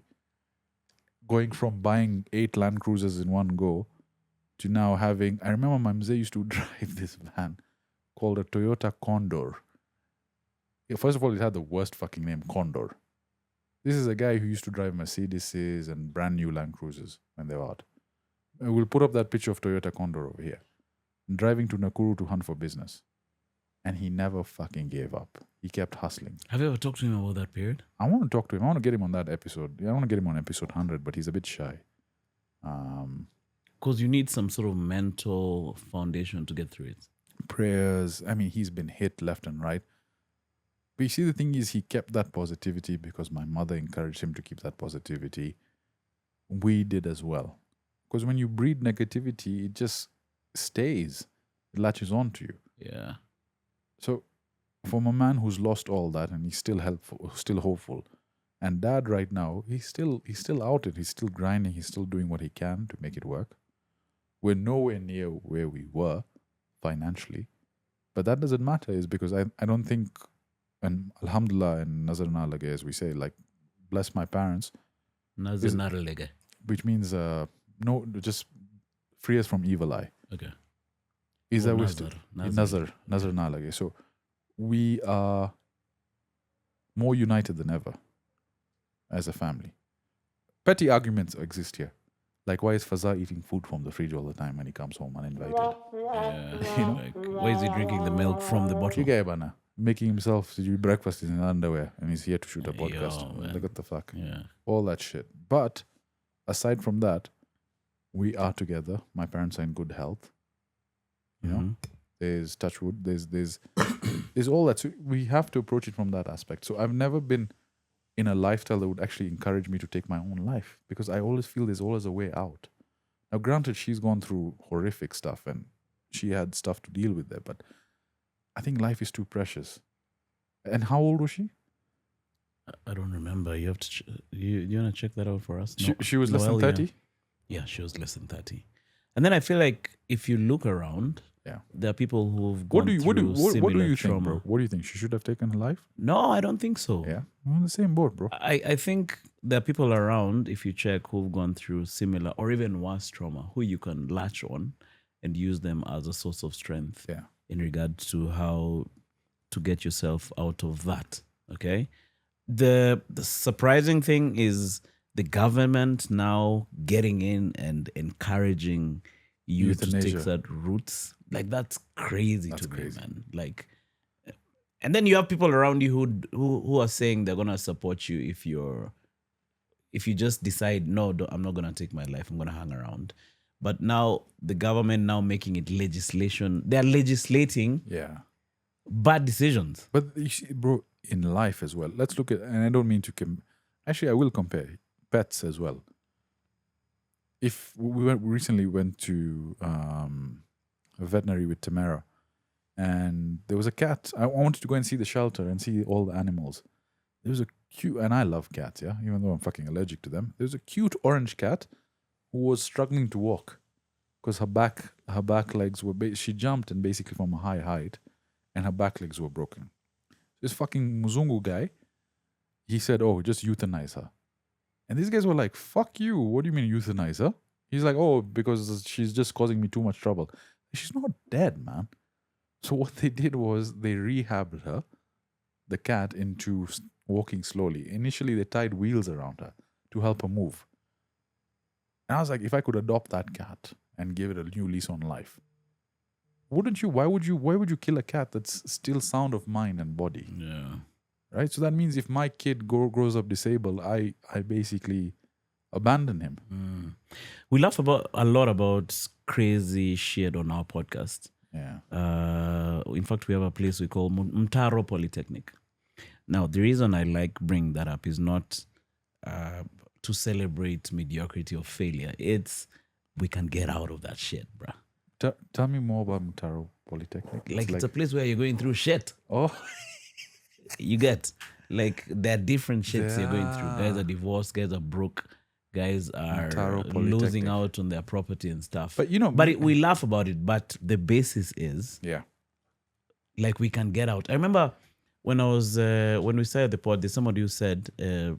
Going from buying 8 Land Cruisers in one go to now having. I remember my mzee used to drive this van called a Toyota Condor. Yeah, first of all, it had the worst fucking name, Condor. This is a guy who used to drive Mercedeses and brand new Land Cruisers when they were out. We'll put up that picture of Toyota Condor over here. Driving to Nakuru to hunt for business. And he never fucking gave up. He kept hustling. Have you ever talked to him about that period? I want to talk to him. I want to get him on that episode. I want to get him on episode 100, but he's a bit shy. Because you need some sort of mental foundation to get through it. Prayers. I mean, he's been hit left and right. But you see, the thing is, he kept that positivity because my mother encouraged him to keep that positivity. We did as well. Because when you breed negativity, it just stays. It latches on to you. Yeah. So from a man who's lost all that and he's still helpful, still hopeful, and dad right now, he's still out it. He's still grinding. He's still doing what he can to make it work. We're nowhere near where we were financially. But that doesn't matter, is because I don't think, and alhamdulillah and nazarna lage, as we say, like, bless my parents, Nazarna lege. which means no, just free us from evil eye. Okay. Is Oh, that nazar. wisdom? Nazar na lage. So we are more united than ever as a family. Petty arguments exist here. Like, why is Fazar eating food from the fridge all the time when he comes home uninvited? Yeah. You know? Like, why is he drinking the milk from the bottle? Chigai bana. Making himself breakfast in underwear and he's here to shoot a podcast. Yo, man. Like, what the fuck? Yeah. All that shit. But aside from that, we are together. My parents are in good health. You know, Mhm. there's touch wood. There's all that. So we have to approach it from that aspect. So I've never been in a lifestyle that would actually encourage me to take my own life because I always feel there's always a way out. Now, granted, she's gone through horrific stuff and she had stuff to deal with there, but I think life is too precious. And how old was she? I don't remember. You have to. You want to check that out for us? She was less than Noel, yeah. 30? Yeah, she was less than 30. And then I feel like if you look around, Yeah. there are people who've gone What do you similar think, trauma. bro? What do you think? She should have taken her life? No, I don't think so. Yeah. We're on the same boat, bro. I think there are people around, if you check, who've gone through similar or even worse trauma, who you can latch on and use them as a source of strength Yeah. in regard to how to get yourself out of that. Okay. The surprising thing is the government now getting in and encouraging you to take Euthanasia. that route. Like, that's crazy That's to crazy. me, man. Like, and then you have people around you who are saying they're gonna support you if you just decide, no, I'm not gonna take my life, I'm gonna hang around. But now the government now making it legislation, they're legislating Yeah. bad decisions. But you see, bro, in life as well, let's look at, and I don't mean to actually, I will compare pets as well. If we recently went to a veterinary with Tamara, and there was a cat. I wanted to go and see the shelter and see all the animals. There was a cute, and I love cats, yeah, even though I'm fucking allergic to them. There was a cute orange cat who was struggling to walk because her back legs were. She jumped and basically from a high height, and her back legs were broken. This fucking Muzungu guy, he said, "Oh, just euthanize her." And these guys were like, "Fuck you! What do you mean euthanize her?" He's like, "Oh, because she's just causing me too much trouble." She's not dead, man. So what they did was they rehabbed her, the cat, into walking slowly. Initially, they tied wheels around her to help her move. And I was like, if I could adopt that cat and give it a new lease on life, wouldn't you? Why would you kill a cat that's still sound of mind and body? Yeah. Right? So that means if my kid grows up disabled, I basically abandon him. We laugh a lot about crazy shit on our podcast. Yeah. In fact, we have a place we call Mtaro Polytechnic. Now, the reason I like bringing that up is not to celebrate mediocrity or failure. It's we can get out of that shit, bruh. Tell me more about Mtaro Polytechnic. It's a place where you're going through shit. Oh, You get, like, there are different shits you're going through. Guys Yeah. are divorced, guys are broke, guys are Mtaro losing Polytechnic. out on their property and stuff. but you know, we laugh about it, but the basis is yeah, like we can get out. I remember when I was when we started the pod, there's somebody who said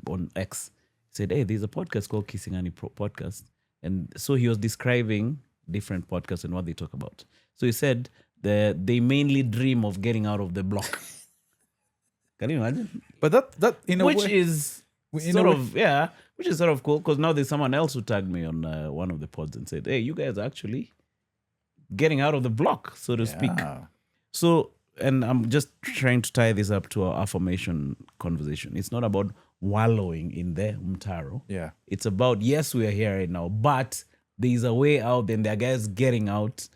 on X said, "Hey, there's a podcast called Kisingani Podcast," and so he was describing different podcasts and what they talk about. So he said they mainly dream of getting out of the block. Can you imagine? But that in a Which way, is in a sort way- of which is sort of cool because now there's someone else who tagged me on one of the pods and said, "Hey, you guys are actually getting out of the block, so to speak." Yeah. So, and I'm just trying to tie this up to our affirmation conversation. It's not about wallowing in the Mtaro. Yeah. It's about, yes, we are here right now, but there's a way out, and there are guys getting out,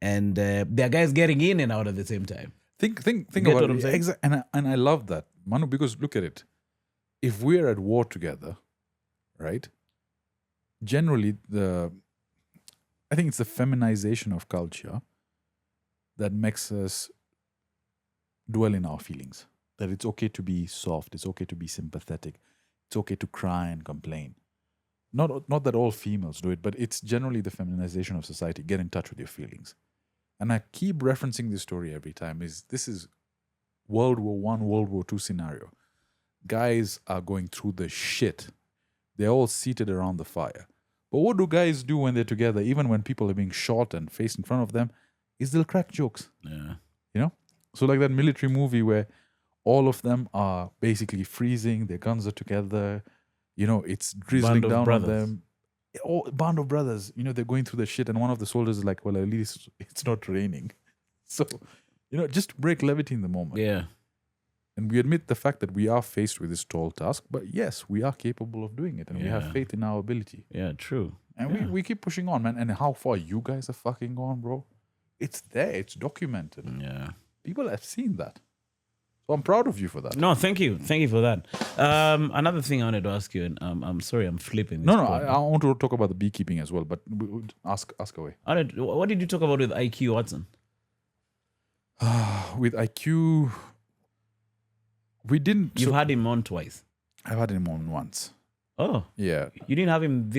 and there are guys getting in and out at the same time. Think Get about what I'm it. saying? And I love that, Manu, because look at it. If we're at war together, right? Generally, I think it's the feminization of culture that makes us dwell in our feelings. That it's okay to be soft, it's okay to be sympathetic, it's okay to cry and complain. Not that all females do it, but it's generally the feminization of society. Get in touch with your feelings. And I keep referencing this story every time. This is World War I, World War II scenario. Guys are going through the shit. They're all seated around the fire. But what do guys do when they're together, even when people are being shot and faced in front of them, is they'll crack jokes. Yeah. You know? So like that military movie where all of them are basically freezing, their guns are together, you know, it's drizzling Band of down brothers. on them. Oh, band of brothers, you know, they're going through the shit, and one of the soldiers is like, well, at least it's not raining. So, you know, just break levity in the moment. Yeah. And we admit the fact that we are faced with this tall task, but yes, we are capable of doing it, and we have Yeah. faith in our ability. Yeah, true. And we keep pushing on, man. And how far you guys are fucking gone, bro? It's there. It's documented. Yeah. People have seen that. So I'm proud of you for that. No, thank you. Thank you for that. Another thing I wanted to ask you, and I'm sorry I'm flipping this. No, pod. I want to talk about the beekeeping as well, but ask away. What did you talk about with IQ Watson? With IQ, we didn't. You've had him on twice. I've had him on once. Oh, Yeah. you didn't have him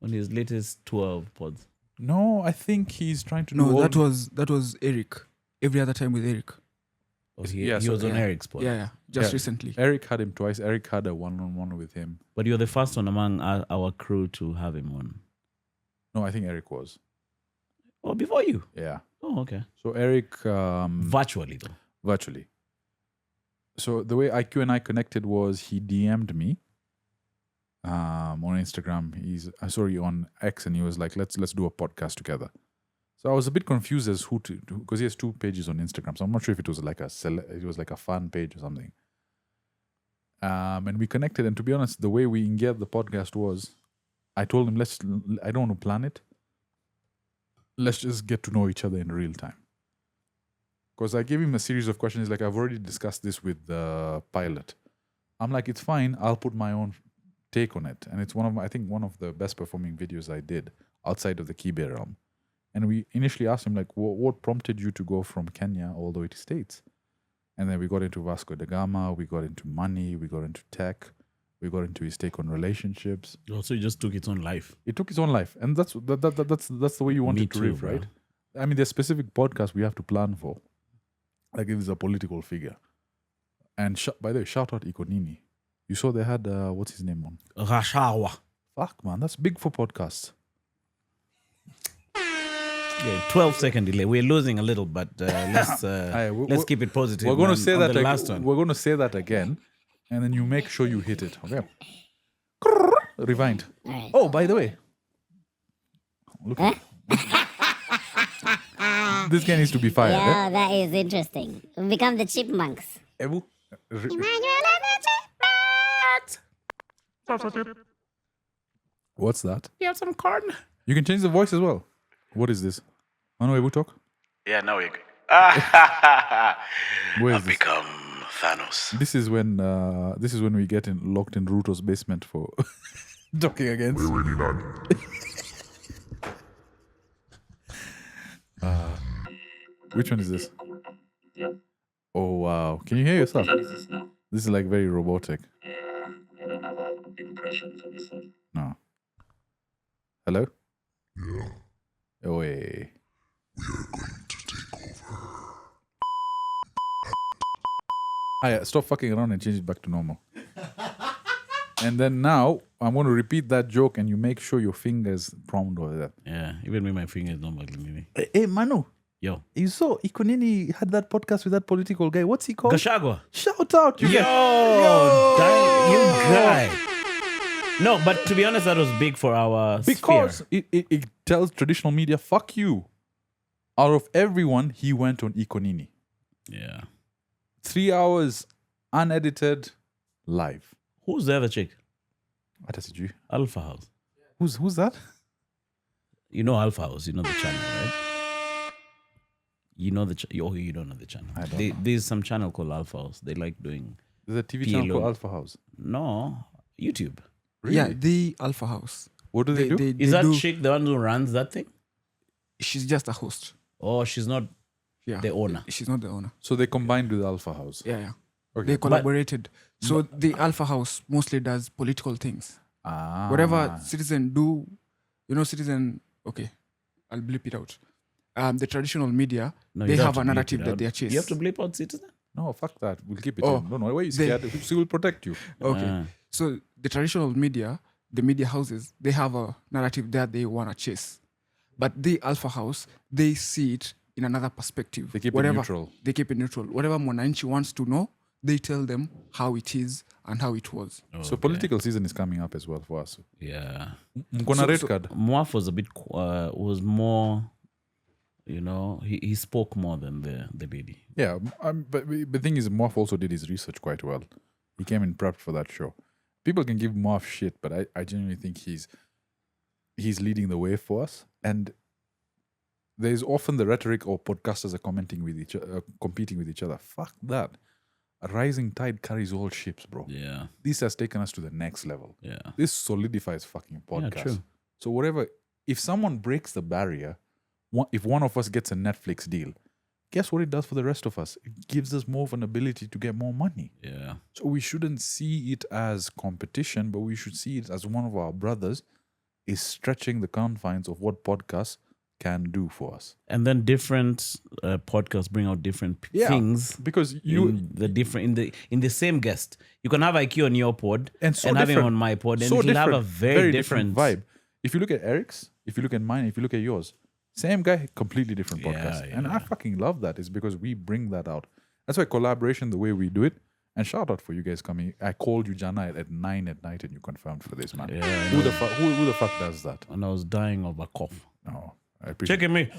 on his latest 12 pods. No, I think he's trying to do No, all that was Eric. Every other time with Eric. Oh, he Yeah, he so- was on yeah. Eric's pod. Yeah, just Yeah. recently. Eric had him twice. Eric had a one-on-one with him. But you're the first one among our crew to have him on. No, I think Eric was. Oh, before you. Yeah. Oh, okay. So Eric Virtually though. virtually. So the way IQ and I connected was he DM'd me on Instagram. On X, and he was like, let's do a podcast together. So I was a bit confused as who to do, because he has 2 pages on Instagram. So I'm not sure if it was like a fan page or something. And we connected, and to be honest, the way we engaged the podcast was, I told him, I don't want to plan it. Let's just get to know each other in real time. Because I gave him a series of questions. He's like, I've already discussed this with the pilot. I'm like, it's fine. I'll put my own take on it. And it's one of the best performing videos I did outside of the Kibe realm. And we initially asked him, like, what prompted you to go from Kenya all the way to States? And then we got into Vasco da Gama, we got into money, we got into tech, we got into his take on relationships. Oh, so he just took its own life. It took his own life. And that's the way you want Me it to too, live, bro. right? I mean, there's specific podcasts we have to plan for. Like if it's a political figure. And by the way, shout out Nini. You saw they had, what's his name on? Gachagua. Fuck, man, that's big for podcasts. Yeah, 12-second delay. We're losing a little, but let's we're- keep it positive. We're going to man, say on that the last one. We're going to say that again, and then you make sure you hit it. Okay. Rewind. Alright. Oh, by the way, look. At this guy needs to be fired. Yeah, that is interesting. We become the chipmunks. Ebu? What's that? You have some corn? You can change the voice as well. What is this? Manu Ebu talk? Yeah, now we're good. Where is I've this? become Thanos. This is when we get locked in Ruto's basement for talking against. Which one is this? Oh wow! Can you hear yourself? This is like very robotic. No. Hello? Yeah. Oh wait. Stop fucking around and change it back to normal. And then now I'm going to repeat that joke, and you make sure your fingers prompt over that. Yeah, even with my fingers normally. Nini. Hey, Manu, Yo. you saw Ikonini had that podcast with that political guy. What's he called? Gachagua. Shout out, you Yo, guys. you guy. No, but to be honest, that was big for our Because sphere. it tells traditional media, fuck you. Out of everyone, he went on Ikonini. Yeah. 3 hours, unedited, live. Who's the other chick? What is it? Alpha House. Who's that? You know Alpha House. You know the channel, right? You know the you don't know the channel. I don't know. There's some channel called Alpha House. They like doing There's a TV channel PLO. called Alpha House. no YouTube. Really? Yeah, the Alpha House. What do they do? Is that chick the one who runs that thing? She's just a host. Or she's not Yeah. the owner? She's not the owner. So they combined with Alpha House. Yeah. Okay. They collaborated. So the Alpha House mostly does political things. Ah. Whatever Citizen do, Citizen, okay, I'll bleep it out. The traditional media, No, they you don't have a to bleep it narrative that out. they are chasing. You have to bleep out Citizen? No, fuck that. We'll keep it Oh, in. No, why are you they- scared? She will protect you. Okay. Ah. So the traditional media, the media houses, they have a narrative that they want to chase. But the Alpha House, they see it in another perspective. They keep it Whatever, neutral. They keep it neutral. Whatever Mwananchi wants to know, they tell them how it is and how it was. So political season is coming up as well for us. Yeah. Mkona red card. Mwaf was a bit, was more, he spoke more than the lady. Yeah, but the thing is, Moff also did his research quite well. He came in prepped for that show. People can give Moff shit, but I genuinely think he's leading the way for us. And there's often the rhetoric, or podcasters are competing with each other. Fuck that. A rising tide carries all ships, bro. Yeah. This has taken us to the next level. Yeah. This solidifies fucking podcast. true. So whatever, if someone breaks the barrier, if one of us gets a Netflix deal, guess what it does for the rest of us? It gives us more of an ability to get more money. Yeah. So we shouldn't see it as competition, but we should see it as one of our brothers is stretching the confines of what podcasts can do for us. And then different podcasts bring out different things. Because you in the same guest, you can have IQ on your pod and so have him different- on my pod, and so it'll have a different, very different vibe. If you look at Eric's, if you look at mine, if you look at yours, same guy, completely different podcast. Yeah, And I fucking love that. It's because we bring that out. That's why collaboration, the way we do it. And shout out for you guys coming. I called you Jana at 9 at night and you confirmed for this, man. Yeah, I who the fuck does that? And I was dying of a cough. No, I appreciate Checking me.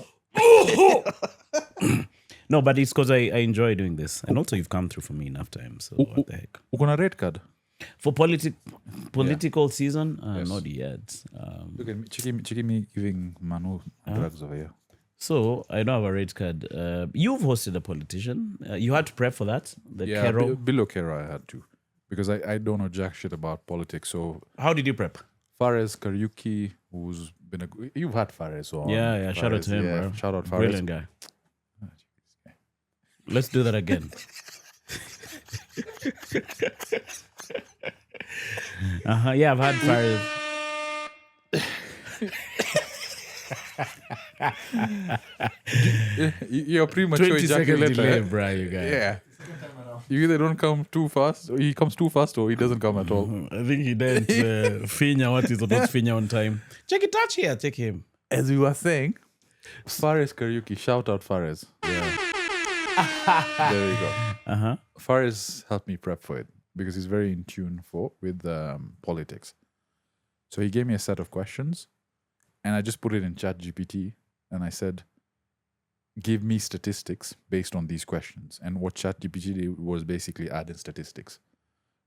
No, but it's because I enjoy doing this. And also you've come through for me enough time. So what the heck. Ukona red card. For political season, Yes. not yet. Look at me, check me giving Manu drugs over here. So I don't have a red card. You've hosted a politician. You had to prep for that. The Yeah, Kero. below Kera I had to. Because I don't know jack shit about politics. So How did you prep? Fares Karyuki, who's been you've had Fares on. Yeah. Shout out to him, bro. Shout out Fares. Brilliant guy. Let's do that again. Yeah, I've had Fares. You're premature 20 seconds ejaculator. delay, bro, you guys. Yeah. You either don't come too fast, or he comes too fast, or he doesn't come at all. I think he didn't finya what he's supposed to finya on time. Check it touch here. Check him. As we were saying, Fares Karyuki, shout out Fares. Yeah. There you go. Fares helped me prep for it because he's very in tune with politics. So he gave me a set of questions, and I just put it in Chatgpt, and I said, give me statistics based on these questions. And what Chatgpt did was basically add in statistics.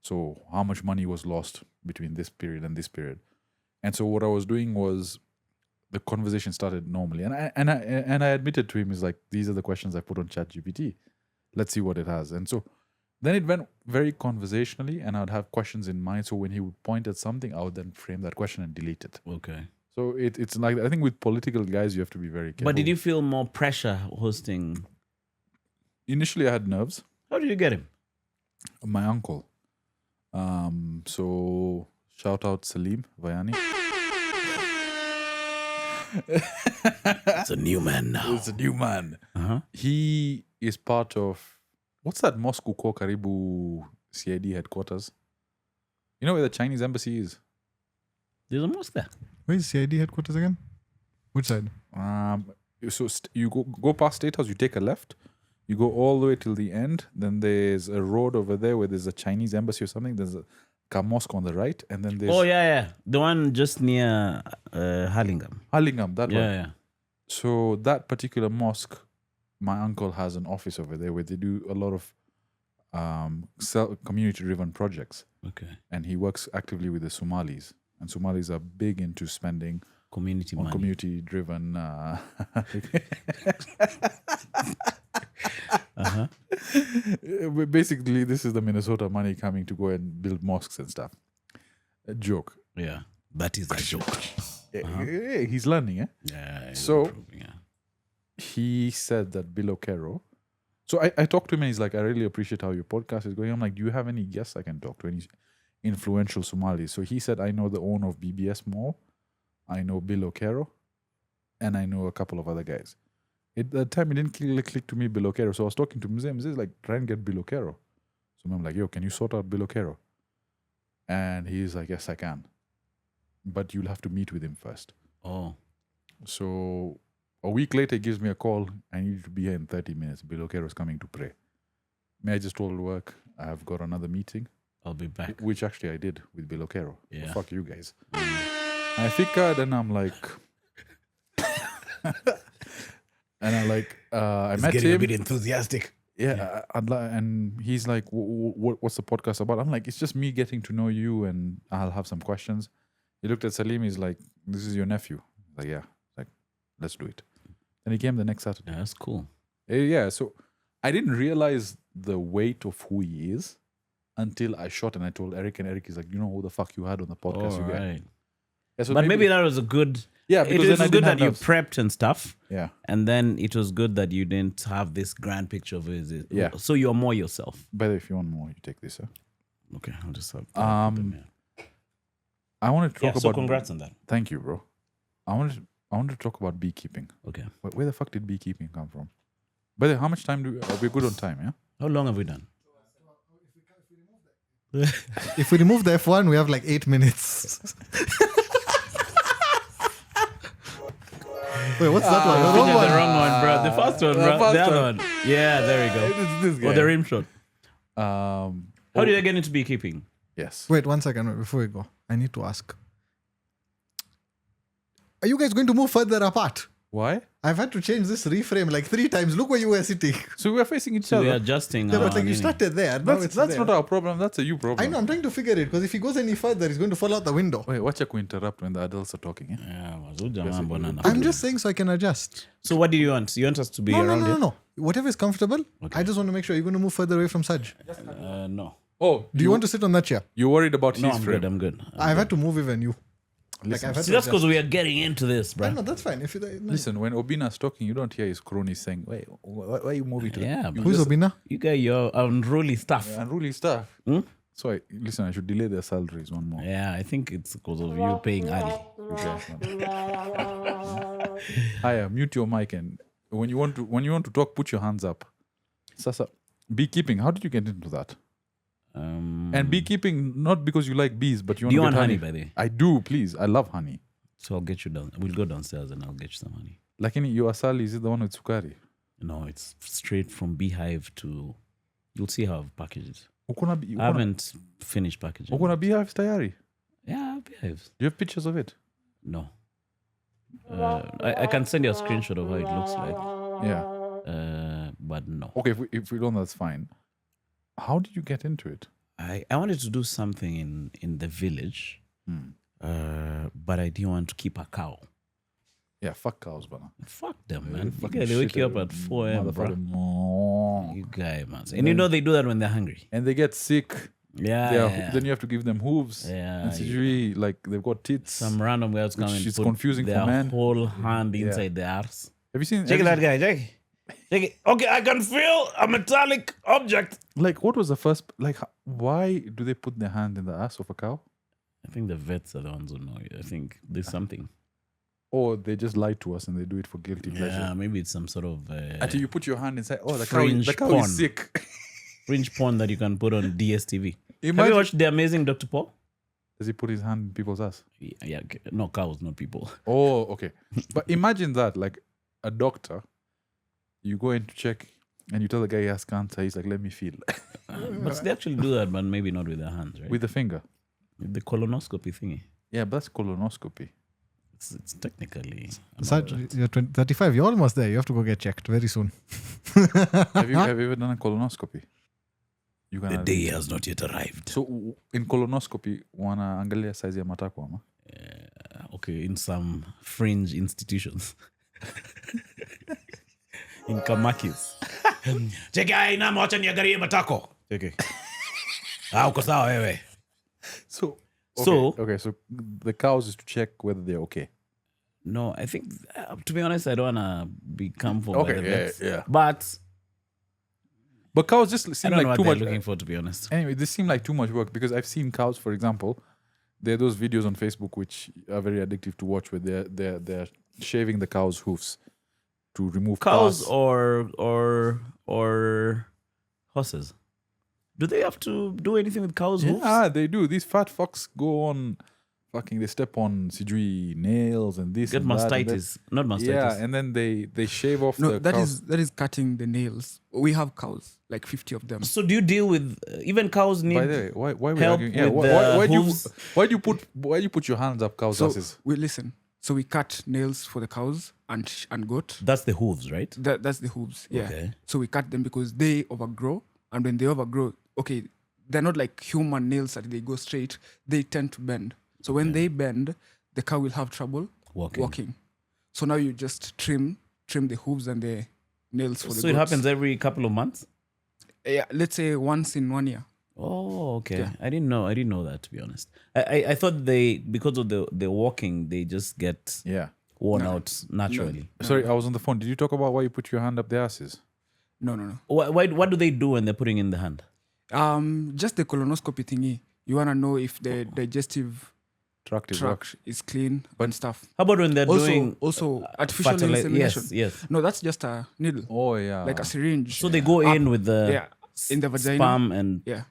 So how much money was lost between this period and this period. And so what I was doing was the conversation started normally. And I admitted to him, is like, these are the questions I put on Chatgpt. Let's see what it has. And so then it went very conversationally, and I'd have questions in mind. So when he would point at something, I would then frame that question and delete it. Okay. So it's like, I think with political guys, you have to be very careful. But did you feel more pressure hosting? Initially, I had nerves. How did you get him? My uncle. So shout out Salim Vayani. It's a new man now. It's a new man. Uh-huh. He is part of, what's that mosque called, Karibu CID headquarters? You know where the Chinese embassy is? There's a mosque there. Where is CID headquarters again? Which side? You go past State House, you take a left, you go all the way till the end, then there's a road over there where there's a Chinese embassy or something, there's a mosque on the right, and then there's... Oh, yeah. The one just near Hurlingham. Hurlingham, that one. Yeah. So that particular mosque, my uncle has an office over there where they do a lot of community-driven projects. Okay. And he works actively with the Somalis. And Somalis are big into spending Community on money. community-driven... Basically, this is the Minnesota money coming to go and build mosques and stuff. A joke. Yeah. That is a joke. Yeah, he's learning, eh? Yeah. So- improving, yeah. He said that below Kero. So I talked to him and he's like, I really appreciate how your podcast is going. I'm like, do you have any guests I can talk to? Any influential Somalis? So he said, I know the owner of BBS Mall. I know below Kero. And I know a couple of other guys. At the time, it didn't click to me below Kero. So I was talking to him. He's like, try and get below Kero. So I'm like, yo, can you sort out below Kero? And he's like, yes, I can. But you'll have to meet with him first. Oh. So a week later, he gives me a call. I need to be here in 30 minutes. Below Kero is coming to pray. May I just told work, I've got another meeting. I'll be back. Which actually I did with below Kero. Yeah. Fuck you guys. I figured, and I'm like... and I like, I met getting him. a bit enthusiastic. Yeah, and he's like, what's the podcast about? I'm like, it's just me getting to know you and I'll have some questions. He looked at Salim, he's like, this is your nephew. Like, yeah, like, let's do it. And he came the next Saturday. Yeah, that's cool. Yeah, so I didn't realize the weight of who he is until I shot and I told Eric, and Eric is like, you know who the fuck you had on the podcast? All you get? right. Yeah, so But maybe that was a good... Yeah, it because was then I good didn't that have you nerves. prepped and stuff. Yeah. And then it was good that you didn't have this grand picture of it. Yeah. So you're more yourself. By the way, if you want more, you take this. Okay, I'll just have... I wanted to talk about... so congrats on that. Thank you, bro. I wanted to talk about beekeeping. Okay. Where the fuck did beekeeping come from? By the way, how much time we're good on time, yeah? How long have we done? If we remove the F1, we have like 8 minutes. Wait, what's that one? The wrong one. The wrong one, bro. The first one, bro. first The other one. one. Yeah, there we go. It's this guy. Or the rim shot. How How did I get into beekeeping? Yes. Wait, 1 second. Wait, before we go, I need to ask. Are you guys going to move further apart? Why? I've had to change this reframe like 3 times. Look where you were sitting. So we're facing each So we're other. adjusting. Yeah, but like you Nini. started there. Now That's there. not our problem. That's a you problem. I know. I'm trying to figure it because if he goes any further, he's going to fall out the window. Wait, watch you interrupt when the adults are talking. Eh? Yeah, wazuja mambo nana. I'm just saying so I can adjust. So what do you want? You want us to be No, around no. it? Whatever is comfortable. I just want to make sure you're going to move further away from Saj. No. Oh, Do you want to sit on that chair? you're worried about No, his I'm frame? good. I'm good. I've had to move even you. Listen, I've had See, to that's because adjust. we are getting into this, bro. No, that's fine. If you, no. listen, when Obina's talking, you don't hear his cronies saying, wait, why are you moving to Yeah, you but- Who's just- Obina? You got your unruly stuff. unruly stuff? Hmm? So, listen, I should delay their salaries one more. Yeah, I think it's because of you paying Ali. Hiya, mute your mic, and when you want to talk, put your hands up. Sasa, beekeeping, how did you get into that? And beekeeping, not because you like bees, but you Do you want want to get honey, by the way? I do, please. I love honey. So I'll get you down. We'll go downstairs and I'll get you some honey. Lakini, your asali, is it the one with sukari? No, it's straight from beehive to... You'll see how I've packaged it. Ukona I haven't finished packaging. beehives tayari? Yeah, beehives. Do you have pictures of it? No. I can send you a screenshot of how it looks like. Yeah. But no. Okay, if we don't, that's fine. How did you get into it? I wanted to do something in the village, but I didn't want to keep a cow. Yeah, fuck cows, bana. Fuck them, man. You Fucking guys, they wake shit you up every at 4 a.m., bro. motherfucking- You guy, man. And you know they do that when they're hungry. And they get sick. Yeah. Then you have to give them hooves. Yeah, And it's usually like they've got tits. Some random guys come Which and is put confusing for their men. whole hand inside the arse. Have you seen? Check have that you guy, check it. Check it. Okay, I can feel a metallic object. seen- Like, what was the first? Like, why do they put their hand in the ass of a cow? I think the vets are the ones who know. I think there's something. Or they just lie to us and they do it for guilty Yeah, pleasure? maybe it's some sort of Until you put your hand inside. Oh, the Fringe cow porn. is sick. fringe porn that you can put on DSTV. Have Imagine- you watched The Amazing Dr. Paul? Does he put his hand in people's ass? Yeah, okay. No, cows, not people. Oh, okay. But imagine that, like a doctor, you go in to check and you tell the guy he has cancer. He's like, let me feel. But they actually do that, but maybe not with their hands, right? With the finger. The colonoscopy thingy. Yeah, but that's colonoscopy. It's technically. Saj, you're 35. You're almost there. You have to go get checked very soon. Have you ever done a colonoscopy? You The day has not yet arrived. So in colonoscopy, wanaangalia size ya matako ama? Okay, in some fringe institutions. In Kamakis. Cheki inama wacha niangalie matako. Cheki. Uko sawa wewe. So the cows is to check whether they're okay. No, I think, to be honest, I don't want to be comfortable by the vets. Yeah. But Cows just I seem don't know like what too they're much. looking for, to be honest. Anyway, this seemed like too much work because I've seen cows, for example. There are those videos on Facebook which are very addictive to watch, where they're shaving the cow's hoofs to remove Cows pus. or horses. Do they have to do anything with cows' hoofs? Yeah, they do. These fat fucks go on, fucking. They step on sijui nails and this. Get and that, and mastitis. Not mastitis. yeah, and then they shave off No, the that cows. is cutting the nails. We have cows, like 50 of them. So do you deal with even cows need? By the way, why we help arguing? Yeah, with why the do you hooves? why do you put your hands up cows' So asses? we listen. So we cut nails for the cows and goat. That's the hooves, right? That's the hooves. Yeah. Okay. So we cut them because they overgrow, and when they overgrow, okay, they're not like human nails that they go straight. They tend to bend. So when they bend, the cow will have trouble walking. So now you just trim the hooves and the nails for the So it goats. happens every couple of months? Yeah, let's say once in 1 year. Oh, okay. Yeah. I didn't know that, to be honest. I thought because of the walking, they just get Yeah. worn out naturally. Sorry, I was on the phone. Did you talk about why you put your hand up their asses? No. What do they do when they're putting in the hand? Just the colonoscopy thingy. You wanna know if the digestive Tract is tract is clean and stuff. How about when they're doing Also artificial fertili- insemination. Yes. No, that's just a needle, Oh yeah. like a syringe. So they go in with the yeah, in the vagina. sperm and Yeah.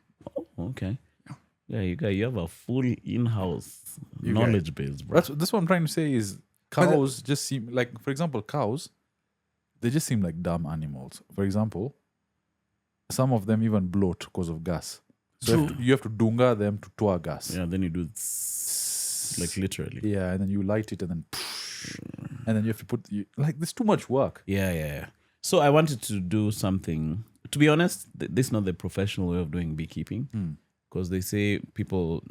okay. Yeah, you have a full in-house You knowledge base, bro. That's what I'm trying to say is cows just seem like, for example, cows, they just seem like dumb animals. For example, some of them even bloat because of gas. So you have to dunga them to toa gas. Yeah, then you do like literally. Yeah, and then you light it and then and then you have to put like there's too much work. Yeah. So I wanted to do something. To be honest, this is not the professional way of doing beekeeping, because they say people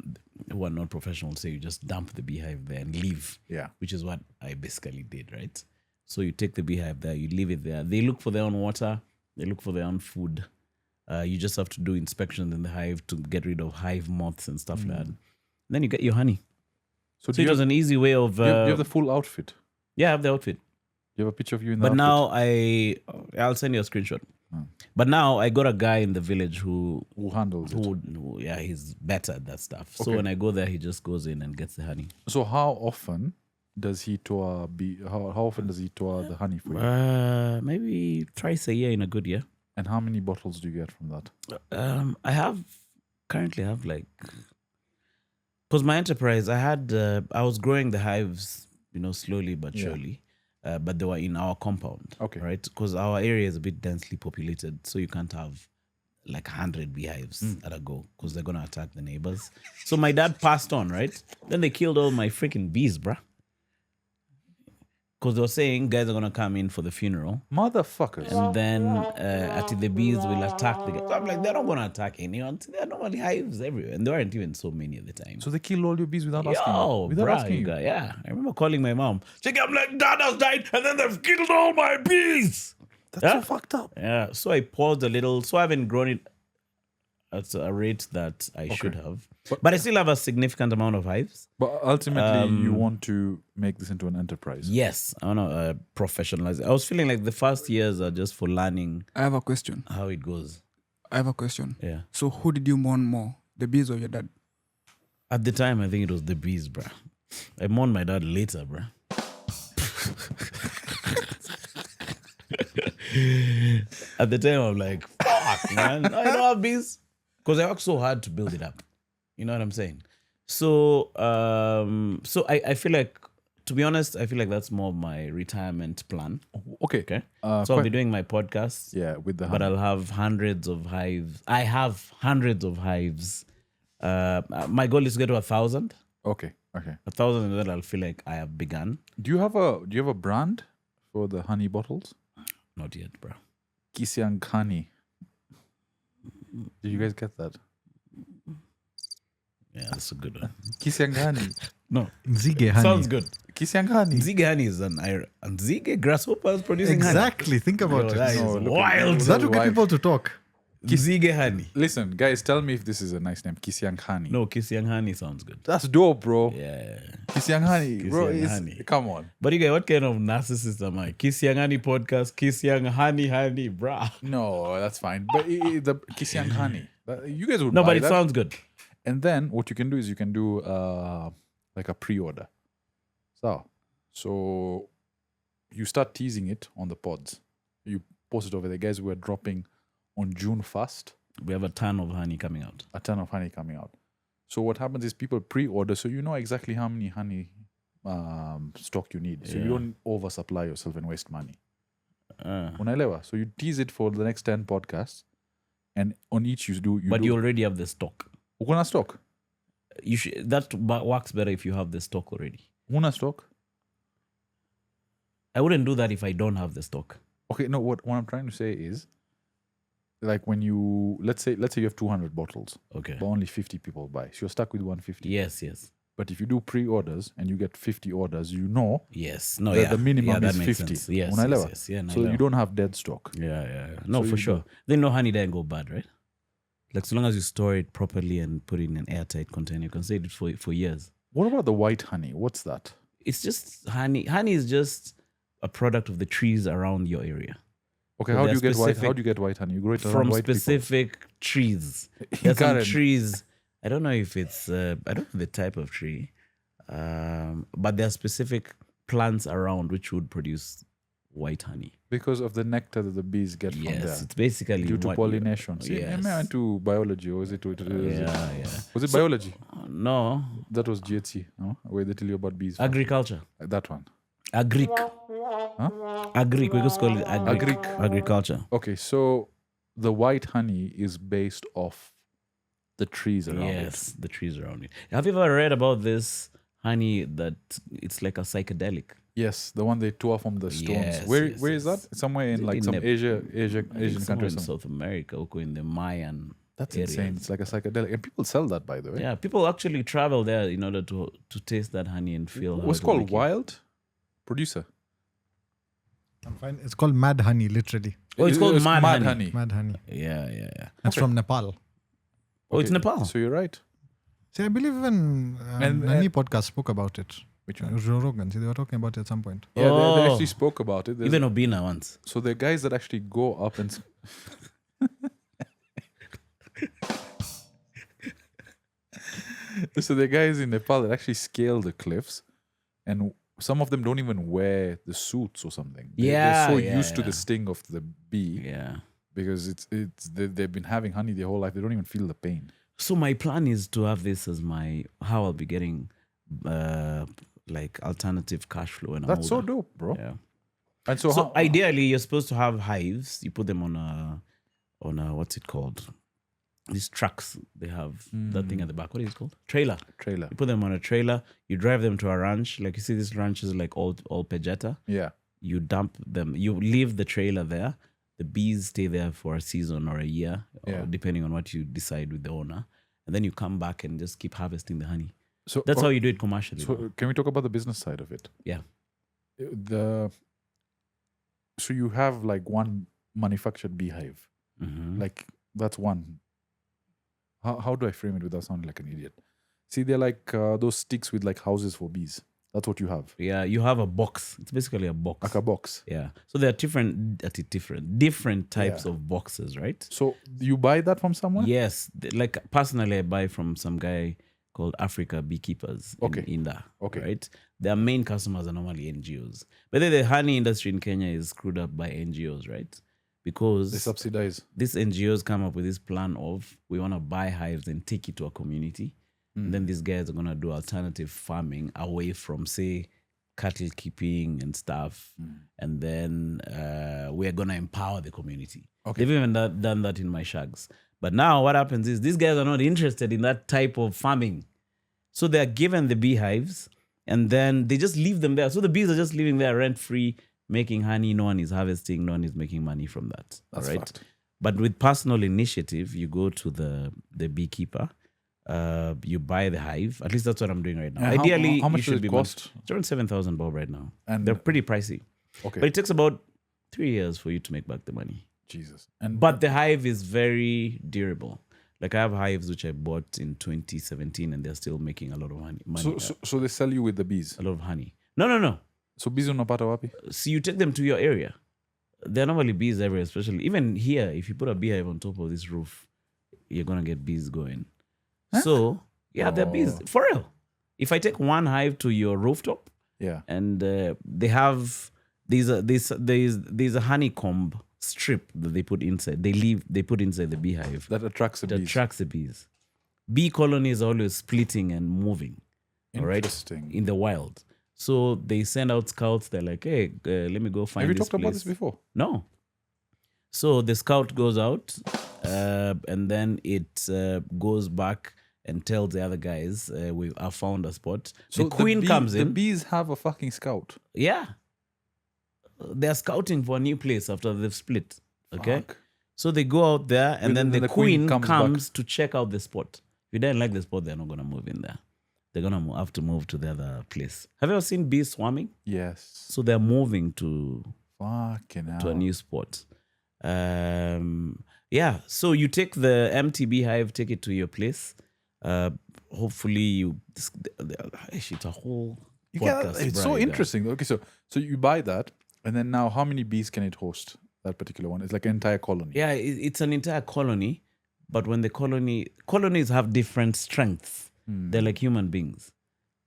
who are not professional say you just dump the beehive there and leave. Yeah. Which is what I basically did, right? So you take the beehive there, you leave it there. They look for their own water. They look for their own food. You just have to do inspections in the hive to get rid of hive moths and stuff like that. Then you get your honey. So So it was an easy way of. you have the full outfit. Yeah, I have the outfit. You have a picture of you in the But outfit? now I'll send you a screenshot. But now I got a guy in the village who handles it. he's better at that stuff. So Okay. when I go there, he just goes in and gets the honey. So how often does he tour how often does he tour the honey for you? Maybe twice a year in a good year. And how many bottles do you get from that? I currently have like, because my enterprise, I was growing the hives, slowly but surely, but they were in our compound. Okay. Right? Because our area is a bit densely populated, so you can't have like 100 beehives at a go, because they're going to attack the neighbors. So my dad passed on, right? Then they killed all my freaking bees, bruh. Because they were saying guys are going to come in for the funeral. Motherfuckers. And then the bees will attack the guys. So I'm like, they're not going to attack anyone. There are normally hives everywhere. And there aren't even so many at the time. So they kill all your bees without asking you? Yo, Without bruh, asking you you? guy, yeah. I remember calling my mom. I'm like, Dad has died, and then they've killed all my bees. That's so fucked up. Yeah, so I paused a little. So I haven't grown it at a rate that I should have. But I still have a significant amount of hives. But ultimately, you want to make this into an enterprise. Yes, I want to professionalize it. I was feeling like the first years are just for learning I have a question. how it goes. Yeah. So who did you mourn more, the bees or your dad? At the time, I think it was the bees, bruh. I mourned my dad later, bruh. At the time, I'm like, fuck, man. I don't have bees. Because I worked so hard to build it up. You know what I'm saying? So I feel like, to be honest, I feel like that's more of my retirement plan. Okay. Okay. So I'll be doing my podcast. Yeah, with the But honey. I'll have hundreds of hives. I have hundreds of hives. My goal is to get to 1,000. Okay. 1,000, and then I'll feel like I have begun. Do you have a brand for the honey bottles? Not yet, bro. KISIANG-HONEY. Did you guys get that? Yeah, that's a good one. KISIANG-HONEY. No, Nzige honey. sounds good. KISIANG-HONey. Nzige honey is an Nzige grasshoppers producing honey. Exactly. Think about That it. is No, look at- wild. That will get Wild. people to talk. Nzige honey. Listen, guys, tell me if this is a nice name. KISIANG-HONey. No, Kisiangani sounds good. That's dope, bro. Yeah. KISIANG-HONey. Bro, Kisiang-HONey. come on. But you guys, what kind of narcissist am I? Kisiangani Podcast, Kisiang-HONey, brah. No, that's fine. But the KISIANG-HONey. You guys would No, buy but it that. sounds good. And then what you can do is you can do like a pre-order. So you start teasing it on the pods. You post it over there. Guys, we're dropping on June 1st, We have a ton of honey coming out. a ton of honey coming out. So what happens is people pre-order, so you know exactly how many honey stock you need. So you Yeah. don't oversupply yourself and waste money. Uh, Unaelewa? So you tease it for the next 10 podcasts, and on each you do. but you already have the stock. Una stock? You should, that works better if you have the stock already. Una stock? I wouldn't do that if I don't have the stock. Okay, no, what I'm trying to say is, like when you, let's say you have 200 bottles, Okay. but only 50 people buy. So you're stuck with 150. Yes. But if you do pre-orders and you get 50 orders, you know Yes. No, that yeah. the minimum yeah, that is makes 50. sense. Yes. Unaelewa? Yes. Yeah, So you don't have dead stock. Yeah. No, So for you sure. Then no honey doesn't go bad, right? Like, so long as you store it properly and put it in an airtight container, you can save it for years. What about the white honey? What's that? It's just honey. Honey is just a product of the trees around your area. Okay, So how do they're you get white? How specific- do you get white honey? You grow it around From white specific trees. There's some Karen. trees. I don't know if it's. I don't know the type of tree, but there are specific plants around which would produce white honey. people because of the nectar that the bees get from Yes, there it's basically due to what- pollination. See, Yes. I went to biology, or was it? Yeah. Was it biology? No, That was GHC, no? Where they tell you about bees. agriculture. That one. Agric. Agric. We just call it agric. Agriculture. Okay, so the white honey is based off the trees around Yes, the trees around it. Have you ever read about this honey that it's like a psychedelic? it. Yes, the one they tore from the stones. Yes, where yes, is yes. that? Somewhere in like In some Nep- Asian I think Asian somewhere countries. in South America, or in the Mayan. That's areas. insane. It's like a psychedelic, and people sell that, by the way. Yeah, people actually travel there in order to taste that honey and feel. how What's it will called make you- wild? Producer. I'm fine. It's called Mad Honey, literally. Oh, it's called mad honey. Mad Honey. Yeah. That's from Nepal. Oh, it's Okay, Nepal. So you're right. See, I believe even And- Nini podcast spoke about it. Which It one? was Joe Rogan. See, they were talking about it at some point. Yeah, they Oh. actually spoke about it. There's- Even Obina once. so the guys that actually go up and so the guys in Nepal that actually scale the cliffs, and some of them don't even wear the suits or something. Yeah, they're so yeah, used to yeah. the sting of the bee Yeah. because they've been having honey their whole life. They don't even feel the pain. So my plan is to have this as how I'll be getting like alternative cash flow when I'm That's so older. dope, bro. Yeah. And so, So how, ideally, you're supposed to have hives. You put them on a what's it called? These trucks. They have that thing at the back. What is it called? Trailer. trailer. You put them on a trailer. You drive them to a ranch. Like you see, this ranch is like all Pejeta. Yeah. You dump them. You leave the trailer there. The bees stay there for a season or a year, Yeah. or depending on what you decide with the owner. And then you come back and just keep harvesting the honey. So That's how you do it commercially. So can we talk about the business side of it? Yeah. So you have like one manufactured beehive. Mhm. Like that's one. How do I frame it without sounding like an idiot? See, they're like those sticks with like houses for bees. That's what you have, Yeah, you have a box. It's basically a box. like a box. Yeah. So there are different types Yeah. of boxes, right? So you buy that from someone? Yes. Like personally, I buy from some guy called Africa Beekeepers Okay. in Inda. Okay. Right? Their main customers are normally NGOs. But then the honey industry in Kenya is screwed up by NGOs, right? Because They subsidize. these NGOs come up with this plan of we want to buy hives and take it to a community. And then these guys are going to do alternative farming away from, say, cattle keeping and stuff. And then we're going to empower the community. Okay. They've even done that in my shags. But now what happens is these guys are not interested in that type of farming. So they're given the beehives and then they just leave them there. So the bees are just living there rent-free, making honey. No one is harvesting. No one is making money from that. That's all right. fact. But with personal initiative, you go to the beekeeper, you buy the hive. At least that's what I'm doing right now. And Ideally, how much you should does it be cost? It's around 7,000 bob right now. And they're pretty pricey. okay, But it takes about 3 years for you to make back the money. Jesus. And But the hive is very durable. Like I have hives which I bought in 2017 and they're still making a lot of money. so they sell you with the bees. A lot of honey. No. So bees unapata wapi? So you take them to your area. There are normally bees everywhere, especially even here. If you put a beehive on top of this roof, you're gonna get bees going. So yeah, there are bees for real. If I take one hive to your rooftop, Yeah. and they have there's a honeycomb strip that they put inside. They put inside the beehive That attracts the that bees. attracts the bees. Bee colonies are always splitting and moving. All right, Interesting. in the wild. So they send out scouts. They're like, hey, let me go find Have you this talked about place. this before? No. So the scout goes out and then it goes back and tells the other guys, I found a spot. So the queen comes The in. bees have a fucking scout. Yeah. They're scouting for a new place after they've split. Okay. Fuck. So they go out there and then the queen comes comes to check out the spot. If you don't like the spot, they're not going to move in there. They're going to have to move to the other place. Have you ever seen bees swarming? Yes. So they're moving to Fucking hell. a new spot. Yeah, so you take the empty beehive, take it to your place. Hopefully it's a whole podcast. It's so interesting though. Okay, so you buy that, and then now how many bees can it host? That particular one. It's like an entire colony. Yeah, it's an entire colony, but when the colonies have different strengths. They're like human beings.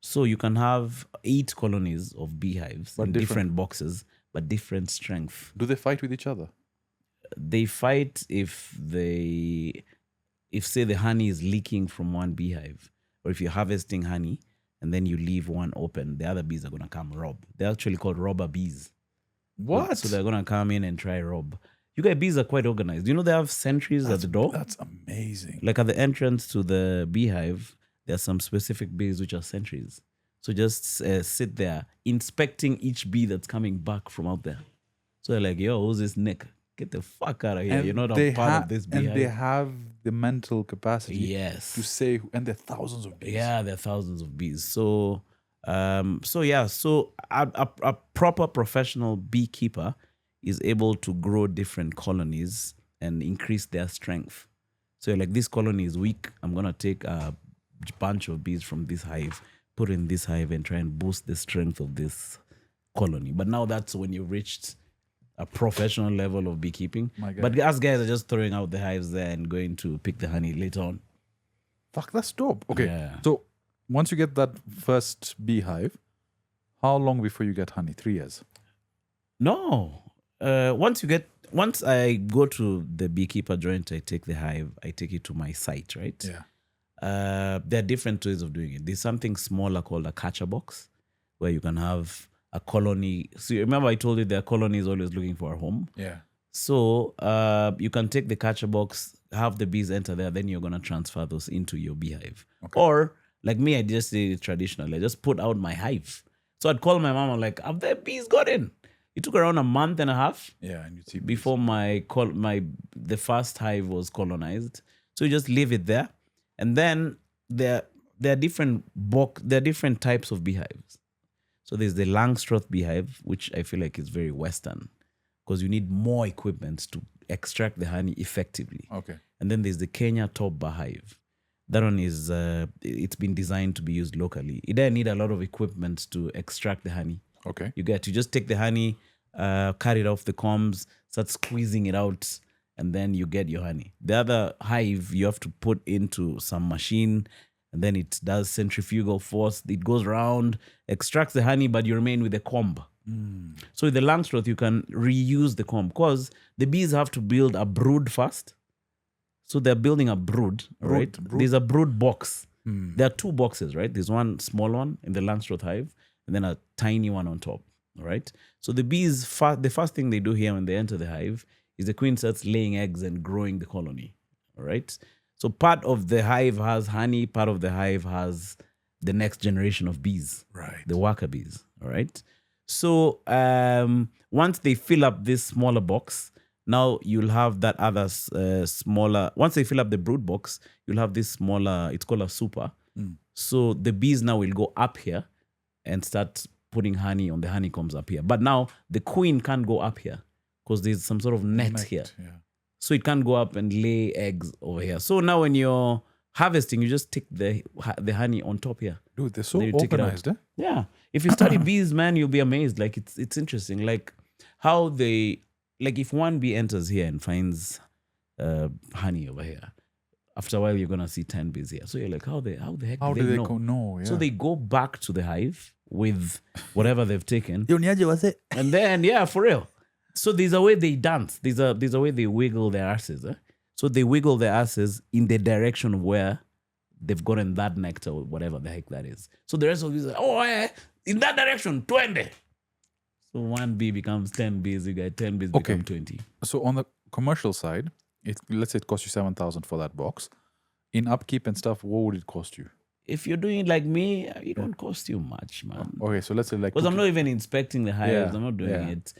So you can have 8 colonies of beehives But in different- different boxes, but different strength. Do they fight with each other? They fight if say the honey is leaking from one beehive, or if you're harvesting honey and then you leave one open, the other bees are gonna come rob. They're actually called robber bees. What? So they're gonna come in and try rob. You guys bees are quite organized. You know they have sentries at the door. That's amazing. Like at the entrance to the beehive, there are some specific bees which are sentries. So just sit there inspecting each bee that's coming back from out there. So they're like, yo, who's this Nick? Get the fuck out of here. You're not a part of this beehive. And they have the mental capacity Yes. to say, and there are thousands of bees. Yeah, there are thousands of bees. So a proper professional beekeeper is able to grow different colonies and increase their strength. So like this colony is weak. I'm gonna take a bunch of bees from this hive, put in this hive, and try and boost the strength of this colony. But now that's when you've reached a professional level of beekeeping. My God. But us guys are just throwing out the hives there and going to pick the honey later on. Fuck, that's dope. Okay, Yeah. so once you get that first beehive, how long before you get honey? 3 years. No. Once I go to the beekeeper joint, I take the hive, I take it to my site, right? Yeah. There are different ways of doing it. There's something smaller called a catcher box, where you can have a colony. So you remember I told you their colony is always looking for a home. Yeah. So you can take the catcher box, have the bees enter there, then you're gonna transfer those into your beehive. Okay. Or like me, I just did it traditionally. I just put out my hive. So I'd call my mom. I'm like, have the bees got in? It took around a month and a half Yeah, and you see bees. before the first hive was colonized. So you just leave it there, and then there are different types of beehives. So there's the Langstroth beehive, which I feel like is very Western, because you need more equipment to extract the honey effectively. Okay. And then there's the Kenya top bar hive. That one is it's been designed to be used locally. It doesn't need a lot of equipment to extract the honey. Okay. You just take the honey, cut it off the combs, start squeezing it out, and then you get your honey. The other hive you have to put into some machine, and then it does centrifugal force. It goes around, extracts the honey, but you remain with the comb. So with the Langstroth, you can reuse the comb, because the bees have to build a brood first. So they're building a brood, right? brood. There's a brood box. There are 2 boxes, right? There's one small one in the Langstroth hive and then a tiny one on top, all right? So the bees, the first thing they do here when they enter the hive is the queen starts laying eggs and growing the colony, all right? So part of the hive has honey, part of the hive has the next generation of bees, Right. the worker bees, all right? So once they fill up this smaller box, now you'll have that other smaller, once they fill up the brood box, you'll have this smaller, it's called a super. So the bees now will go up here and start putting honey on the honeycombs up here. But now the queen can't go up here because there's some sort of net here. Yeah. So it can't go up and lay eggs over here. So now when you're harvesting, you just stick the honey on top here. Dude, they're so Then you take it out. organized, eh? Yeah. If you study bees, man, you'll be amazed. Like it's interesting. Like how they, like if one bee enters here and finds honey over here, after a while you're gonna see 10 bees here. So you're like, how the heck How do do they they know? go? No, yeah. So they go back to the hive with whatever they've taken. Yo, niaje was it? And then, yeah, for real. So there's a way they dance. There's a way they wiggle their asses. So they wiggle their asses in the direction of where they've gotten that nectar or whatever the heck that is. So the rest of these are, in that direction, 20. So one bee becomes 10 bees. You get 10 bees become 20. So on the commercial side, let's say it costs you 7,000 for that box. In upkeep and stuff, what would it cost you? If you're doing it like me, it don't cost you much, man. Okay, so let's say like... Because I'm not even inspecting the hives. Yeah, I'm not doing yeah. it.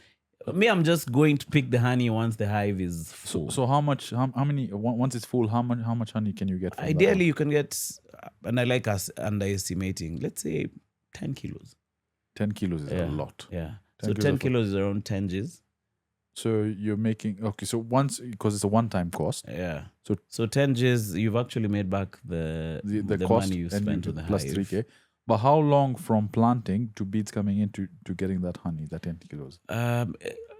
Me, I'm just going to pick the honey once the hive is full. So how much? How many? Once it's full, how much honey can you get? From Ideally, you can get, and I like us underestimating. Let's say 10 kilos. 10 kilos is a lot. Yeah. 10 So kilos 10 of- kilos is around 10 Gs. So you're making so once because it's a one-time cost. Yeah. So- So 10 Gs, you've actually made back the cost money you and spent on the plus hive. 3K. But how long from planting to bees coming in to getting that honey, that 10 kilos?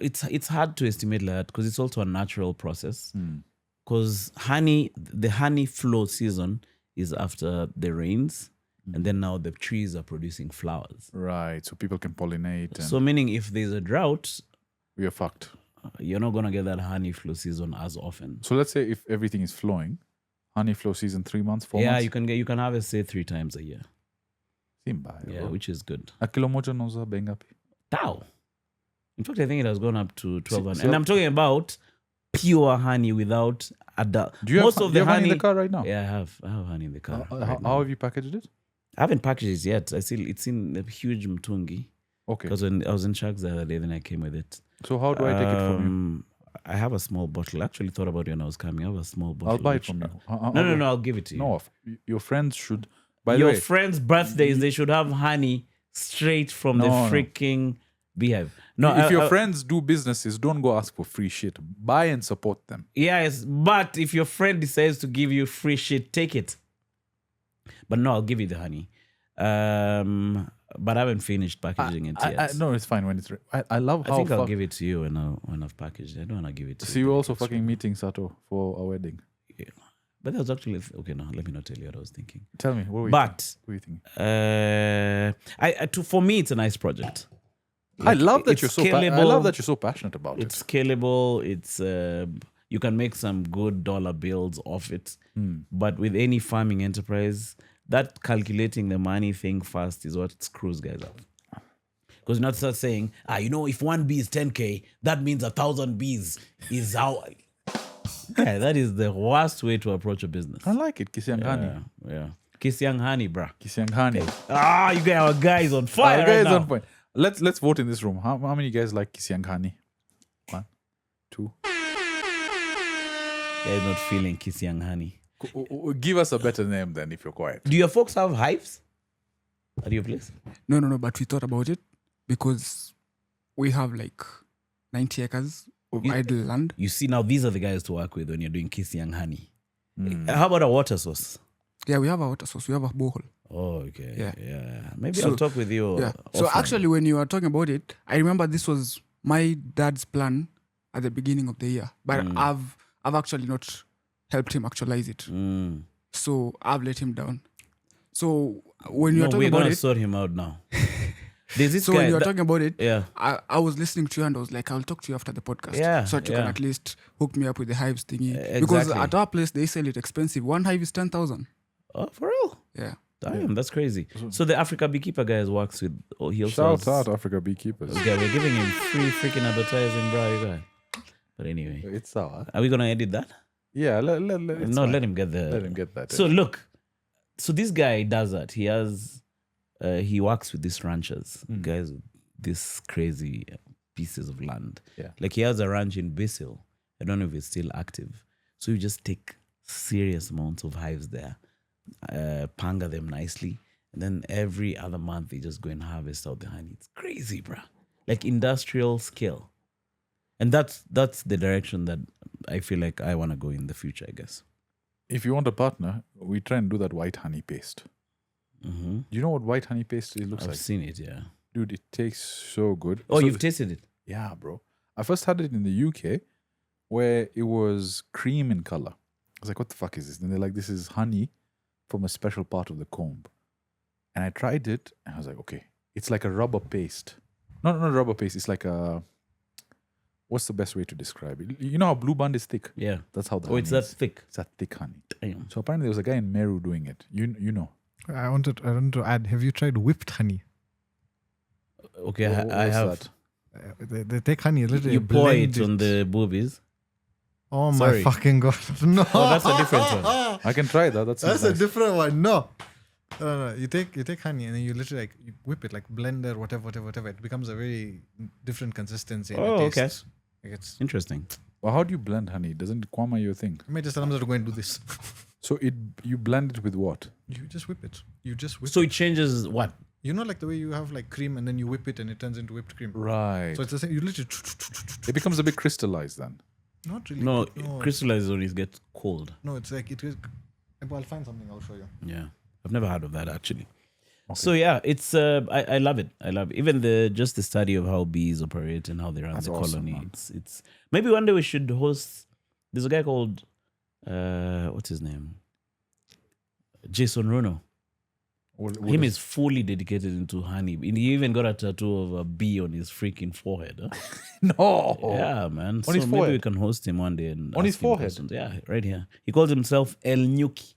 It's hard to estimate like that because it's also a natural process. Hmm. Because the honey flow season is after the rains, and then now the trees are producing flowers. Right. So people can pollinate. And So meaning if there's a drought, we are fucked. you're not gonna get that honey flow season as often. So let's say if everything is flowing, honey flow season 3 months, 4 Yeah, months. you can harvest say 3 times a year. Simba, Yeah, bro. which is good. A kilo moja nauza bei ngapi? Tau. In fact, I think it has gone up to 12. So- And I'm talking about pure honey without adult. Do you Most have, of do you the have honey honey in the car right now? Yeah, I have honey in the car. How, right how now. have you packaged it? I haven't packaged it yet. It's in a huge mtungi. Okay. Because when I was in Sharks the other day, then I came with it. So how do I take it from you? I have a small bottle. I actually thought about it when I was coming. I have a small bottle. I'll buy it which- from you. No, I'll give it to you. No, your friends should. By the Your way, friends' birthdays, they should have honey straight from the No, no. freaking beehive. No, if your friends do businesses, don't go ask for free shit. Buy and support them. Yes, but if your friend decides to give you free shit, take it. But no, I'll give you the honey. But I haven't finished packaging it yet. No, it's fine when it's. I love I how. think I'll fuck- give it to you when I've packaged it. I don't want to give it to you. So you were also fucking meeting Sato for our wedding. But that was actually okay. No, let me not tell you what I was thinking. Tell me, what were you But thinking? What were you thinking? for me, it's a nice project. I love that it's you're so. I scalable. love that you're so passionate about It's it. scalable. It's you can make some good dollar bills off it. Hmm. But with any farming enterprise, that calculating the money thing first is what screws guys up. Because you're not start saying, if one bee is 10K, that means 1,000 bees is how. Yeah, that is the worst way to approach a business. I like it, Kisiangani. Yeah. Kisiang-HONEY, bruh. Kisiang-HONEY. You got our guys on fire. Our right guys now. on point. Let's vote in this room. How many guys like Kisiang-HONEY? 1, 2. Guys not feeling Kisiang-HONEY. Give us a better name then if you're quiet. Do your folks have hives at your place? No, but we thought about it because we have like 90 acres of idle land. You see, now these are the guys to work with when you're doing Kisiang-HONEY. How about a water source? Yeah, we have a water source. We have a borehole. Oh, okay. Yeah. Maybe So- I'll talk with you. Yeah. So offline. actually, when you were talking about it, I remember this was my dad's plan at the beginning of the year, but I've actually not helped him actualize it. So I've let him down. So when you were No, talking we're about gonna it, sort him out now. There's this so guy. when you were talking about it, yeah. I was listening to you and I was like, I'll talk to you after the podcast. Yeah, So that you can yeah. at least hook me up with the hives thingy. Because Exactly. at our place, they sell it expensive. One hive is 10,000. Oh, for real? Yeah. Damn, that's crazy. So the Africa Beekeeper guys works with. Oh, he also Shout has, out Africa Beekeepers. Okay, we're giving him free freaking advertising, bro. You guys. But anyway, It's sour. are we gonna edit that? Yeah, let Let him get the. Let him get that. So look, so this guy does that. He has, he works with these ranchers, guys with these crazy pieces of land. Yeah. Like he has a ranch in Basil. I don't know if it's still active. So you just take serious amounts of hives there, panga them nicely, and then every other month they just go and harvest out the honey. It's crazy, bruh. Like industrial scale. And that's the direction that I feel like I want to go in the future, I guess. If you want a partner, we try and do that white honey paste. Mm-hmm. Do you know what white honey paste looks I've like? seen it, yeah. Dude, it tastes so good. Oh, So you've tasted it? Yeah, bro. I first had it in the UK where it was cream in color. I was like, what the fuck is this? And they're like, this is honey from a special part of the comb. And I tried it and I was like, okay, it's like a rubber paste. No, not rubber paste. It's like a, what's the best way to describe it? You know how Blue Band is thick? Yeah. That's how the Oh, it's honey that is. thick. It's that thick honey. Damn. So apparently there was a guy in Meru doing it. You know. I wanted to add, have you tried whipped honey? Okay, What's I have. that? They take honey, literally You pour blend it on the boobies. Oh Sorry. my fucking god! No, Oh, that's a different one. I can try that. That's That's a nice. different one. No. No. You take honey and then you literally like you whip it like blender, whatever. It becomes a very different consistency. And Oh, it okay. tastes, like it's. Interesting. Well, how do you blend honey? Doesn't it kwama your thing? I might just tell them to go and do this. So you blend it with what? You just whip it. You just whip So it. it changes what? You know, like the way you have like cream and then you whip it and it turns into whipped cream. Right. So it's the same. You literally. It becomes a bit crystallized then. Not really. No, No, crystallizes when it gets cold. no, it's like it is. I'll find something. I'll show you. Yeah. I've never heard of that actually. So yeah, it's I love it. I love it. Even the study of how bees operate and how they run That's the awesome, colony. man. It's maybe one day we should host. There's a guy called what's his name? Jason Runo. Him is fully dedicated into honey. And he even got a tattoo of a bee on his freaking forehead. Huh? No. Yeah, man. So his maybe forehead? we can host him one day and On his ask him forehead? questions. Yeah, right here. He calls himself El Nyuki.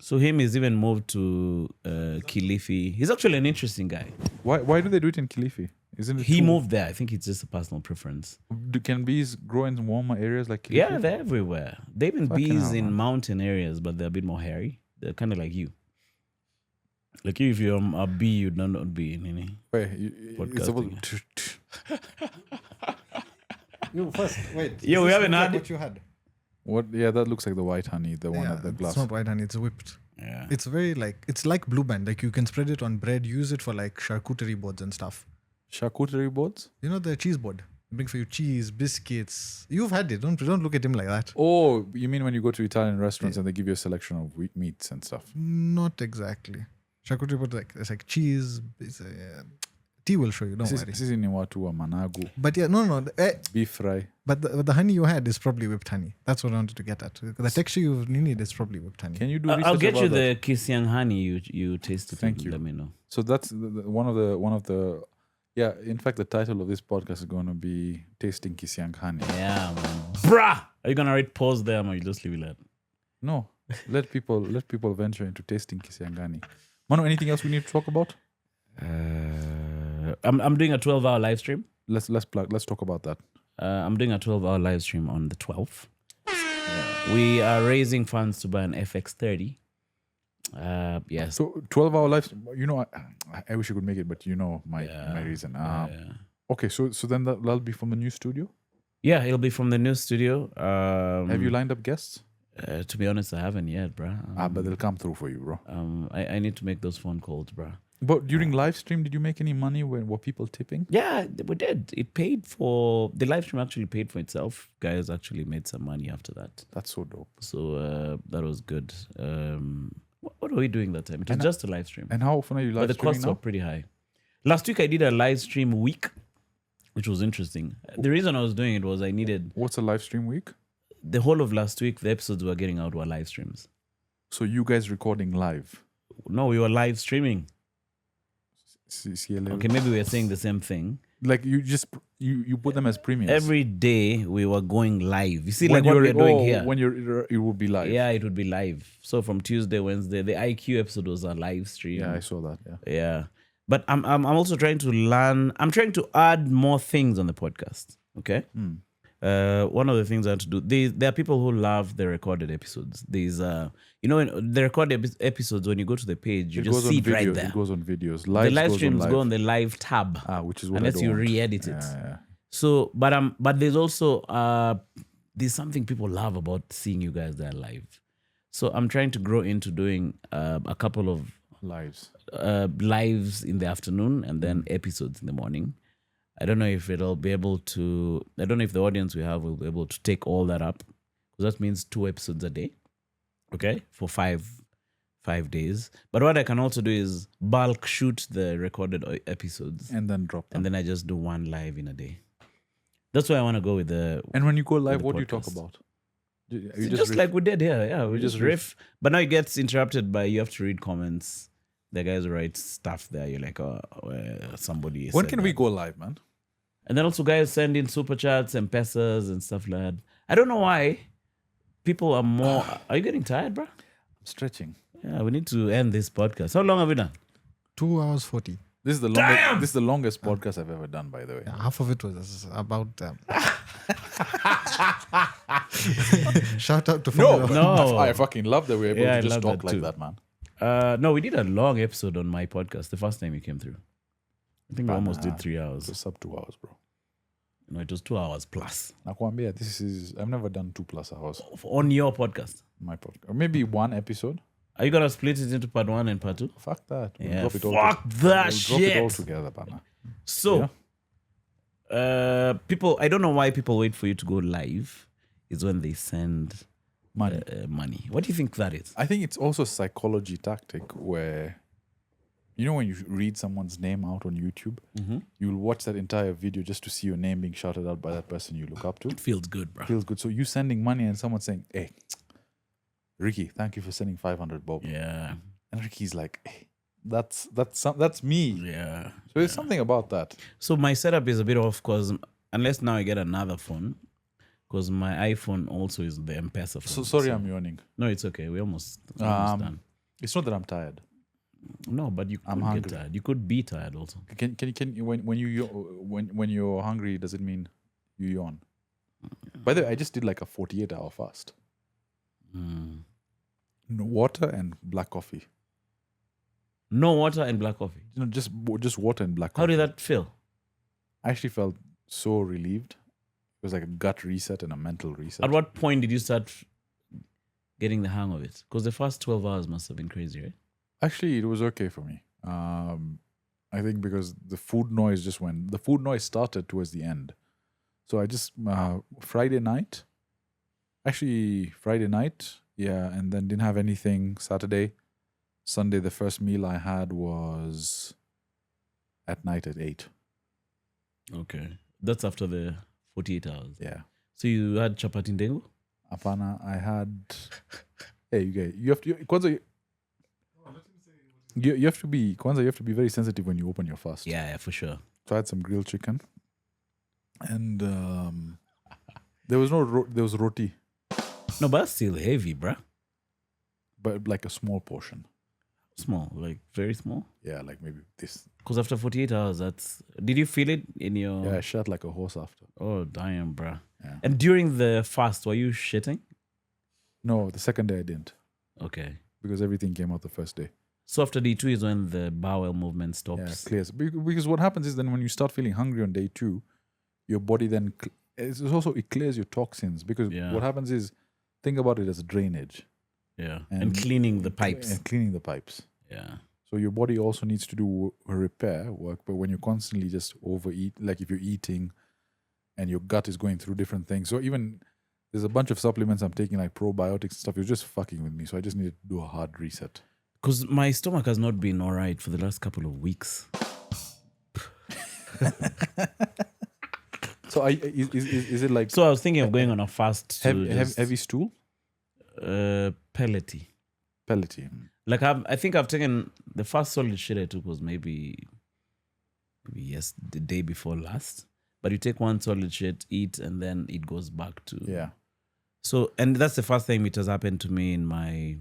So him is even moved to Kilifi. He's actually an interesting guy. Why do they do it in Kilifi? Isn't it He too- moved there. I think it's just a personal preference. Can bees grow in warmer areas like Kilifi? Yeah, they're everywhere. They've been Fucking bees hell, in man. mountain areas, but they're a bit more hairy. They're kind of like you. Like you, if you're a bee, you'd not be in any. Wait, it's Podcasting. about You first. Wait. Yeah, we haven't had it. what you had. what? Yeah, that looks like the white honey, the one Yeah, at the glass. it's not white honey. It's whipped. Yeah. It's very like it's like Blue Band. Like you can spread it on bread. Use it for like charcuterie boards and stuff. Charcuterie boards? You know the cheese board. Bring for you cheese, biscuits. You've had it. Don't look at him like that. Oh, you mean when you go to Italian restaurants and they give you a selection of meats and stuff? Not exactly. Charcuterie board like it's like cheese. It's T will show you. Don't worry. Sisi ni watu wa managu, But yeah, no. beef fry. But the honey you had is probably whipped honey. That's what I wanted to get at. The texture you need is probably whipped honey. Can you do research I'll get you about that? the Kisiang-HONEY you tasted. Thank and you. Let me know. So that's one of the yeah. In fact, the title of this podcast is going to be "Tasting Kisiang-HONEY." Yeah, man. Bruh! Are you gonna write pause there, or you just leave it like that? No, let people venture into tasting Kisiangani. Manu, anything else we need to talk about? I'm doing a 12-hour live stream. Let's talk about that. I'm doing a 12-hour live stream on the 12th. We are raising funds to buy an FX30. Yes. So 12-hour live. You know, I wish you could make it, but you know my reason. Yeah. Okay, so then that'll be from the new studio. Yeah, it'll be from the new studio. Have you lined up guests? To be honest, I haven't yet, bruh. But they'll come through for you, bro. I need to make those phone calls, bruh. But during live stream, did you make any money? Were people tipping? Yeah, we did. It paid for the live stream. Actually paid for itself. Guys actually made some money after that. That's so dope. So that was good. What were we doing that time? It was just a live stream. And how often are you live But the streaming costs were now? pretty high. Last week I did a live stream week, which was interesting. The reason I was doing it was I needed What's a live stream week? the whole of last week. The episodes were getting out were live streams. So you guys recording live? No, we were live streaming. CLA. Okay, maybe we're saying the same thing. Like you just you put them as premiums. Every day we were going live. You see, when like what we're doing here. When it would be live. Yeah, it would be live. So from Tuesday, Wednesday, the IQ episode was a live stream. Yeah, I saw that. Yeah. Yeah. But I'm also trying to learn. I'm trying to add more things on the podcast. Okay. One of the things I have to do. There are people who love the recorded episodes. There's in the recorded episodes, when you go to the page, you just see it right there. It goes on videos. The live streams go on the live tab. Which is what unless I don't you want. re-edit it. Yeah. So, but there's also there's something people love about seeing you guys there live. So I'm trying to grow into doing a couple of Lives. lives in the afternoon and then episodes in the morning. I don't know if it'll be able to. I don't know if the audience we have will be able to take all that up, because that means 2 episodes a day. Okay, for five days. But what I can also do is bulk shoot the recorded episodes And then drop them. and then I just do 1 live in a day. That's why I want to go with the. And when you go live, the what do you talk podcast. about? You Just riff? like we did here, yeah. We just just riff. But now it gets interrupted by you have to read comments. The guys write stuff there. You're like, somebody. When said can we that. go live, man? And then also guys send in super chats and pesos and stuff like that. I don't know why people are more. Are you getting tired, bro? I'm stretching. Yeah, we need to end this podcast. How long have we done? 2 hours 40. This is the longest. This is the longest podcast I've ever done, by the way. Yeah, half of it was about. Shout out to Formula One. No. I fucking love that we're able Yeah, I to just love talk that like too. that, man. No, we did a long episode on my podcast the first time you came through. I think we almost did 3 hours. It's sub 2 hours, bro. No, it was 2 hours plus Nakwambia, I've never done 2+ hours on your podcast. on my podcast. Or maybe 1 episode. Are you gonna split it into part 1 and part 2? Fuck that. We'll Yeah, drop it all fuck that we'll drop it all shit. together, partner. So, people, I don't know why people wait for you to go live. Is when they send Money. money. What do you think that is? I think it's also a psychology tactic where, when you read someone's name out on YouTube, you'll watch that entire video just to see your name being shouted out by that person you look up to. It feels good, bro. Feels good. So you sending money and someone saying, "Hey, Ricky, thank you for sending 500 bob." Yeah, And Ricky's like, "Hey, that's me." yeah. So there's something about that. So my setup is a bit off because unless now I get another phone, because my iPhone also is the M-Pesa phone. So sorry, I'm yawning. No, it's okay. We're almost done. It's not that I'm tired. No, but you could I'm get hungry. tired. You could be tired also. Can you when you're hungry, does it mean you yawn? By the way, I just did like a 48-hour fast. No water and black coffee. No water and black coffee. Just water and black coffee. How did that feel? I actually felt so relieved. It was like a gut reset and a mental reset. At what point did you start getting the hang of it? Because the first 12 hours must have been crazy, right? Actually, it was okay for me. I think because the food noise started towards the end. So I just, Friday night, yeah, and then didn't have anything Saturday. Sunday, the first meal I had was at night at 8. Okay. That's after the 48 hours. Yeah. So you had chapati ndengu? Apana, I had. Hey, you have to. Kwanza, you have to be. Kwanza, you have to be very sensitive when you open your fast. Yeah, for sure. So I had some grilled chicken, and there was roti, No, but that's still heavy, bruh. but like a small portion. Small, like very small. Yeah, like maybe this. Because after 48 hours, that's. Did you feel it in your. Yeah, I shot like a horse after. Oh, damn, bruh. Yeah. And during the fast, were you shitting? No, the second day I didn't Okay. because everything came out the first day. So after day 2 is when the bowel movement Yeah, stops. clears. Because what happens is then when you start feeling hungry on day 2, your body then it clears your toxins. Because Yeah. what happens is, think about it as drainage. Yeah. And- And cleaning the pipes. And cleaning the pipes. Yeah. So your body also needs to do a repair work. But when you constantly just overeat, like if you're eating and your gut is going through different things. So even there's a bunch of supplements I'm taking, like probiotics and stuff. You're just fucking with me. So I just needed to do a hard reset. Because my stomach has not been all right for the last couple of weeks. So is it like So I was thinking of going on a fast to heavy stool? pellety. Pellety. Like I think I've taken the first solid shit I took was maybe the day before last. But you take one solid shit, eat, and then it goes back to Yeah. So, and that's the first time it has happened to me in my.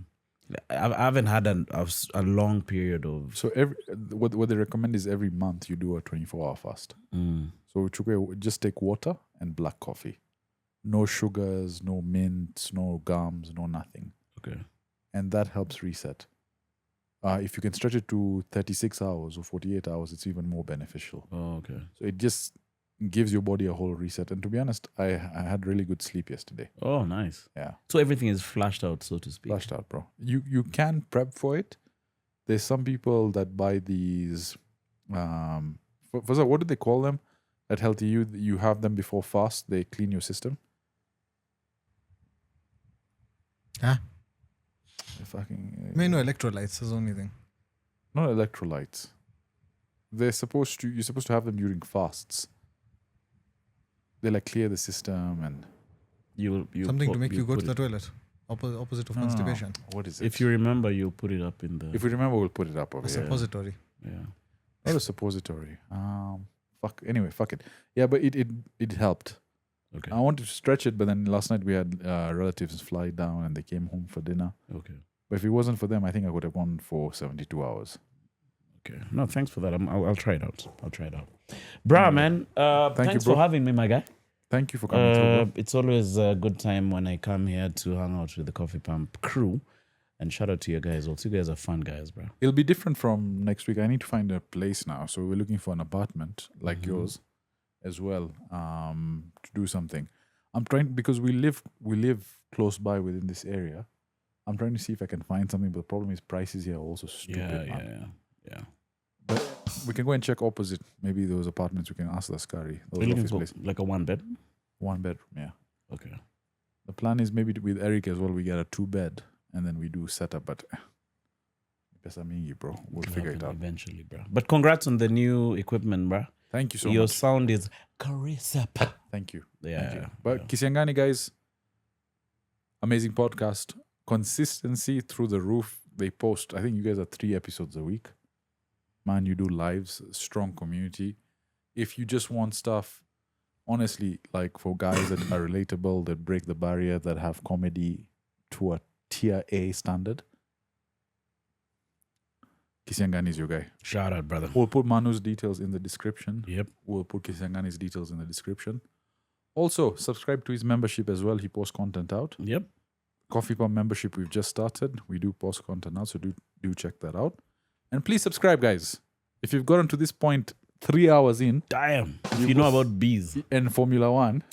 I haven't had a long period of. So what they recommend is every month you do a 24-hour fast. So just take water and black coffee. No sugars, no mints, no gums, no nothing. Okay. And that helps reset. If you can stretch it to 36 hours or 48 hours, it's even more beneficial. Oh, okay. So it just gives your body a whole reset. And to be honest, I had really good sleep yesterday. Oh, nice. Yeah. So everything is flashed out, so to speak. Flashed out, bro. You can prep for it. There's some people that buy these. Fazar, what do they call them? At Healthy you have them before fast. They clean your system. Huh? Fucking. No electrolytes is the only thing. Not electrolytes. You're supposed to have them during fasts. They like clear the system and You Something to make you go put to the it- toilet. Opposite of No. constipation. What is it? If you remember, you'll put it up in the. If we remember, we'll put it up over A here. suppository. Yeah. Not a suppository. Fuck it. Yeah, but it helped. Okay. I wanted to stretch it, but then last night we had relatives fly down and they came home for dinner. Okay. But if it wasn't for them, I think I would have gone for 72 hours. Okay. No, thanks for that. I'll try it out. Bruh, man. Thank Thanks you, bro. for having me, my guy. Thank you for coming through. Bro. It's always a good time when I come here to hang out with the Coffee Pump crew. And shout out to you guys also. You guys are fun guys, bro. It'll be different from next week. I need to find a place now. So we're looking for an apartment like yours as well to do something. I'm trying because we live close by within this area. I'm trying to see if I can find something, but the problem is prices here are also stupid. Yeah. But we can go and check opposite. Maybe those apartments we can ask the Scary. We're Those looking office for places. like a 1 bed. 1 bedroom, yeah. Okay. The plan is maybe with Eric as well, we get a 2-bed and then we do setup, but pesa mingi, bro. We'll figure it out. Eventually, bro. But congrats on the new equipment, bro. Thank you so Your much. sound is crisp. Thank you. Yeah. Thank you. But Kisiangani, guys, amazing podcast. Consistency through the roof. They post, I think you guys are 3 episodes a week. Man, you do lives, strong community. If you just want stuff, honestly, like for guys that are relatable, that break the barrier, that have comedy to a tier A standard, Kisiangani is your guy. Shout out, brother. We'll put Manu's details in the description. Yep. We'll put Kisiangani's details in the description. Also, subscribe to his membership as well. He posts content out. Yep. Coffee Pump membership we've just started. We do post content now, so do check that out. And please subscribe, guys. If you've gotten to this point 3 hours in Damn. If you know about bees. and Formula One,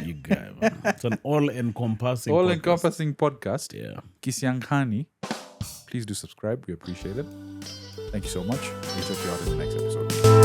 You guys, man. It's an all-encompassing podcast, Yeah. KISIANG-HONEY. Please do subscribe. We appreciate it. Thank you so much. We'll check you out in the next episode.